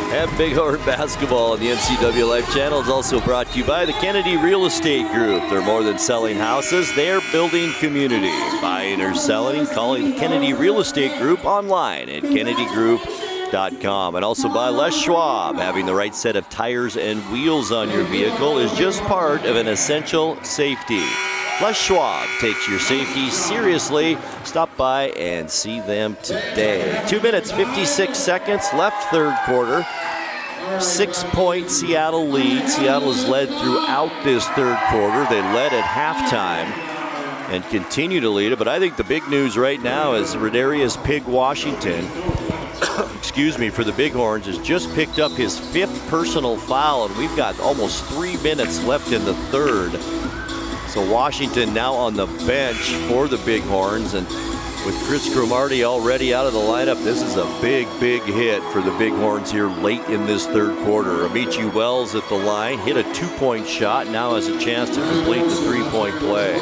And Bighorn basketball on the NCWLIFE channel is also brought to you by the Kennedy Real Estate Group. They're more than selling houses, they're building community. Buying or selling, calling the Kennedy Real Estate Group online at kennedygroup.com. And also by Les Schwab. Having the right set of tires and wheels on your vehicle is just part of an essential safety. Les Schwab takes your safety seriously. Stop by and see them today. 2 minutes, 56 seconds left third quarter. 6-point Seattle lead. Seattle has led throughout this third quarter. They led at halftime and continue to lead it. But I think the big news right now is Rodarius Pig Washington, excuse me, for the Bighorns, has just picked up his 5th personal foul, and we've got almost 3 minutes left in the third. So Washington now on the bench for the Bighorns, and with Chris Cromartie already out of the lineup, this is a big, big hit for the Bighorns here late in this third quarter. Amici Wells at the line, hit a 2-point shot, now has a chance to complete the 3-point play.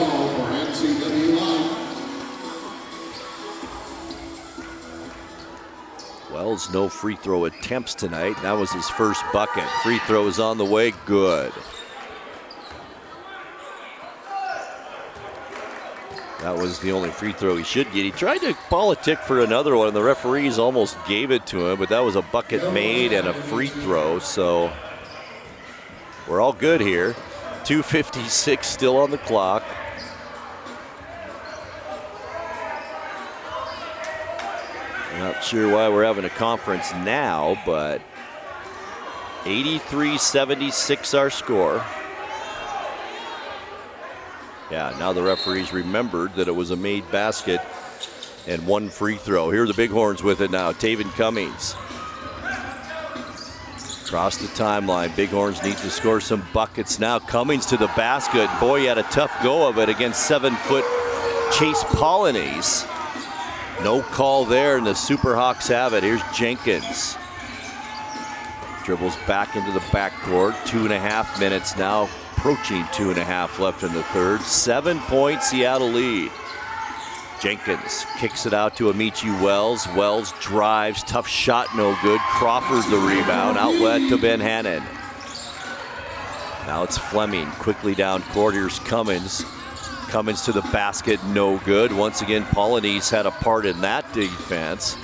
Wells, no free throw attempts tonight. That was his first bucket. Free throw is on the way, good. That was the only free throw he should get. He tried to politic for another one, and the referees almost gave it to him, but that was a bucket made and a free throw, so we're all good here. 2:56 still on the clock. Not sure why we're having a conference now, but 83-76 our score. Yeah, now the referees remembered that it was a made basket and 1 free throw. Here are the Bighorns with it now. Taven Cummings. Across the timeline, Bighorns need to score some buckets now. Cummings to the basket. Boy, he had a tough go of it against 7-foot Chase Polynice. No call there, and the Superhawks have it. Here's Jenkins. Dribbles back into the backcourt. 2.5 minutes now. Approaching 2.5 left in the third. 7-point Seattle lead. Jenkins kicks it out to Amici Wells. Wells drives, tough shot, no good. Crawford the rebound, outlet to Ben Hannon. Now it's Fleming, quickly down court. Here's Cummins. Cummins to the basket, no good. Once again, Polynice had a part in that defense.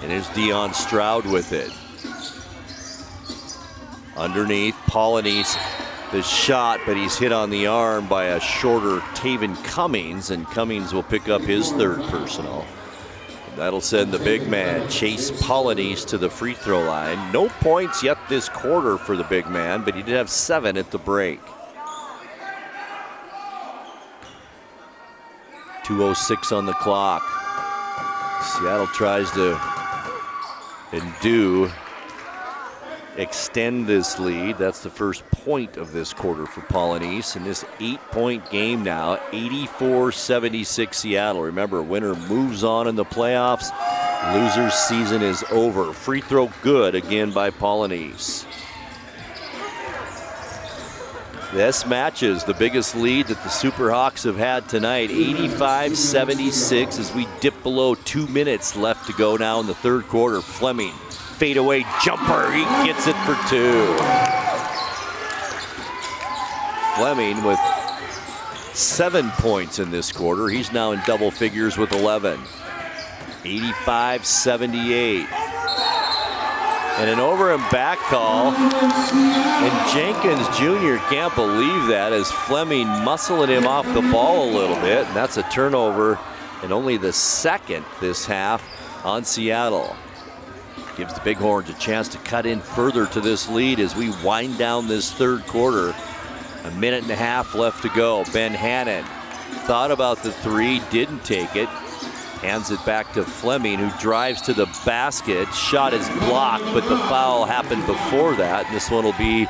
And here's Dion Stroud with it. Underneath, Polynice, the shot, but he's hit on the arm by a shorter Taven Cummings, and Cummings will pick up his 3rd personal. That'll send the big man, Chase Polynice, to the free throw line. No points yet this quarter for the big man, but he did have 7 at the break. 2:06 on the clock. Seattle tries to extend this lead. That's the first point of this quarter for Polynice. In this 8-point game now, 84-76 Seattle. Remember, winner moves on in the playoffs. Loser's season is over. Free throw good again by Polynice. This matches the biggest lead that the Superhawks have had tonight, 85-76, as we dip below 2 minutes left to go now in the third quarter. Fleming, fadeaway jumper, he gets it for 2. Fleming with 7 points in this quarter. He's now in double figures with 11. 85-78. And an over and back call. And Jenkins Jr. can't believe that as Fleming muscling him off the ball a little bit. And that's a turnover, and only the second this half on Seattle. Gives the Bighorns a chance to cut in further to this lead as we wind down this third quarter. A minute and a half left to go. Ben Hannon thought about the three, didn't take it. Hands it back to Fleming, who drives to the basket. Shot is blocked, but the foul happened before that. This one will be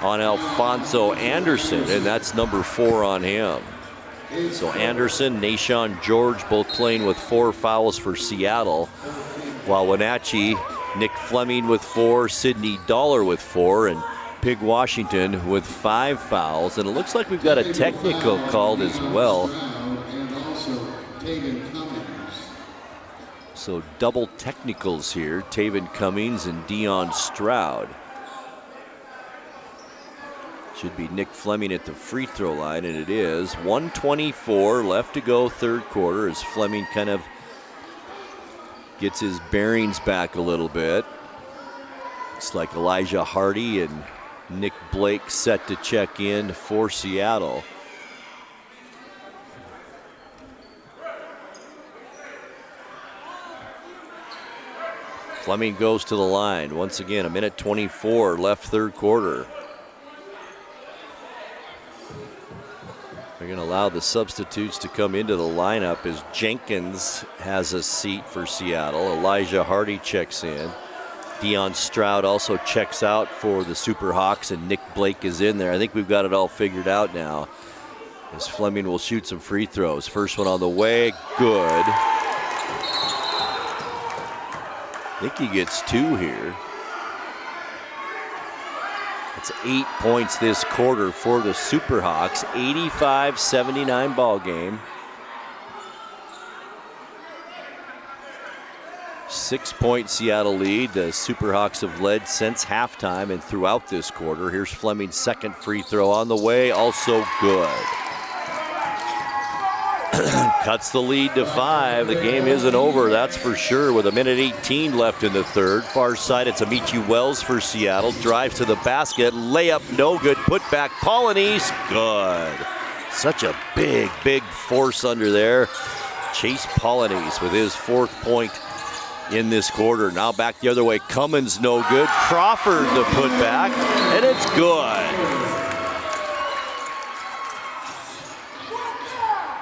on Alfonso Anderson, and that's number 4 on him. So Anderson, Nashawn George both playing with 4 fouls for Seattle, while Wenatchee, Nick Fleming with 4, Sidney Dollar with 4, and Pig Washington with 5 fouls. And it looks like we've got a technical called as well. So double technicals here, Taven Cummings and Dion Stroud. Should be Nick Fleming at the free throw line, and it is. 1:24 left to go, third quarter, as Fleming kind of gets his bearings back a little bit. It's like Elijah Hardy and Nick Blake set to check in for Seattle. Fleming goes to the line. Once again, a minute 24 left third quarter. They're going to allow the substitutes to come into the lineup as Jenkins has a seat for Seattle. Elijah Hardy checks in. Dion Stroud also checks out for the Superhawks, and Nick Blake is in there. I think we've got it all figured out now, as Fleming will shoot some free throws. First one on the way, good. I think he gets 2 here. It's 8 points this quarter for the Superhawks. 85-79 ball game. 6-point Seattle lead. The Superhawks have led since halftime and throughout this quarter. Here's Fleming's second free throw on the way, also good. Cuts the lead to 5. The game isn't over, that's for sure, with a minute 18 left in the third. Far side, it's Amici Wells for Seattle. Drives to the basket, layup no good, put back Polynice, good. Such a big, big force under there. Chase Polynice with his 4th point in this quarter. Now back the other way, Cummins no good. Crawford to put back, and it's good.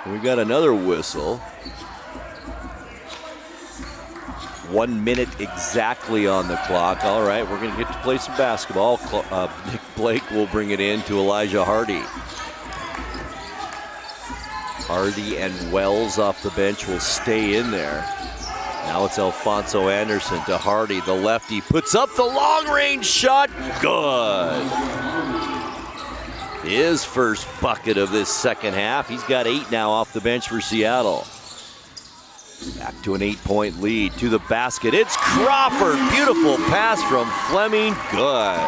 We got another whistle. 1 minute exactly on the clock. All right, we're going to get to play some basketball. Nick Blake will bring it in to Elijah Hardy. Hardy and Wells off the bench will stay in there. Now it's Alfonso Anderson to Hardy, the lefty, puts up the long-range shot, good. His first bucket of this second half. He's got 8 now off the bench for Seattle. Back to an 8-point lead, to the basket. It's Crawford, beautiful pass from Fleming, good.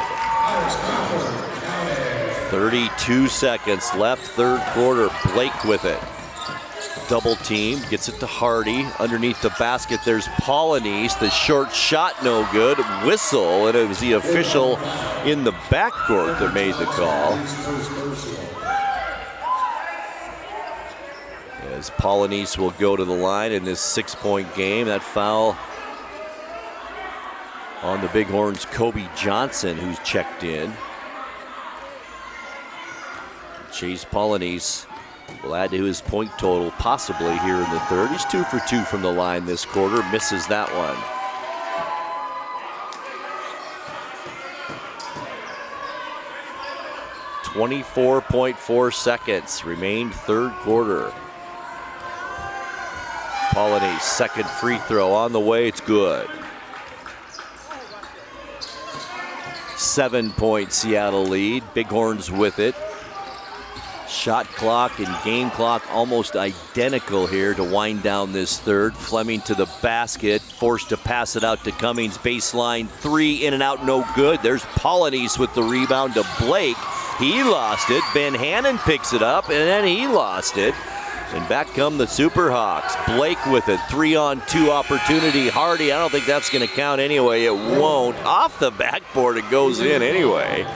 32 seconds left, third quarter. Blake with it. Double team, gets it to Hardy. Underneath the basket, there's Polynice. The short shot, no good. Whistle, and it was the official in the backcourt that made the call. As Polynice will go to the line in this 6-point game. That foul on the Bighorns, Kobe Johnson, who's checked in. Chase Polynice will add to his point total possibly here in the third. He's 2 for 2 from the line this quarter, misses that one. 24.4 seconds remained third quarter. Polony's second free throw on the way. It's good. 7-point Seattle lead. Bighorns with it. Shot clock and game clock almost identical here to wind down this third. Fleming to the basket, forced to pass it out to Cummings. Baseline three, in and out, no good. There's Polonies with the rebound to Blake. He lost it. Ben Hannon picks it up, and then he lost it. And back come the Superhawks. Blake with a 3-on-2 opportunity. Hardy, I don't think that's going to count anyway. It won't. Off the backboard, it goes in anyway.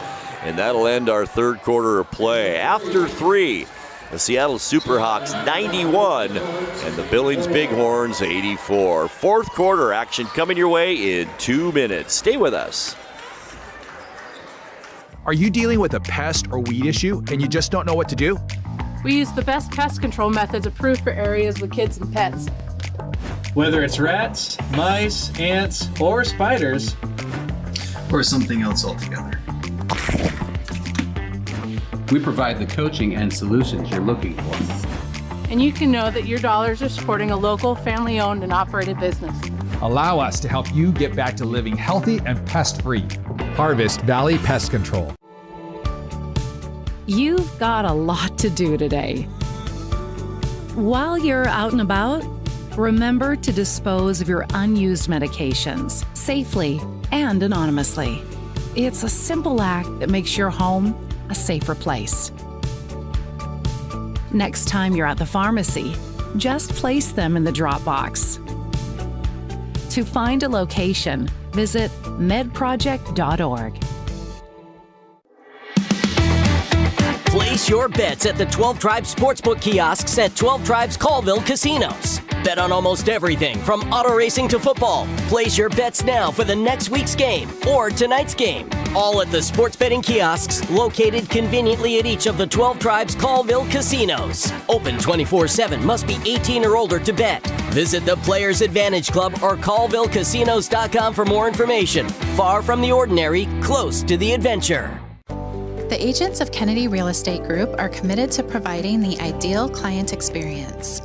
And that'll end our third quarter of play. After three, the Seattle Superhawks 91 and the Billings Bighorns 84. Fourth quarter action coming your way in 2 minutes. Stay with us. Are you dealing with a pest or weed issue and you just don't know what to do? We use the best pest control methods approved for areas with kids and pets. Whether it's rats, mice, ants, or spiders, or something else altogether, we provide the coaching and solutions you're looking for. And you can know that your dollars are supporting a local, family-owned and operated business. Allow us to help you get back to living healthy and pest-free. Harvest Valley Pest Control. You've got a lot to do today. While you're out and about, remember to dispose of your unused medications safely and anonymously. It's a simple act that makes your home a safer place. Next time you're at the pharmacy, just place them in the drop box. To find a location, visit medproject.org. Place your bets at the 12 Tribes Sportsbook kiosks at 12 Tribes Colville Casinos. Bet on almost everything from auto racing to football. Place your bets now for the next week's game or tonight's game. All at the sports betting kiosks located conveniently at each of the 12 Tribes Colville Casinos. Open 24/7, must be 18 or older to bet. Visit the Players Advantage Club or ColvilleCasinos.com for more information. Far from the ordinary, close to the adventure. The agents of Kennedy Real Estate Group are committed to providing the ideal client experience.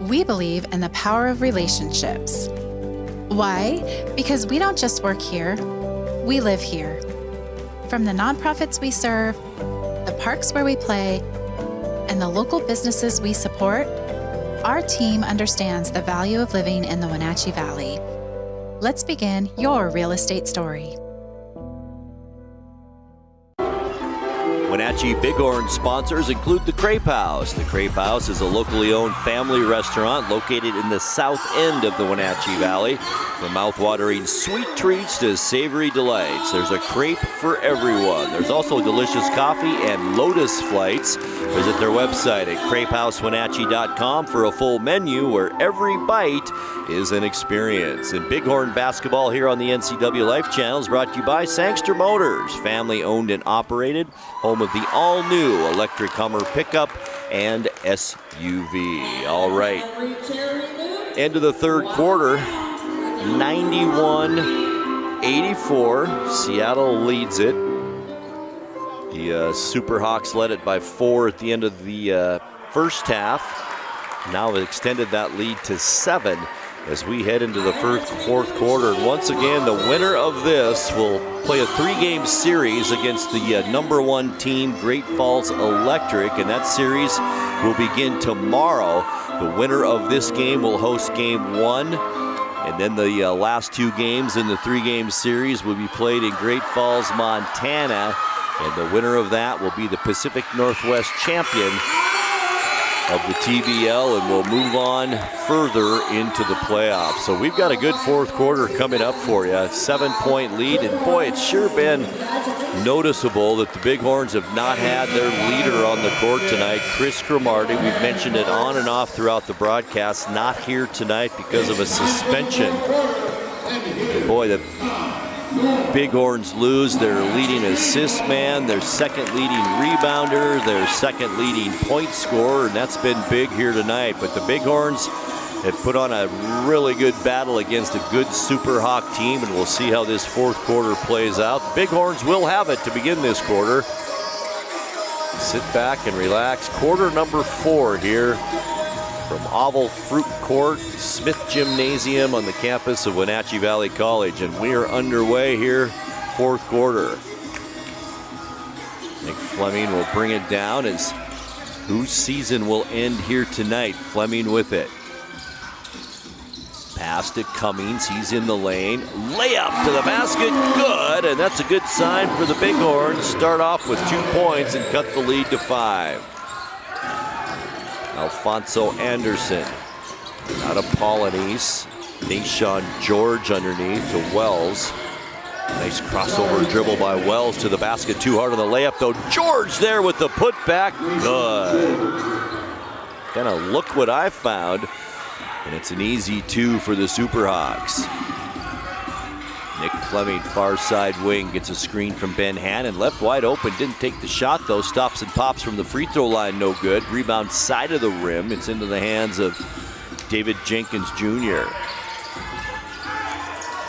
We believe in the power of relationships. Why? Because we don't just work here, we live here. From the nonprofits we serve, the parks where we play, and the local businesses we support, our team understands the value of living in the Wenatchee Valley. Let's begin your real estate story. Wenatchee Bighorns sponsors include the Crepe House. The Crepe House is a locally owned family restaurant located in the south end of the Wenatchee Valley. From mouth-watering sweet treats to savory delights, there's a crepe for everyone. There's also delicious coffee and Lotus flights. Visit their website at crepehousewenatchee.com for a full menu where every bite is an experience. And Bighorn basketball here on the NCWLIFE channel is brought to you by Sangster Motors, family owned and operated, home of the all-new electric Hummer pickup and SUV. All right, end of the third quarter, 91-84. Seattle leads it. The Superhawks led it by 4 at the end of the first half. Now have extended that lead to 7 as we head into the fourth quarter. And once again, the winner of this will play a 3-game series against the number 1 team, Great Falls Electric, and that series will begin tomorrow. The winner of this game will host game 1, and then the last 2 games in the 3-game series will be played in Great Falls, Montana, and the winner of that will be the Pacific Northwest champion of the TBL, and we'll move on further into the playoffs. So we've got a good fourth quarter coming up for you. 7-point lead, and boy, it's sure been noticeable that the Bighorns have not had their leader on the court tonight, Chris Cromartie. We've mentioned it on and off throughout the broadcast, not here tonight because of a suspension. And boy, the Bighorns lose their leading assist man, their second leading rebounder, their second leading point scorer, and that's been big here tonight. But the Bighorns have put on a really good battle against a good Superhawk team, and we'll see how this fourth quarter plays out. The Bighorns will have it to begin this quarter. Sit back and relax. Quarter number 4 here from Oval Fruit Court, Smith Gymnasium on the campus of Wenatchee Valley College. And we are underway here, 4th quarter. Nick Fleming will bring it down as whose season will end here tonight. Fleming with it. Pass to Cummings, he's in the lane. Layup to the basket, good, and that's a good sign for the Bighorns. Start off with 2 points and cut the lead to 5. Alfonso Anderson out of Polonese. Nashawn George underneath to Wells. Nice crossover dribble by Wells to the basket. Too hard on the layup though. George there with the putback, good. Kind of look what I found. And it's an easy 2 for the Superhawks. Nick Fleming, far side wing, gets a screen from Ben Hannon. Left wide open, didn't take the shot though. Stops and pops from the free throw line, no good. Rebound side of the rim. It's into the hands of David Jenkins Jr.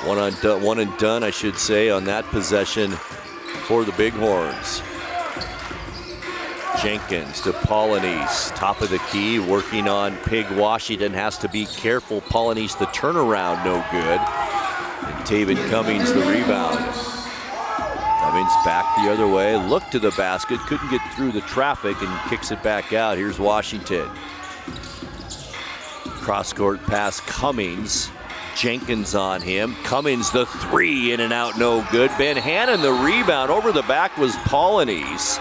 One and done, I should say, on that possession for the Bighorns. Jenkins to Polonese, top of the key, working on Pig Washington, has to be careful. Polonese the turnaround, no good. And David Cummings the rebound. Cummings back the other way, looked to the basket, couldn't get through the traffic and kicks it back out. Here's Washington. Cross-court pass, Cummings. Jenkins on him. Cummings the 3, in and out, no good. Ben Hannon the rebound. Over the back was Polonese.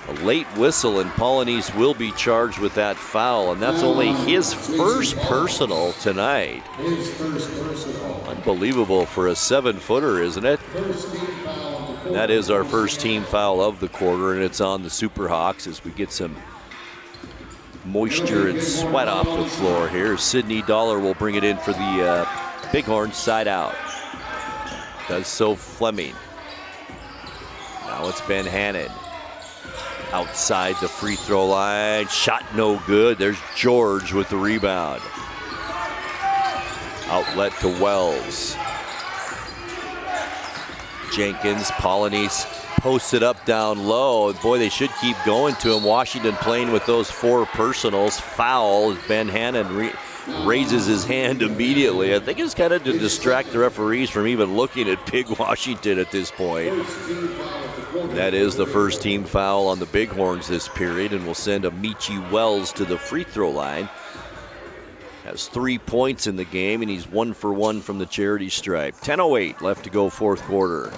A late whistle, and Polonese will be charged with that foul, and that's only his first personal tonight. Unbelievable for a 7-footer, isn't it? And that is our first team foul of the quarter, and it's on the Superhawks as we get some moisture and sweat off the floor here. Sidney Dollar will bring it in for the Bighorns side out. Does so Fleming. Now it's Ben Hannon. Outside the free throw line, shot no good. There's George with the rebound. Outlet to Wells. Jenkins, Polonese posted up down low. Boy, they should keep going to him. Washington playing with those 4 personals. Foul as Ben Hannon raises his hand immediately. I think it's kind of to distract the referees from even looking at Pig Washington at this point. That is the first team foul on the Bighorns this period, and will send Amici Wells to the free throw line. Has 3 points in the game, and he's 1 for 1 from the charity stripe. 10:08 left to go, 4th quarter.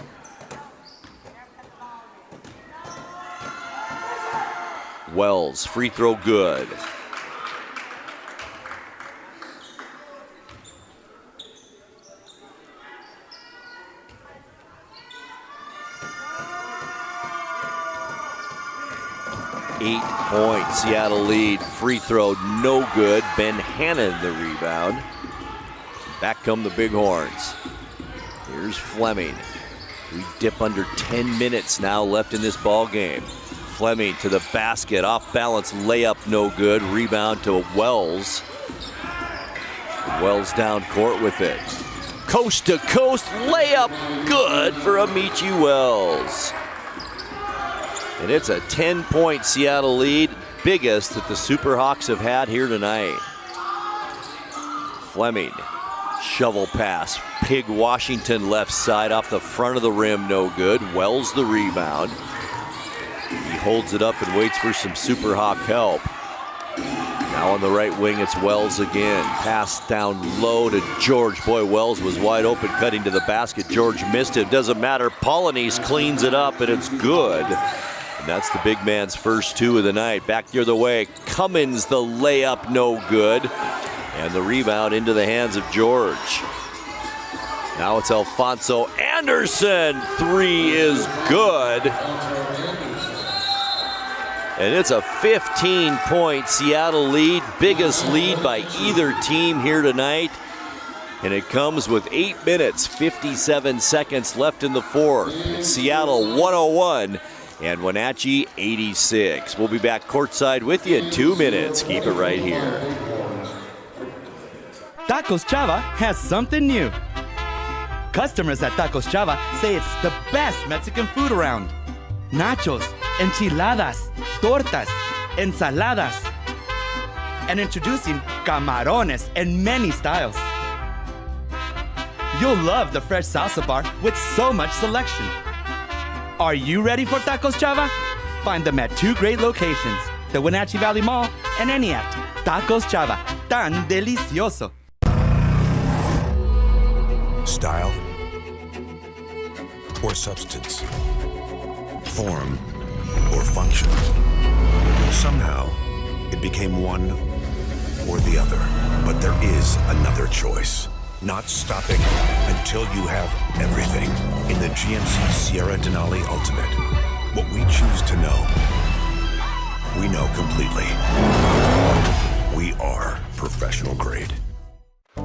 Wells, free throw good. Eight-point Seattle lead. Free throw, no good. Ben Hannon the rebound. Back come the Bighorns. Here's Fleming. We dip under 10 minutes now left in this ball game. Fleming to the basket, off balance layup, no good. Rebound to Wells. Wells down court with it. Coast to coast layup, good for Amici Wells. And it's a 10-point Seattle lead, biggest that the Superhawks have had here tonight. Fleming, shovel pass. Pig Washington left side off the front of the rim, no good. Wells the rebound. He holds it up and waits for some Superhawk help. Now on the right wing, it's Wells again. Pass down low to George. Boy, Wells was wide open, cutting to the basket. George missed it. Doesn't matter. Polonese cleans it up, and it's good. And that's the big man's first 2 of the night. Back the other way. Cummins the layup, no good. And the rebound into the hands of George. Now it's Alfonso Anderson. 3 is good. And it's a 15-point Seattle lead. Biggest lead by either team here tonight. And it comes with 8 minutes, 57 seconds left in the 4th. It's Seattle 101 and Wenatchee 86. We'll be back courtside with you in 2 minutes. Keep it right here. Tacos Chava has something new. Customers at Tacos Chava say it's the best Mexican food around. Nachos, enchiladas, tortas, ensaladas, and introducing camarones in many styles. You'll love the fresh salsa bar with so much selection. Are you ready for tacos, Chava? Find them at 2 great locations, the Wenatchee Valley Mall and Eniat. Tacos Chava, tan delicioso. Style or substance, form or function. Somehow, it became one or the other. But there is another choice. Not stopping until you have everything in the GMC Sierra Denali Ultimate. What we choose to know, we know completely. We are professional grade.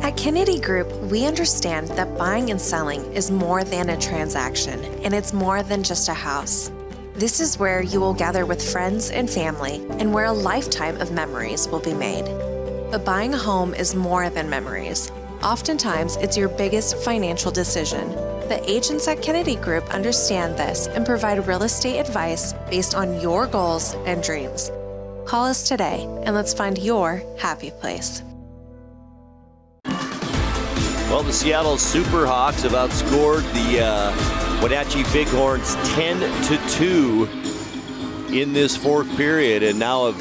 At Kennedy Group, we understand that buying and selling is more than a transaction, and it's more than just a house. This is where you will gather with friends and family, and where a lifetime of memories will be made. But buying a home is more than memories. Oftentimes, it's your biggest financial decision. The agents at Kennedy Group understand this and provide real estate advice based on your goals and dreams. Call us today, and let's find your happy place. Well, the Seattle Superhawks have outscored the Wenatchee Bighorns 10-2 in this fourth period, and now have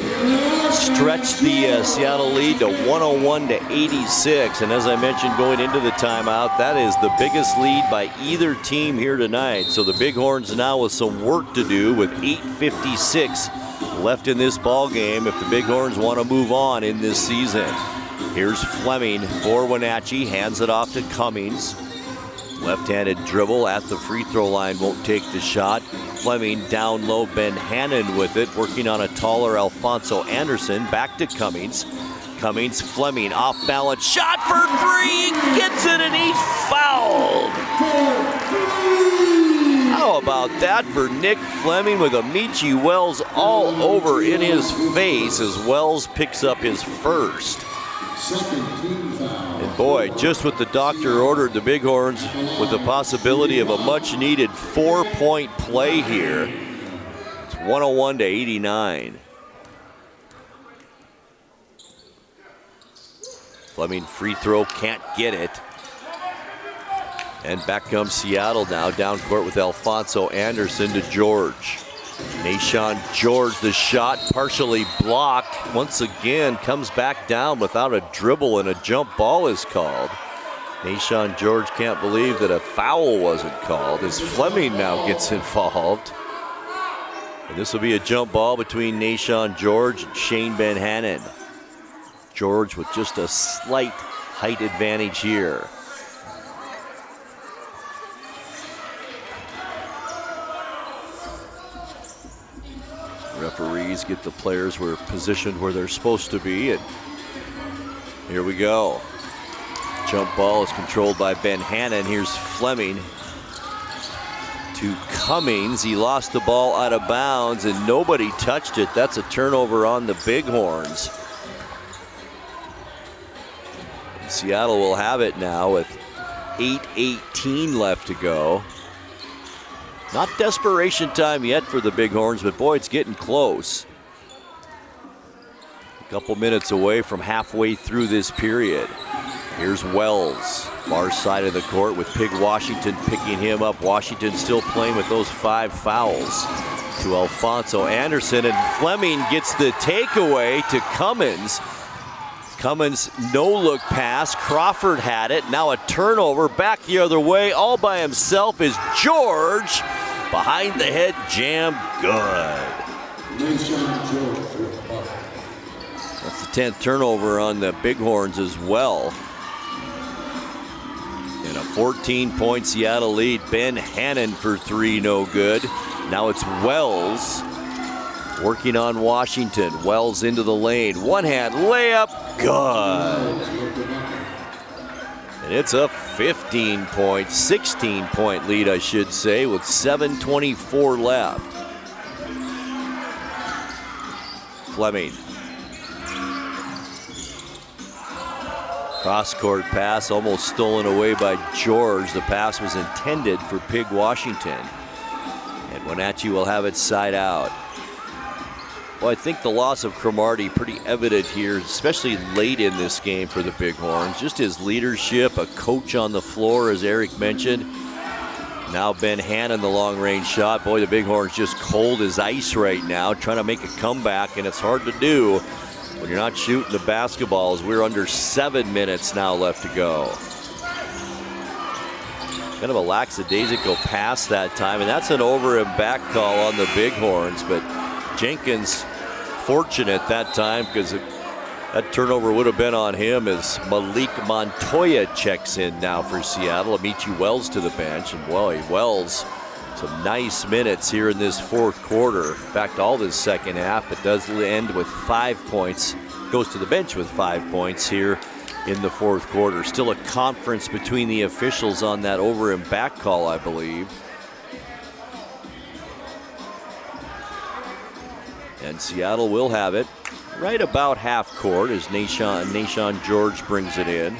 stretched the Seattle lead to 101-86. And as I mentioned going into the timeout, that is the biggest lead by either team here tonight. So the Bighorns now with some work to do with 8:56 left in this ball game if the Bighorns want to move on in this season. Here's Fleming for Wenatchee, hands it off to Cummings. Left-handed dribble at the free throw line, won't take the shot. Fleming down low, Ben Hannon with it, working on a taller Alfonso Anderson. Back to Cummings. Cummings, Fleming, off balance, shot for three, gets it and he's fouled. How about that for Nick Fleming with Amici Wells all over in his face as Wells picks up his first. And boy, just what the doctor ordered, the Bighorns with the possibility of a much-needed 4-point play here. It's 101-89. Fleming free throw, can't get it. And back comes Seattle now, down court with Alfonso Anderson to George. Nashawn George, the shot partially blocked. Once again, comes back down without a dribble and a jump ball is called. Nashawn George can't believe that a foul wasn't called as Fleming now gets involved. And this will be a jump ball between Nashawn George and Shane Ben Hannon. George with just a slight height advantage here. Referees get the players were positioned where they're supposed to be, and here we go. Jump ball is controlled by Ben Hannon. Here's Fleming to Cummings. He lost the ball out of bounds and nobody touched it. That's a turnover on the Bighorns. And Seattle will have it now with 8:18 left to go. Not desperation time yet for the Bighorns, but boy, it's getting close. A couple minutes away from halfway through this period. Here's Wells, far side of the court with Pig Washington picking him up. Washington still playing with those 5 fouls. To Alfonso Anderson, and Fleming gets the takeaway to Cummins. Cummins no-look pass. Crawford had it. Now a turnover back the other way. All by himself is George. Behind the head jam, good. That's the 10th turnover on the Bighorns as well. And a 14-point Seattle lead. Ben Hannon for 3, no good. Now it's Wells working on Washington. Wells into the lane. One-hand layup, good. And it's a 15-point, 16-point lead, I should say, with 7:24 left. Fleming. Cross-court pass almost stolen away by George. The pass was intended for Pig Washington. And Wenatchee will have it side out. Well, I think the loss of Cromartie pretty evident here, especially late in this game for the Bighorns. Just his leadership, a coach on the floor, as Eric mentioned. Now Ben Hannon, the long-range shot. Boy, the Bighorns just cold as ice right now, trying to make a comeback, and it's hard to do when you're not shooting the basketballs. We're under 7 minutes now left to go. Kind of a lackadaisical pass that time, and that's an over and back call on the Bighorns, but Jenkins fortunate that time because that turnover would have been on him as Malik Montoya checks in now for Seattle. Amici Wells to the bench, and boy, Wells some nice minutes here in this fourth quarter. In fact, all this second half, but does end with 5 points. Goes to the bench with 5 points here in the fourth quarter. Still a conference between the officials on that over and back call, I believe. And Seattle will have it right about half court as Nashawn George brings it in.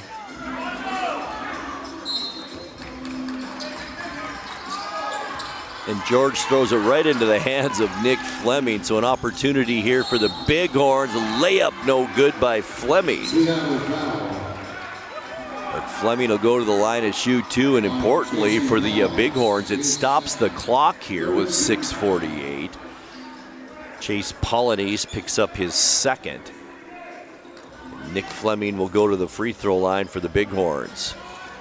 And George throws it right into the hands of Nick Fleming. So an opportunity here for the Bighorns. A layup no good by Fleming. But Fleming will go to the line and shoot two. And importantly for the Bighorns, it stops the clock here with 6:48. Chase Polynice picks up his second. Nick Fleming will go to the free throw line for the Bighorns.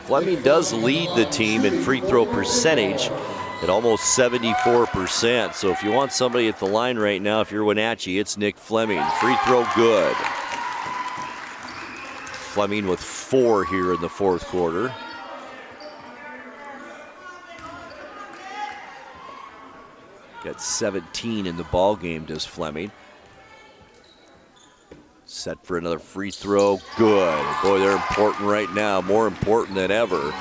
Fleming does lead the team in free throw percentage at almost 74%. So if you want somebody at the line right now, if you're Wenatchee, it's Nick Fleming. Free throw good. Fleming with 4 here in the fourth quarter. Got 17 in the ball game, does Fleming. Set for another free throw, good. Boy, they're important right now, more important than ever,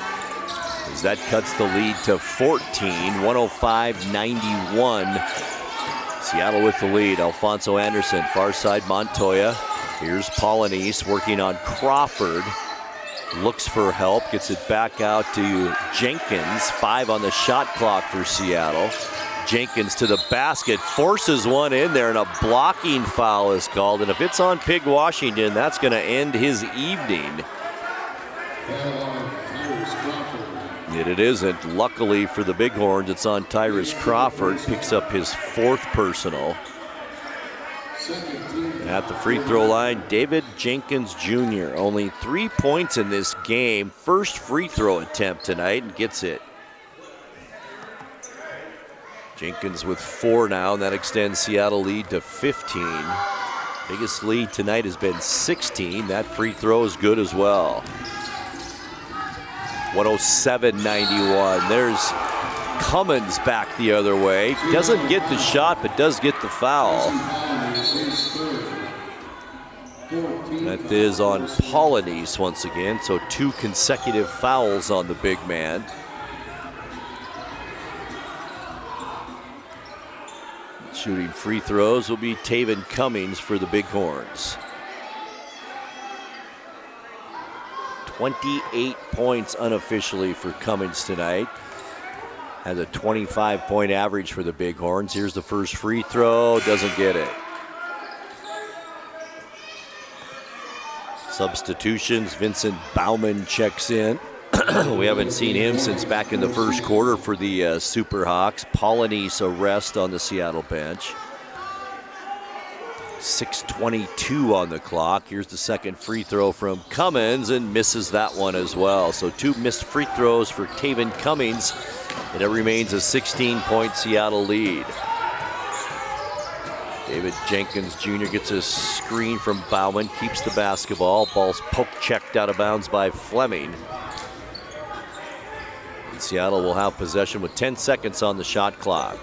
as that cuts the lead to 14, 105-91. Seattle with the lead. Alfonso Anderson, far side Montoya. Here's Polynice working on Crawford. Looks for help, gets it back out to Jenkins. 5 on the shot clock for Seattle. Jenkins to the basket, forces one in there, and a blocking foul is called. And if it's on Pig Washington, that's going to end his evening. Yet it isn't. Luckily for the Bighorns, it's on Tyrus Crawford. Picks up his 4th personal. And at the free throw line, David Jenkins Jr. Only 3 points in this game. First free throw attempt tonight, and gets it. Jenkins with 4 now, and that extends Seattle lead to 15. Biggest lead tonight has been 16. That free throw is good as well. 107-91. There's Cummins back the other way. Doesn't get the shot, but does get the foul. That is on Polynice once again, so 2 consecutive fouls on the big man. Shooting free throws will be Taven Cummings for the Bighorns. 28 points unofficially for Cummings tonight. Has a 25-point average for the Bighorns. Here's the first free throw, doesn't get it. Substitutions, Vincent Bauman checks in. We haven't seen him since back in the first quarter for the Superhawks. Polynice a rest on the Seattle bench. 6:22 on the clock. Here's the second free throw from Cummins, and misses that one as well. So 2 missed free throws for Taven Cummings, and it remains a 16-point Seattle lead. David Jenkins Jr. gets a screen from Bauman, keeps the basketball. Ball's poke checked out of bounds by Fleming. And Seattle will have possession with 10 seconds on the shot clock.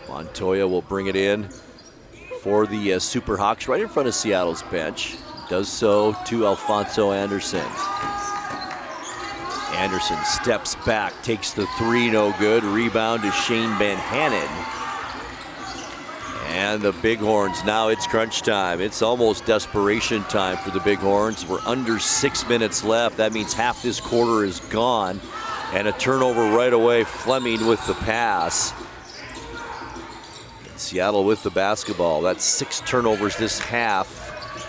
Montoya will bring it in for the Superhawks right in front of Seattle's bench. Does so to Alfonso Anderson. Anderson steps back, takes the 3, no good. Rebound to Shane Van Hannon. And the Bighorns, now it's crunch time. It's almost desperation time for the Bighorns. We're under 6 minutes left. That means half this quarter is gone. And a turnover right away. Fleming with the pass. Seattle with the basketball. That's 6 turnovers this half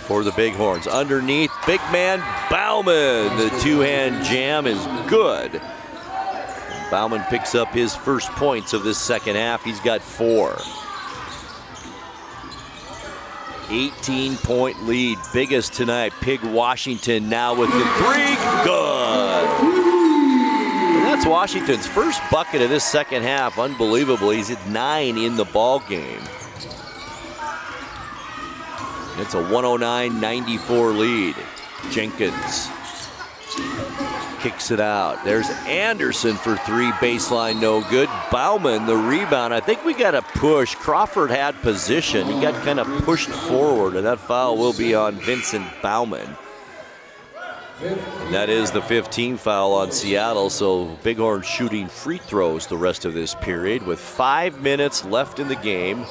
for the Bighorns. Underneath, big man Bauman. The two-hand jam is good. Bauman picks up his first points of this second half. He's got 4. 18-point lead, biggest tonight. Pig Washington now with the 3, good. And that's Washington's first bucket of this second half. Unbelievable, he's at 9 in the ball game. It's a 109-94 lead. Jenkins kicks it out. There's Anderson for 3, baseline no good. Bauman the rebound. I think we got a push. Crawford had position. He got kind of pushed forward, and that foul will be on Vincent Bauman. And that is the 15th foul on Seattle, so Bighorns shooting free throws the rest of this period with 5 minutes left in the game.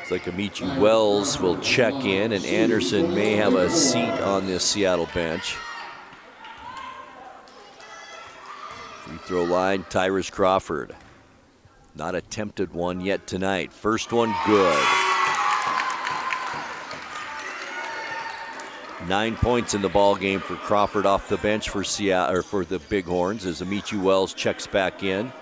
It's like Amici Wells will check in, and Anderson may have a seat on this Seattle bench. Free throw line, Tyrus Crawford. Not attempted one yet tonight. First one good. 9 points in the ball game for Crawford off the bench for Seattle, or for the Bighorns, as Amici Wells checks back in.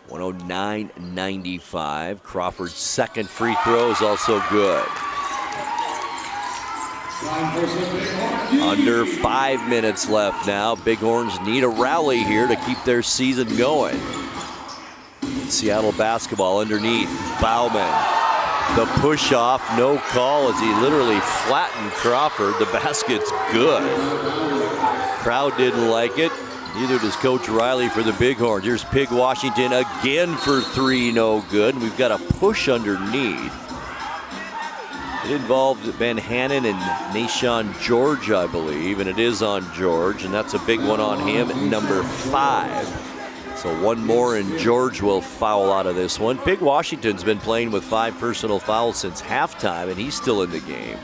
109-95. Crawford's second free throw is also good. Under 5 minutes left now. Bighorns need a rally here to keep their season going. Seattle basketball underneath. Bauman. The push off, no call as he literally flattened Crawford. The basket's good. Crowd didn't like it. Neither does Coach Riley for the Bighorns. Here's Pig Washington again for 3, no good. We've got a push underneath. It involved Ben Hannon and Nashawn George, I believe, and it is on George, and that's a big one on him, number 5. So one more and George will foul out of this one. Pig Washington's been playing with 5 personal fouls since halftime, and he's still in the game.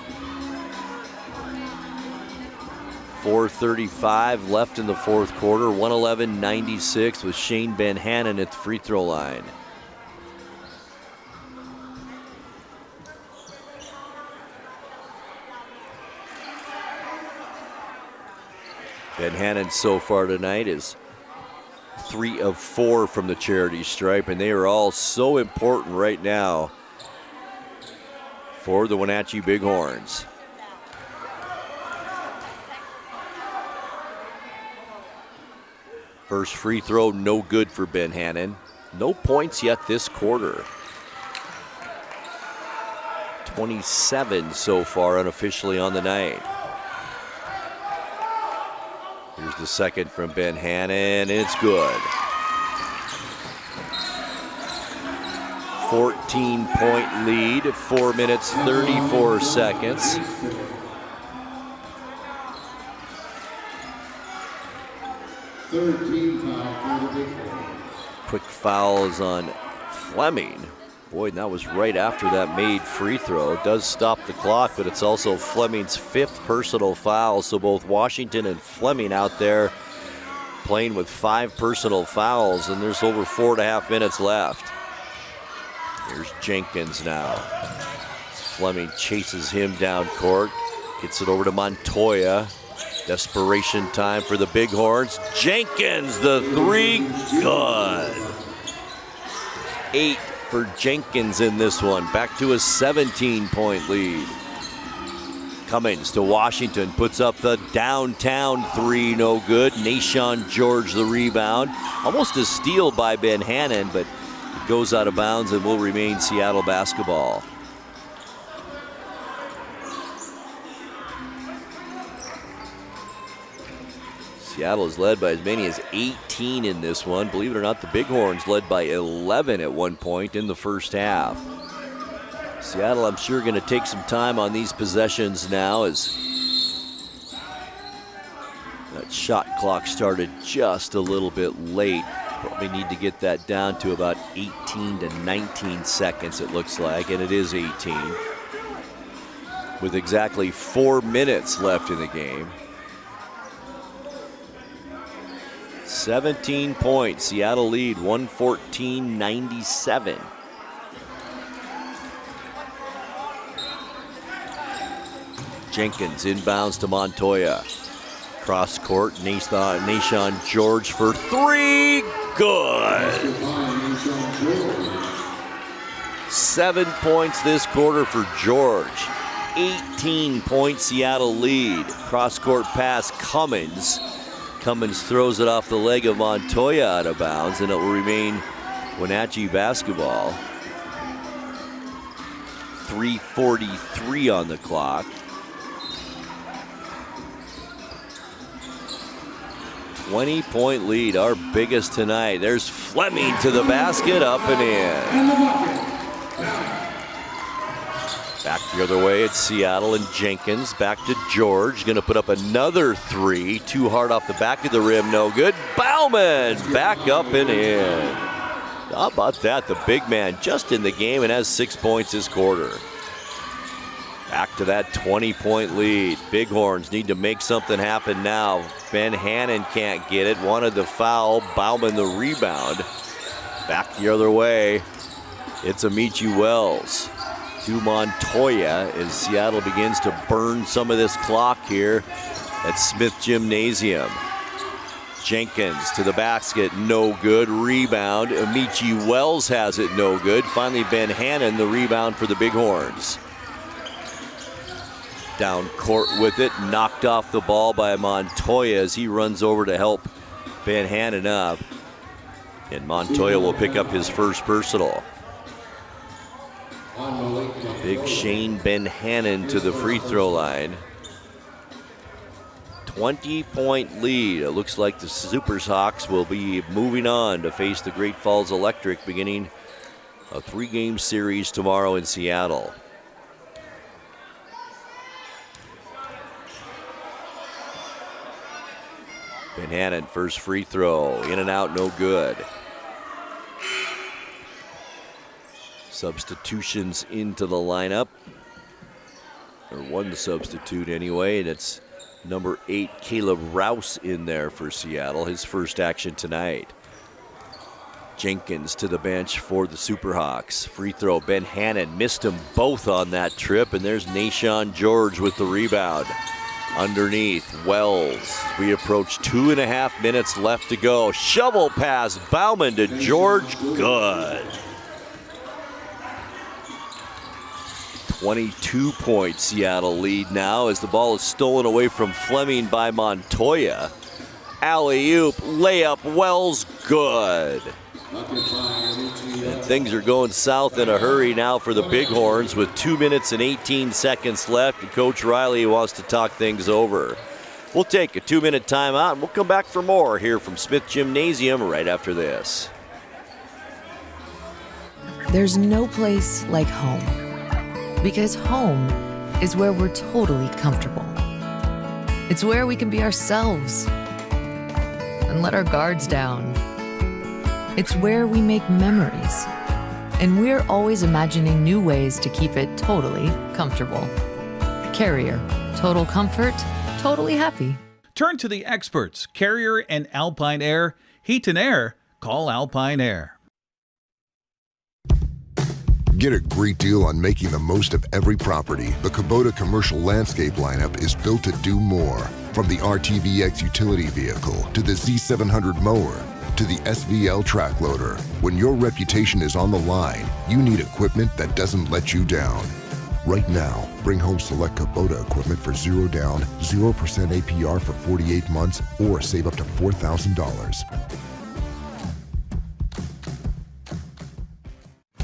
4:35 left in the fourth quarter. 111-96 with Shane Ben Hannon at the free throw line. Ben Hannon so far tonight is 3 of 4 from the charity stripe, and they are all so important right now for the Wenatchee Bighorns. First free throw, no good for Ben Hannon. No points yet this quarter. 27 so far unofficially on the night. Here's the second from Ben Hannon, and it's good. 14-point lead, 4 minutes, 34 seconds. Quick foul is on Fleming. Boy, and that was right after that made free throw. It does stop the clock, but it's also Fleming's 5th personal foul. So both Washington and Fleming out there playing with 5 personal fouls, and there's over 4.5 minutes left. Here's Jenkins now. Fleming chases him down court, gets it over to Montoya. Desperation time for the Bighorns. Jenkins, the 3, good. 8 for Jenkins in this one. Back to a 17-point lead. Cummings to Washington, puts up the downtown 3, no good. Nashawn George the rebound. Almost a steal by Ben Hannon, but it goes out of bounds and will remain Seattle basketball. Seattle is led by as many as 18 in this one. Believe it or not, the Bighorns led by 11 at one point in the first half. Seattle, I'm sure, going to take some time on these possessions now as that shot clock started just a little bit late. Probably need to get that down to about 18 to 19 seconds, it looks like, and it is 18. with exactly 4 minutes left in the game. 17 points. Seattle lead 114-97. Jenkins inbounds to Montoya. Cross court, Nashon George for three. Good. 7 points this quarter for George. 18-point Seattle lead. Cross court pass, Cummins. Cummins throws it off the leg of Montoya out of bounds, and it will remain Wenatchee basketball. 3:43 on the clock. 20-point lead, our biggest tonight. There's Fleming to the basket, up and in. Back the other way, it's Seattle and Jenkins. Back to George, gonna put up another three. Too hard off the back of the rim, no good. Bauman, back up and in. How about that? The big man just in the game and has 6 points this quarter. Back to that 20-point lead. Bighorns need to make something happen now. Van Hannon can't get it. Wanted the foul. Bauman the rebound. Back the other way. It's Amici Wells to Montoya as Seattle begins to burn some of this clock here at Smith Gymnasium. Jenkins to the basket, no good. Rebound. Amici Wells has it, no good. Finally, Van Hannon the rebound for the Bighorns. Down court with it, knocked off the ball by Montoya as he runs over to help Van Hannon up. And Montoya will pick up his first personal. Big Shane Van Hannon to the free throw line. 20-point lead. It looks like the Superhawks will be moving on to face the Great Falls Electric, beginning a 3-game series tomorrow in Seattle. Van Hannon, first free throw, in and out, no good. Substitutions into the lineup, or one substitute anyway, and it's number 8, Caleb Rouse in there for Seattle, his first action tonight. Jenkins to the bench for the Superhawks. Free throw, Ben Hannon missed them both on that trip, and there's Nashon George with the rebound. Underneath, Wells. We approach 2.5 minutes left to go. Shovel pass, Bauman to George, good. 22-point Seattle lead now as the ball is stolen away from Fleming by Montoya. Alley-oop, layup, Wells, good. And things are going south in a hurry now for the Bighorns with 2 minutes and 18 seconds left, and Coach Riley wants to talk things over. We'll take a 2-minute timeout and we'll come back for more here from Smith Gymnasium right after this. There's no place like home, because home is where we're totally comfortable. It's where we can be ourselves and let our guards down. It's where we make memories, and we're always imagining new ways to keep it totally comfortable. Carrier, total comfort, totally happy. Turn to the experts, Carrier and Alpine Air. Heat and air, call Alpine Air. Get a great deal on making the most of every property. The Kubota commercial landscape lineup is built to do more. From the RTVX utility vehicle to the Z700 mower to the SVL track loader. When your reputation is on the line, you need equipment that doesn't let you down. Right now, bring home select Kubota equipment for $0 down, 0% APR for 48 months, or save up to $4,000.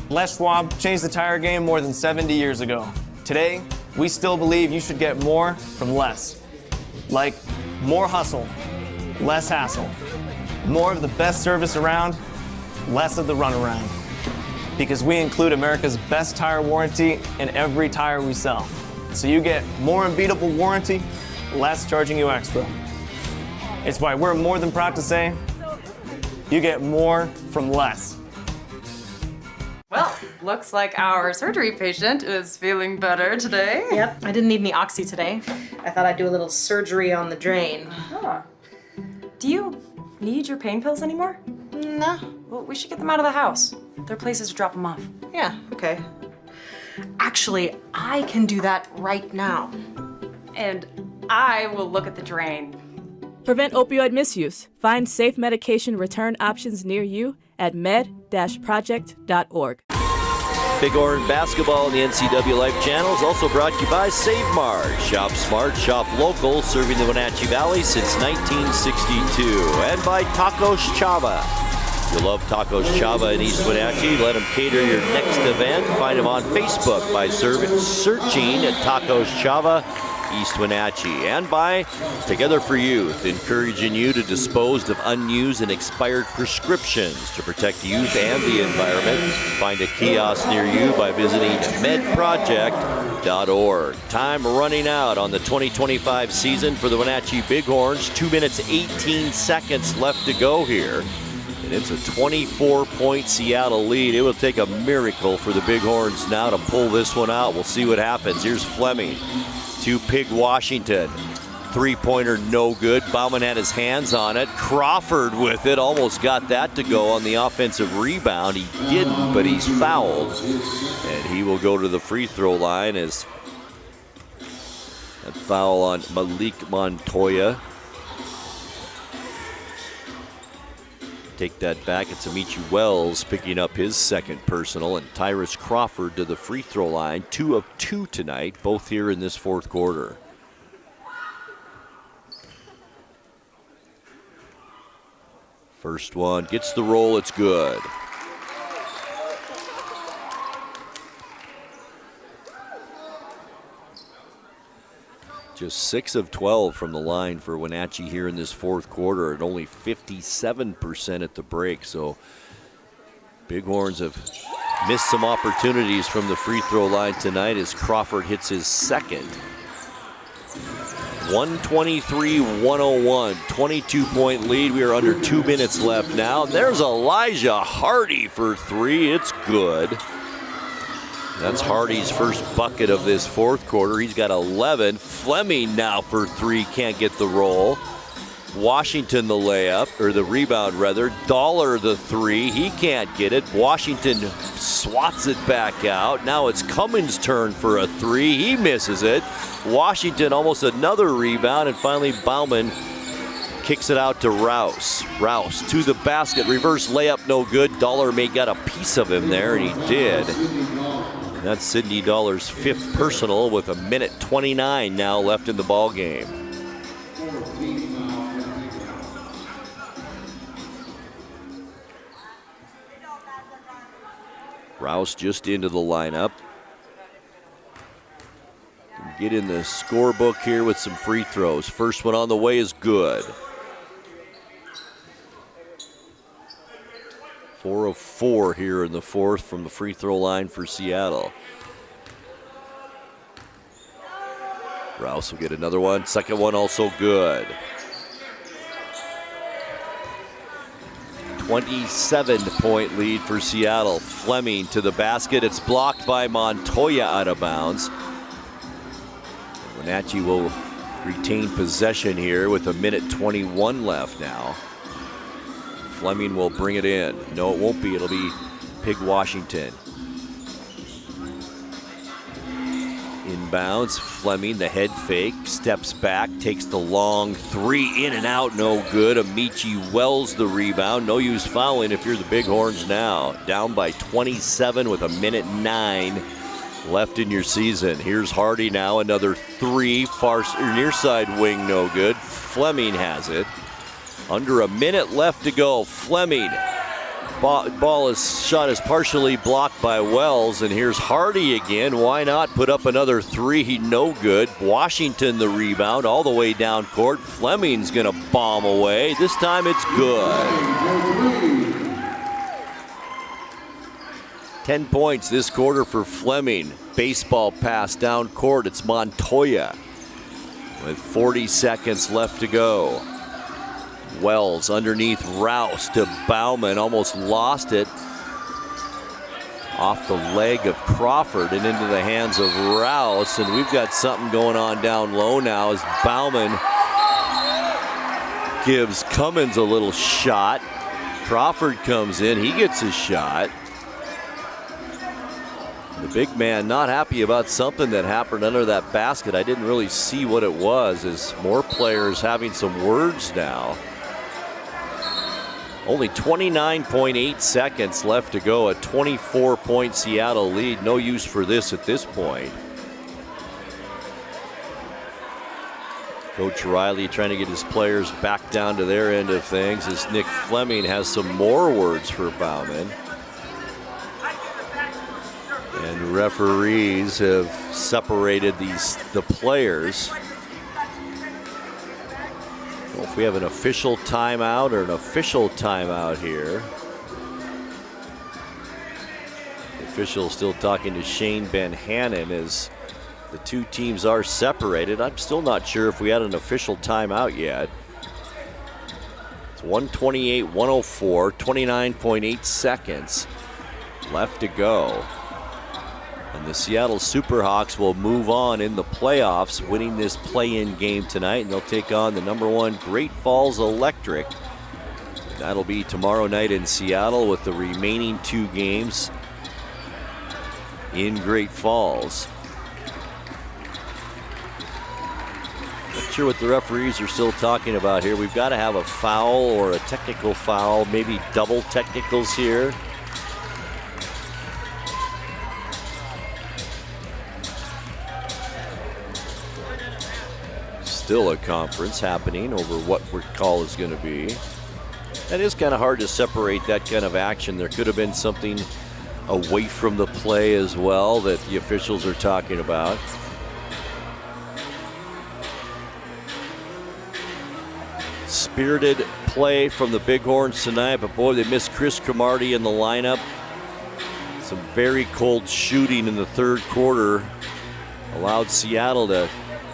Les Schwab changed the tire game more than 70 years ago. Today, we still believe you should get more from less. Like more hustle, less hassle. More of the best service around, less of the runaround. Because we include America's best tire warranty in every tire we sell. So you get more unbeatable warranty, less charging you extra. It's why we're more than proud to say, you get more from less. Well, Looks like our surgery patient is feeling better today. Yep, I didn't need any oxy today. I thought I'd do a little surgery on the drain. Huh. Do you need your pain pills anymore? No. Well, we should get them out of the house. There are places to drop them off. Yeah, okay. Actually, I can do that right now. And I will look at the drain. Prevent opioid misuse. Find safe medication return options near you at med-project.org. Bighorn basketball on the NCWLIFE channel is also brought to you by Save Mart. Shop smart, shop local, serving the Wenatchee Valley since 1962. And by Tacos Chava. If you love Tacos Chava in East Wenatchee, let them cater your next event. Find them on Facebook by searching at Tacos Chava East Wenatchee. And by Together for Youth, encouraging you to dispose of unused and expired prescriptions to protect youth and the environment. Find a kiosk near you by visiting medproject.org. Time running out on the 2025 season for the Wenatchee Bighorns. 2 minutes, 18 seconds left to go here. And it's a 24-point Seattle lead. It will take a miracle for the Bighorns now to pull this one out. We'll see what happens. Here's Fleming to Pig Washington. Three-pointer no good. Bauman had his hands on it. Crawford with it. Almost got that to go on the offensive rebound. He didn't, but he's fouled. And he will go to the free throw line as that foul on Malik Montoya. Take that back. It's Amici Wells picking up his second personal, and Tyrus Crawford to the free throw line. 2 of 2 tonight, both here in this fourth quarter. First one gets the roll, it's good. Just 6 of 12 from the line for Wenatchee here in this fourth quarter, and only 57% at the break. So Bighorns have missed some opportunities from the free throw line tonight as Crawford hits his second. 123-101, 22-point lead. We are under 2 minutes left now. There's Elijah Hardy for 3. It's good. That's Hardy's first bucket of this fourth quarter. He's got 11. Fleming now for 3, can't get the roll. Washington the layup, or the rebound rather. Dollar the 3, he can't get it. Washington swats it back out. Now it's Cummins' turn for a 3. He misses it. Washington almost another rebound, and finally Bauman kicks it out to Rouse. Rouse to the basket, reverse layup no good. Dollar may got a piece of him there, and he did. And that's Sidney Dollar's 5th personal with 1:29 now left in the ball game. Rouse just into the lineup. Get in the scorebook here with some free throws. First one on the way is good. 4 of 4 here in the fourth from the free throw line for Seattle. Rouse will get another one. Second one also good. 27-point lead for Seattle. Fleming to the basket. It's blocked by Montoya out of bounds. Wenatchee will retain possession here with 1:21 left now. Fleming will bring it in. No, it won't be. It'll be Pig Washington. Inbounds. Fleming, the head fake, steps back, takes the long 3, in and out, no good. Amici Wells the rebound. No use fouling if you're the Bighorns now. Down by 27 with 1:09 left in your season. Here's Hardy now, another 3, far near side wing, no good. Fleming has it. Under a minute left to go. Fleming. Shot is partially blocked by Wells, and here's Hardy again. Why not put up another 3? No good. Washington the rebound all the way down court. Fleming's gonna bomb away. This time it's good. 10 points this quarter for Fleming. Baseball pass down court. It's Montoya with 40 seconds left to go. Wells underneath Rouse to Bauman, almost lost it. off the leg of Crawford and into the hands of Rouse. And we've got something going on down low now as Bauman gives Cummins a little shot. Crawford comes in, he gets a shot. The big man not happy about something that happened under that basket. I didn't really see what it was, as more players having some words now. Only 29.8 seconds left to go. A 24-point Seattle lead. No use for this at this point. Coach Riley trying to get his players back down to their end of things as Nick Fleming has some more words for Bauman. And referees have separated the players. Well, if we have an official timeout or an official timeout here. The official still talking to Shane Benhannon as the two teams are separated. I'm still not sure if we had an official timeout yet. It's 128-104, 29.8 seconds left to go. And the Seattle Superhawks will move on in the playoffs, winning this play-in game tonight, and they'll take on the #1 Great Falls Electric. That'll be tomorrow night in Seattle with the remaining 2 games in Great Falls. Not sure what the referees are still talking about here. We've got to have a foul or a technical foul, maybe double technicals here. Still a conference happening over what our call is going to be. That is kind of hard to separate that kind of action. There could have been something away from the play as well that the officials are talking about. Spirited play from the Bighorns tonight, but boy, they missed Chris Cromartie in the lineup. Some very cold shooting in the third quarter allowed Seattle to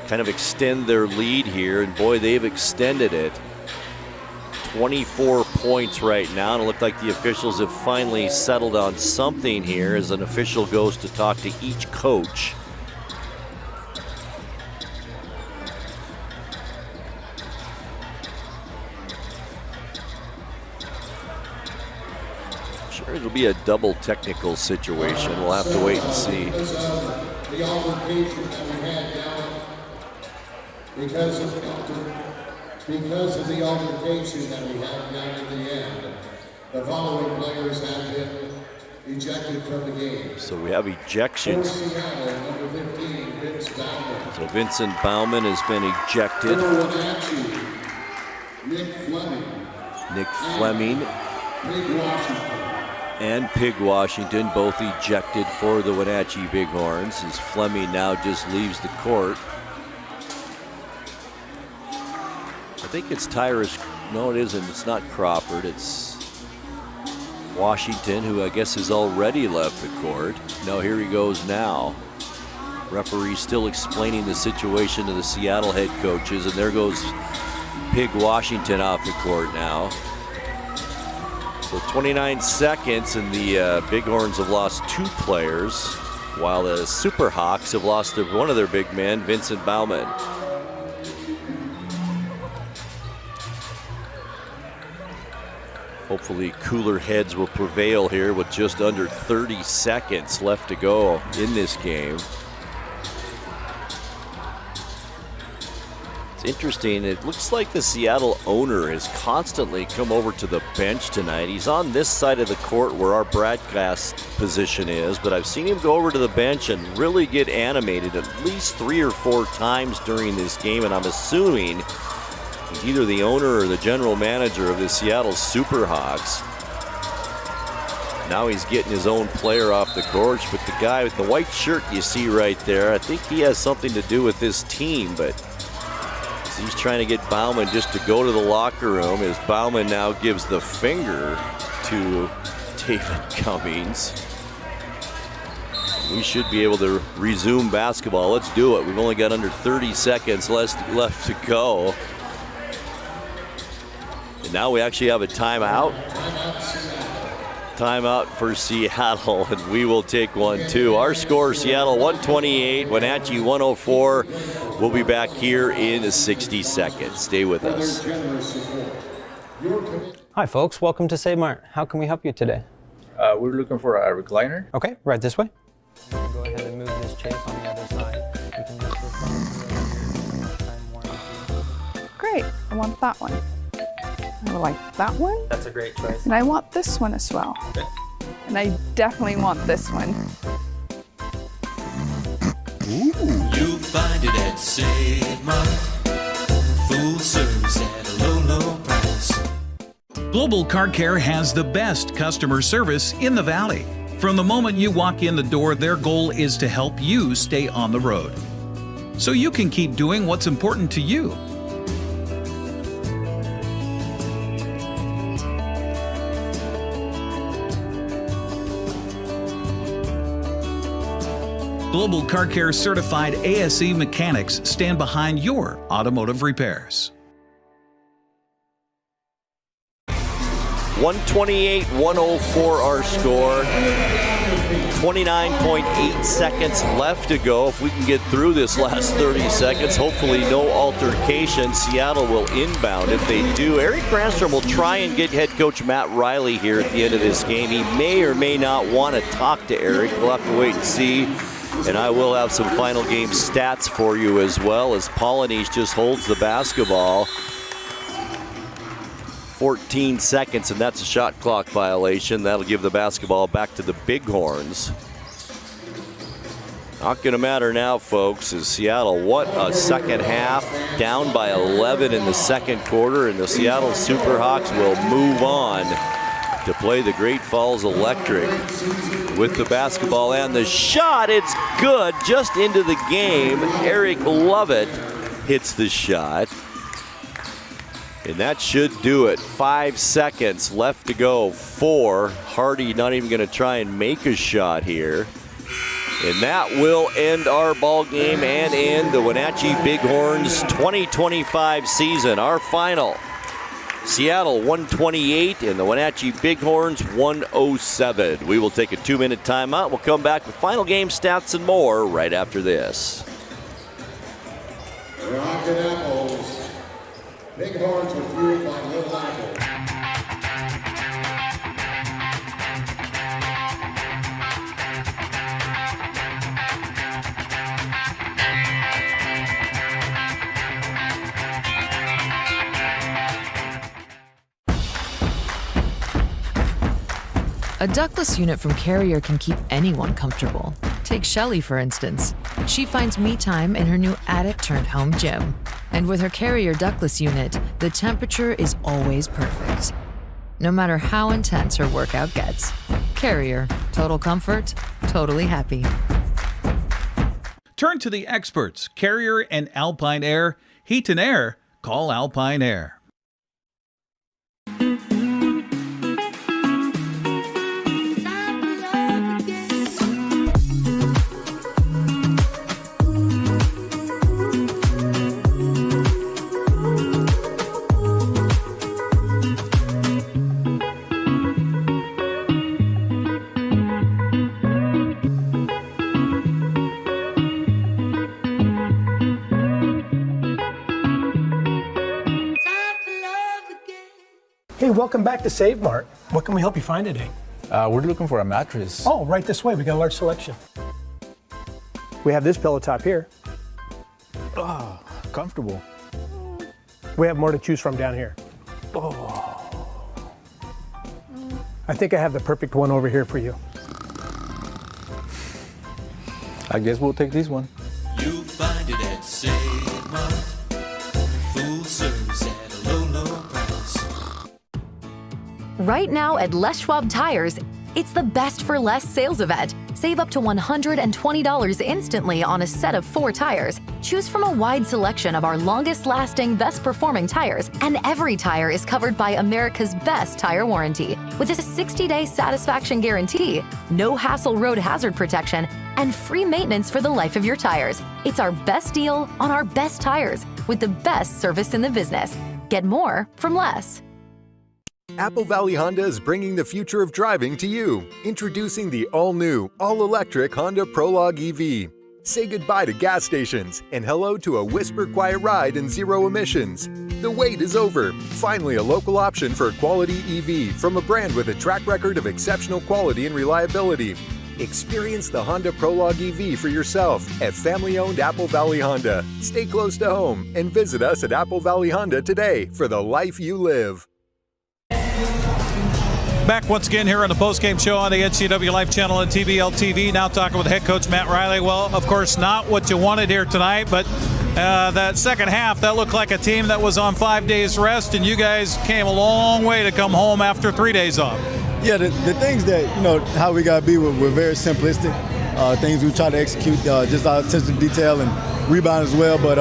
kind of extend their lead here, and boy, they've extended it. 24 points right now, and it looked like the officials have finally settled on something here as an official goes to talk to each coach. Sure, it'll be a double technical situation. We'll have to wait and see. The altercation that we had down because of the altercation that we had down at the end, the following players have been ejected from the game. So we have ejections. For Seattle, number 15, Vince Bauman. So Vincent Bauman has been ejected. For Wenatchee, Nick Fleming. Pig Washington. And Pig Washington, both ejected for the Wenatchee Bighorns, as Fleming now just leaves the court. I think it's Tyrus. No, it isn't. It's not Crawford. It's Washington, who I guess has already left the court. No, here he goes now. Referee still explaining the situation to the Seattle head coaches, and there goes Pig Washington off the court now. So 29 seconds, and the Bighorns have lost 2 players, while the Superhawks have lost one of their big men, Vincent Bauman. Hopefully cooler heads will prevail here with just under 30 seconds left to go in this game. It's interesting, it looks like the Seattle owner has constantly come over to the bench tonight. He's on this side of the court where our broadcast position is, but I've seen him go over to the bench and really get animated at least 3 or 4 times during this game, and I'm assuming he's either the owner or the general manager of the Seattle Superhawks. Now he's getting his own player off the court, but the guy with the white shirt you see right there, I think he has something to do with this team, but he's trying to get Bauman just to go to the locker room as Bauman now gives the finger to David Cummings. We should be able to resume basketball. Let's do it. We've only got under 30 seconds left to go. And now we actually have a timeout. timeout for Seattle, and we will take one too. Our score, Seattle 128, Wenatchee 104. We'll be back here in 60 seconds. Stay with us. Hi folks, welcome to Save Mart. How can we help you today? We're looking for a recliner. Okay, right this way. Go ahead and move this chase on the other side. You can just Great, I want that one. I would like that one. That's a great choice. And I want this one as well. Okay. And I definitely want this one. You'll find it at Save Mart. Full service at a low, low price. Global Car Care has the best customer service in the Valley. From the moment you walk in the door, their goal is to help you stay on the road, so you can keep doing what's important to you. Global Car Care certified ASE mechanics stand behind your automotive repairs. 128-104 our score. 29.8 seconds left to go. If we can get through this last 30 seconds, hopefully no altercation. Seattle will inbound. If they do, Eric Granstrom will try and get head coach Matt Riley here at the end of this game. He may or may not want to talk to Eric. We'll have to wait and see. And I will have some final game stats for you as well, as Polynese just holds the basketball. 14 seconds, and that's a shot clock violation. That'll give the basketball back to the Bighorns. Not going to matter now, folks, as Seattle, what a second half. Down by 11 in the second quarter, and the Seattle Superhawks will move on to play the Great Falls Electric with the basketball and the shot. It's good, just into the game. Eric Lovett hits the shot. And that should do it. 5 seconds left to go. 4. Hardy not even going to try and make a shot here. And that will end our ball game and end the Wenatchee Bighorns 2025 season. Our final, Seattle 128 and the Wenatchee Bighorns 107. We will take a 2-minute timeout. We'll come back with final game stats and more right after this. Rockin' Apples. Bighorns were fueled by Little Apple. A ductless unit from Carrier can keep anyone comfortable. Take Shelly, for instance. She finds me time in her new attic-turned-home gym. And with her Carrier ductless unit, the temperature is always perfect, no matter how intense her workout gets. Carrier, total comfort, totally happy. Turn to the experts, Carrier and Alpine Air. Heat and air, call Alpine Air. Hey, welcome back to Save Mart. What can we help you find today? We're looking for a mattress. Oh, right this way. We got a large selection. We have this pillow top here. Oh, comfortable. We have more to choose from down here. Oh. I think I have the perfect one over here for you. I guess we'll take this one. You'll find it at Save Mart. Full service at a low, low price. Right now at Les Schwab Tires, it's the Best for Less sales event. Save up to $120 instantly on a set of 4 tires. Choose from a wide selection of our longest-lasting, best-performing tires, and every tire is covered by America's best tire warranty. With a 60-day satisfaction guarantee, no hassle road hazard protection, and free maintenance for the life of your tires. It's our best deal on our best tires with the best service in the business. Get more from less. Apple Valley Honda is bringing the future of driving to you. Introducing the all-new, all-electric Honda Prologue EV. Say goodbye to gas stations and hello to a whisper-quiet ride and zero emissions. The wait is over. Finally, a local option for a quality EV from a brand with a track record of exceptional quality and reliability. Experience the Honda Prologue EV for yourself at family-owned Apple Valley Honda. Stay close to home and visit us at Apple Valley Honda today for the life you live. Back once again here on the postgame show on the NCWLIFE channel and TBL TV. Now talking with head coach Matt Riley. Well, of course, not what you wanted here tonight, but that second half, that looked like a team that was on 5 days rest, and you guys came a long way to come home after 3 days off. Yeah, the things that, how we got to be, we're very simplistic. Things we try to execute, just our attention to detail and rebound as well. But,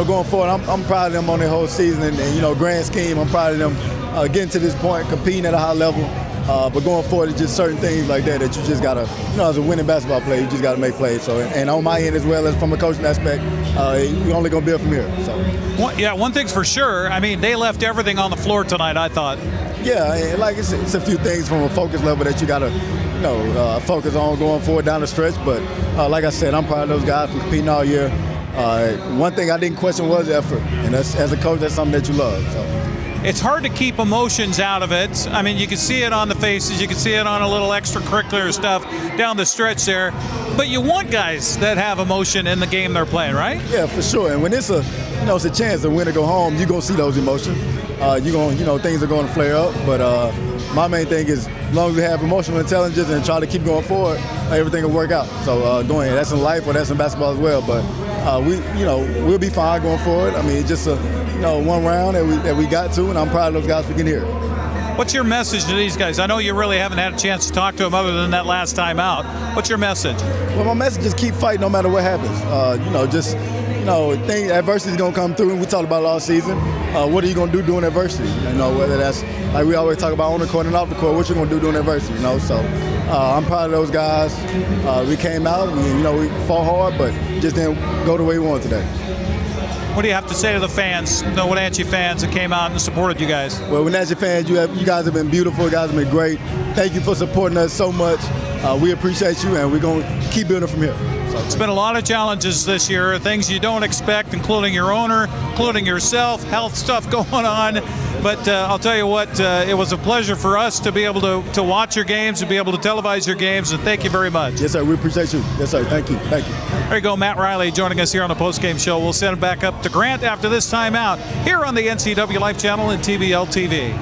going forward, I'm proud of them on their whole season. And grand scheme, I'm proud of them getting to this point, competing at a high level. But going forward, it's just certain things like that you just got to, as a winning basketball player, you just got to make plays. So, and on my end as well as from a coaching aspect, we're only going to build from here. So. One thing's for sure. I mean, they left everything on the floor tonight, I thought. Yeah, and it's a few things from a focus level that you got to, focus on going forward down the stretch. But like I said, I'm proud of those guys for competing all year. One thing I didn't question was effort, and that's, as a coach, that's something that you love. So. It's hard to keep emotions out of it. I mean, you can see it on the faces. You can see it on a little extracurricular stuff down the stretch there. But you want guys that have emotion in the game they're playing, right? Yeah, for sure. And when it's it's a chance to win or go home, you're going to see those emotions. Things are going to flare up. But my main thing is, as long as we have emotional intelligence and try to keep going forward, everything will work out. So that's in life or that's in basketball as well. But we'll be fine going forward. I mean, it's just one round that we got to, and I'm proud of those guys for getting here. What's your message to these guys? I know you really haven't had a chance to talk to them other than that last time out. What's your message? Well, my message is keep fighting no matter what happens. Adversity is going to come through, and we talked about it all season. What are you going to do during adversity? Whether that's, like we always talk about on the court and off the court, what you're going to do during adversity, So I'm proud of those guys. We came out, we fought hard, but just didn't go the way we wanted today. What do you have to say to the fans, the Wenatchee fans that came out and supported you guys? Well, Wenatchee fans, you guys have been beautiful. You guys have been great. Thank you for supporting us so much. We appreciate you, and we're going to keep building from here. It's been a lot of challenges this year, things you don't expect, including your owner, including yourself, health stuff going on. But I'll tell you what, it was a pleasure for us to be able to watch your games, to be able to televise your games, and thank you very much. Yes, sir. We appreciate you. Yes, sir. Thank you. Thank you. There you go, Matt Riley joining us here on the postgame show. We'll send it back up to Grant after this timeout here on the NCWLIFE channel and TBL TV.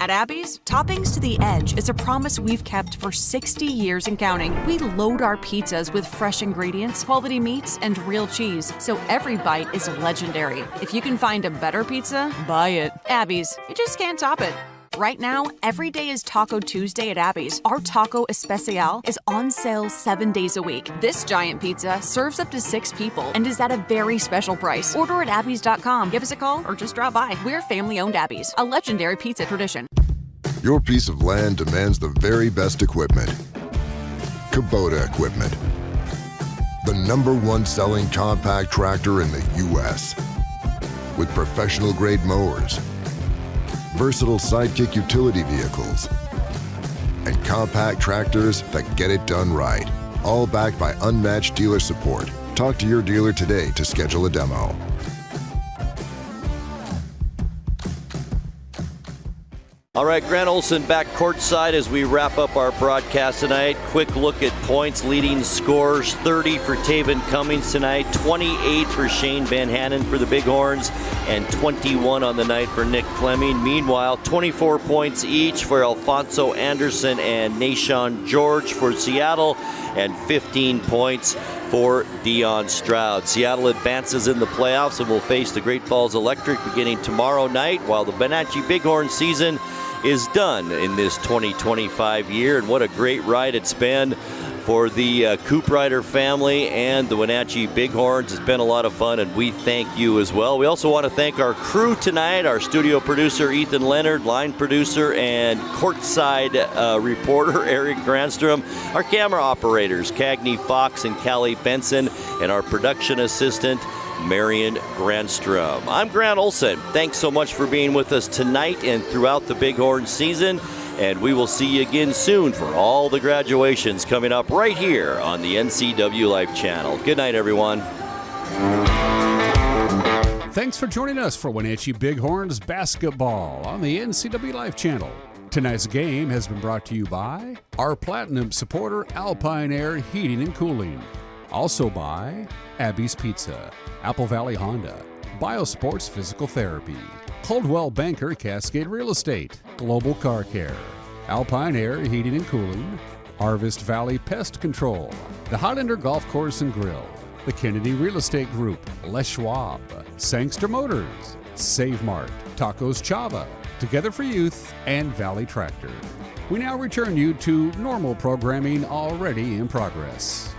At Abby's, Toppings to the Edge is a promise we've kept for 60 years and counting. We load our pizzas with fresh ingredients, quality meats, and real cheese, so every bite is legendary. If you can find a better pizza, buy it. Abby's, you just can't top it. Right now, every day is Taco Tuesday at Abby's. Our Taco Especial is on sale 7 days a week. This giant pizza serves up to 6 people and is at a very special price. Order at abbys.com. Give us a call or just drop by. We're family-owned Abby's, a legendary pizza tradition. Your piece of land demands the very best equipment. Kubota equipment. The #1 selling compact tractor in the U.S. With professional-grade mowers, versatile sidekick utility vehicles, and compact tractors that get it done right. All backed by unmatched dealer support. Talk to your dealer today to schedule a demo. All right, Grant Olson back courtside as we wrap up our broadcast tonight. Quick look at points, leading scorers. 30 for Taven Cummings tonight, 28 for Shane Van Hanen for the Bighorns, and 21 on the night for Nick Fleming. Meanwhile, 24 points each for Alfonso Anderson and Nashawn George for Seattle, and 15 points for Dion Stroud. Seattle advances in the playoffs and will face the Great Falls Electric beginning tomorrow night, while the Wenatchee Bighorns season is done in this 2025 year. And what a great ride it's been for the Coop Rider family and the Wenatchee Bighorns. It's been a lot of fun, and we thank you as well. We also want to thank our crew tonight, our studio producer Ethan Leonard, line producer and courtside reporter Eric Granstrom, our camera operators Cagney Fox and Callie Benson, and our production assistant Marion Grandstrom. I'm Grant Olson. Thanks so much for being with us tonight and throughout the Bighorn season. And we will see you again soon for all the graduations coming up right here on the NCWLIFE channel. Good night, everyone. Thanks for joining us for Wenatchee Bighorns basketball on the NCWLIFE channel. Tonight's game has been brought to you by our Platinum supporter Alpine Air Heating and Cooling. Also by Abby's Pizza, Apple Valley Honda, Biosports Physical Therapy, Coldwell Banker Cascade Real Estate, Global Car Care, Alpine Air Heating and Cooling, Harvest Valley Pest Control, the Highlander Golf Course and Grill, the Kennedy Real Estate Group, Les Schwab, Sangster Motors, Save Mart, Tacos Chava, Together for Youth, and Valley Tractor. We now return you to normal programming already in progress.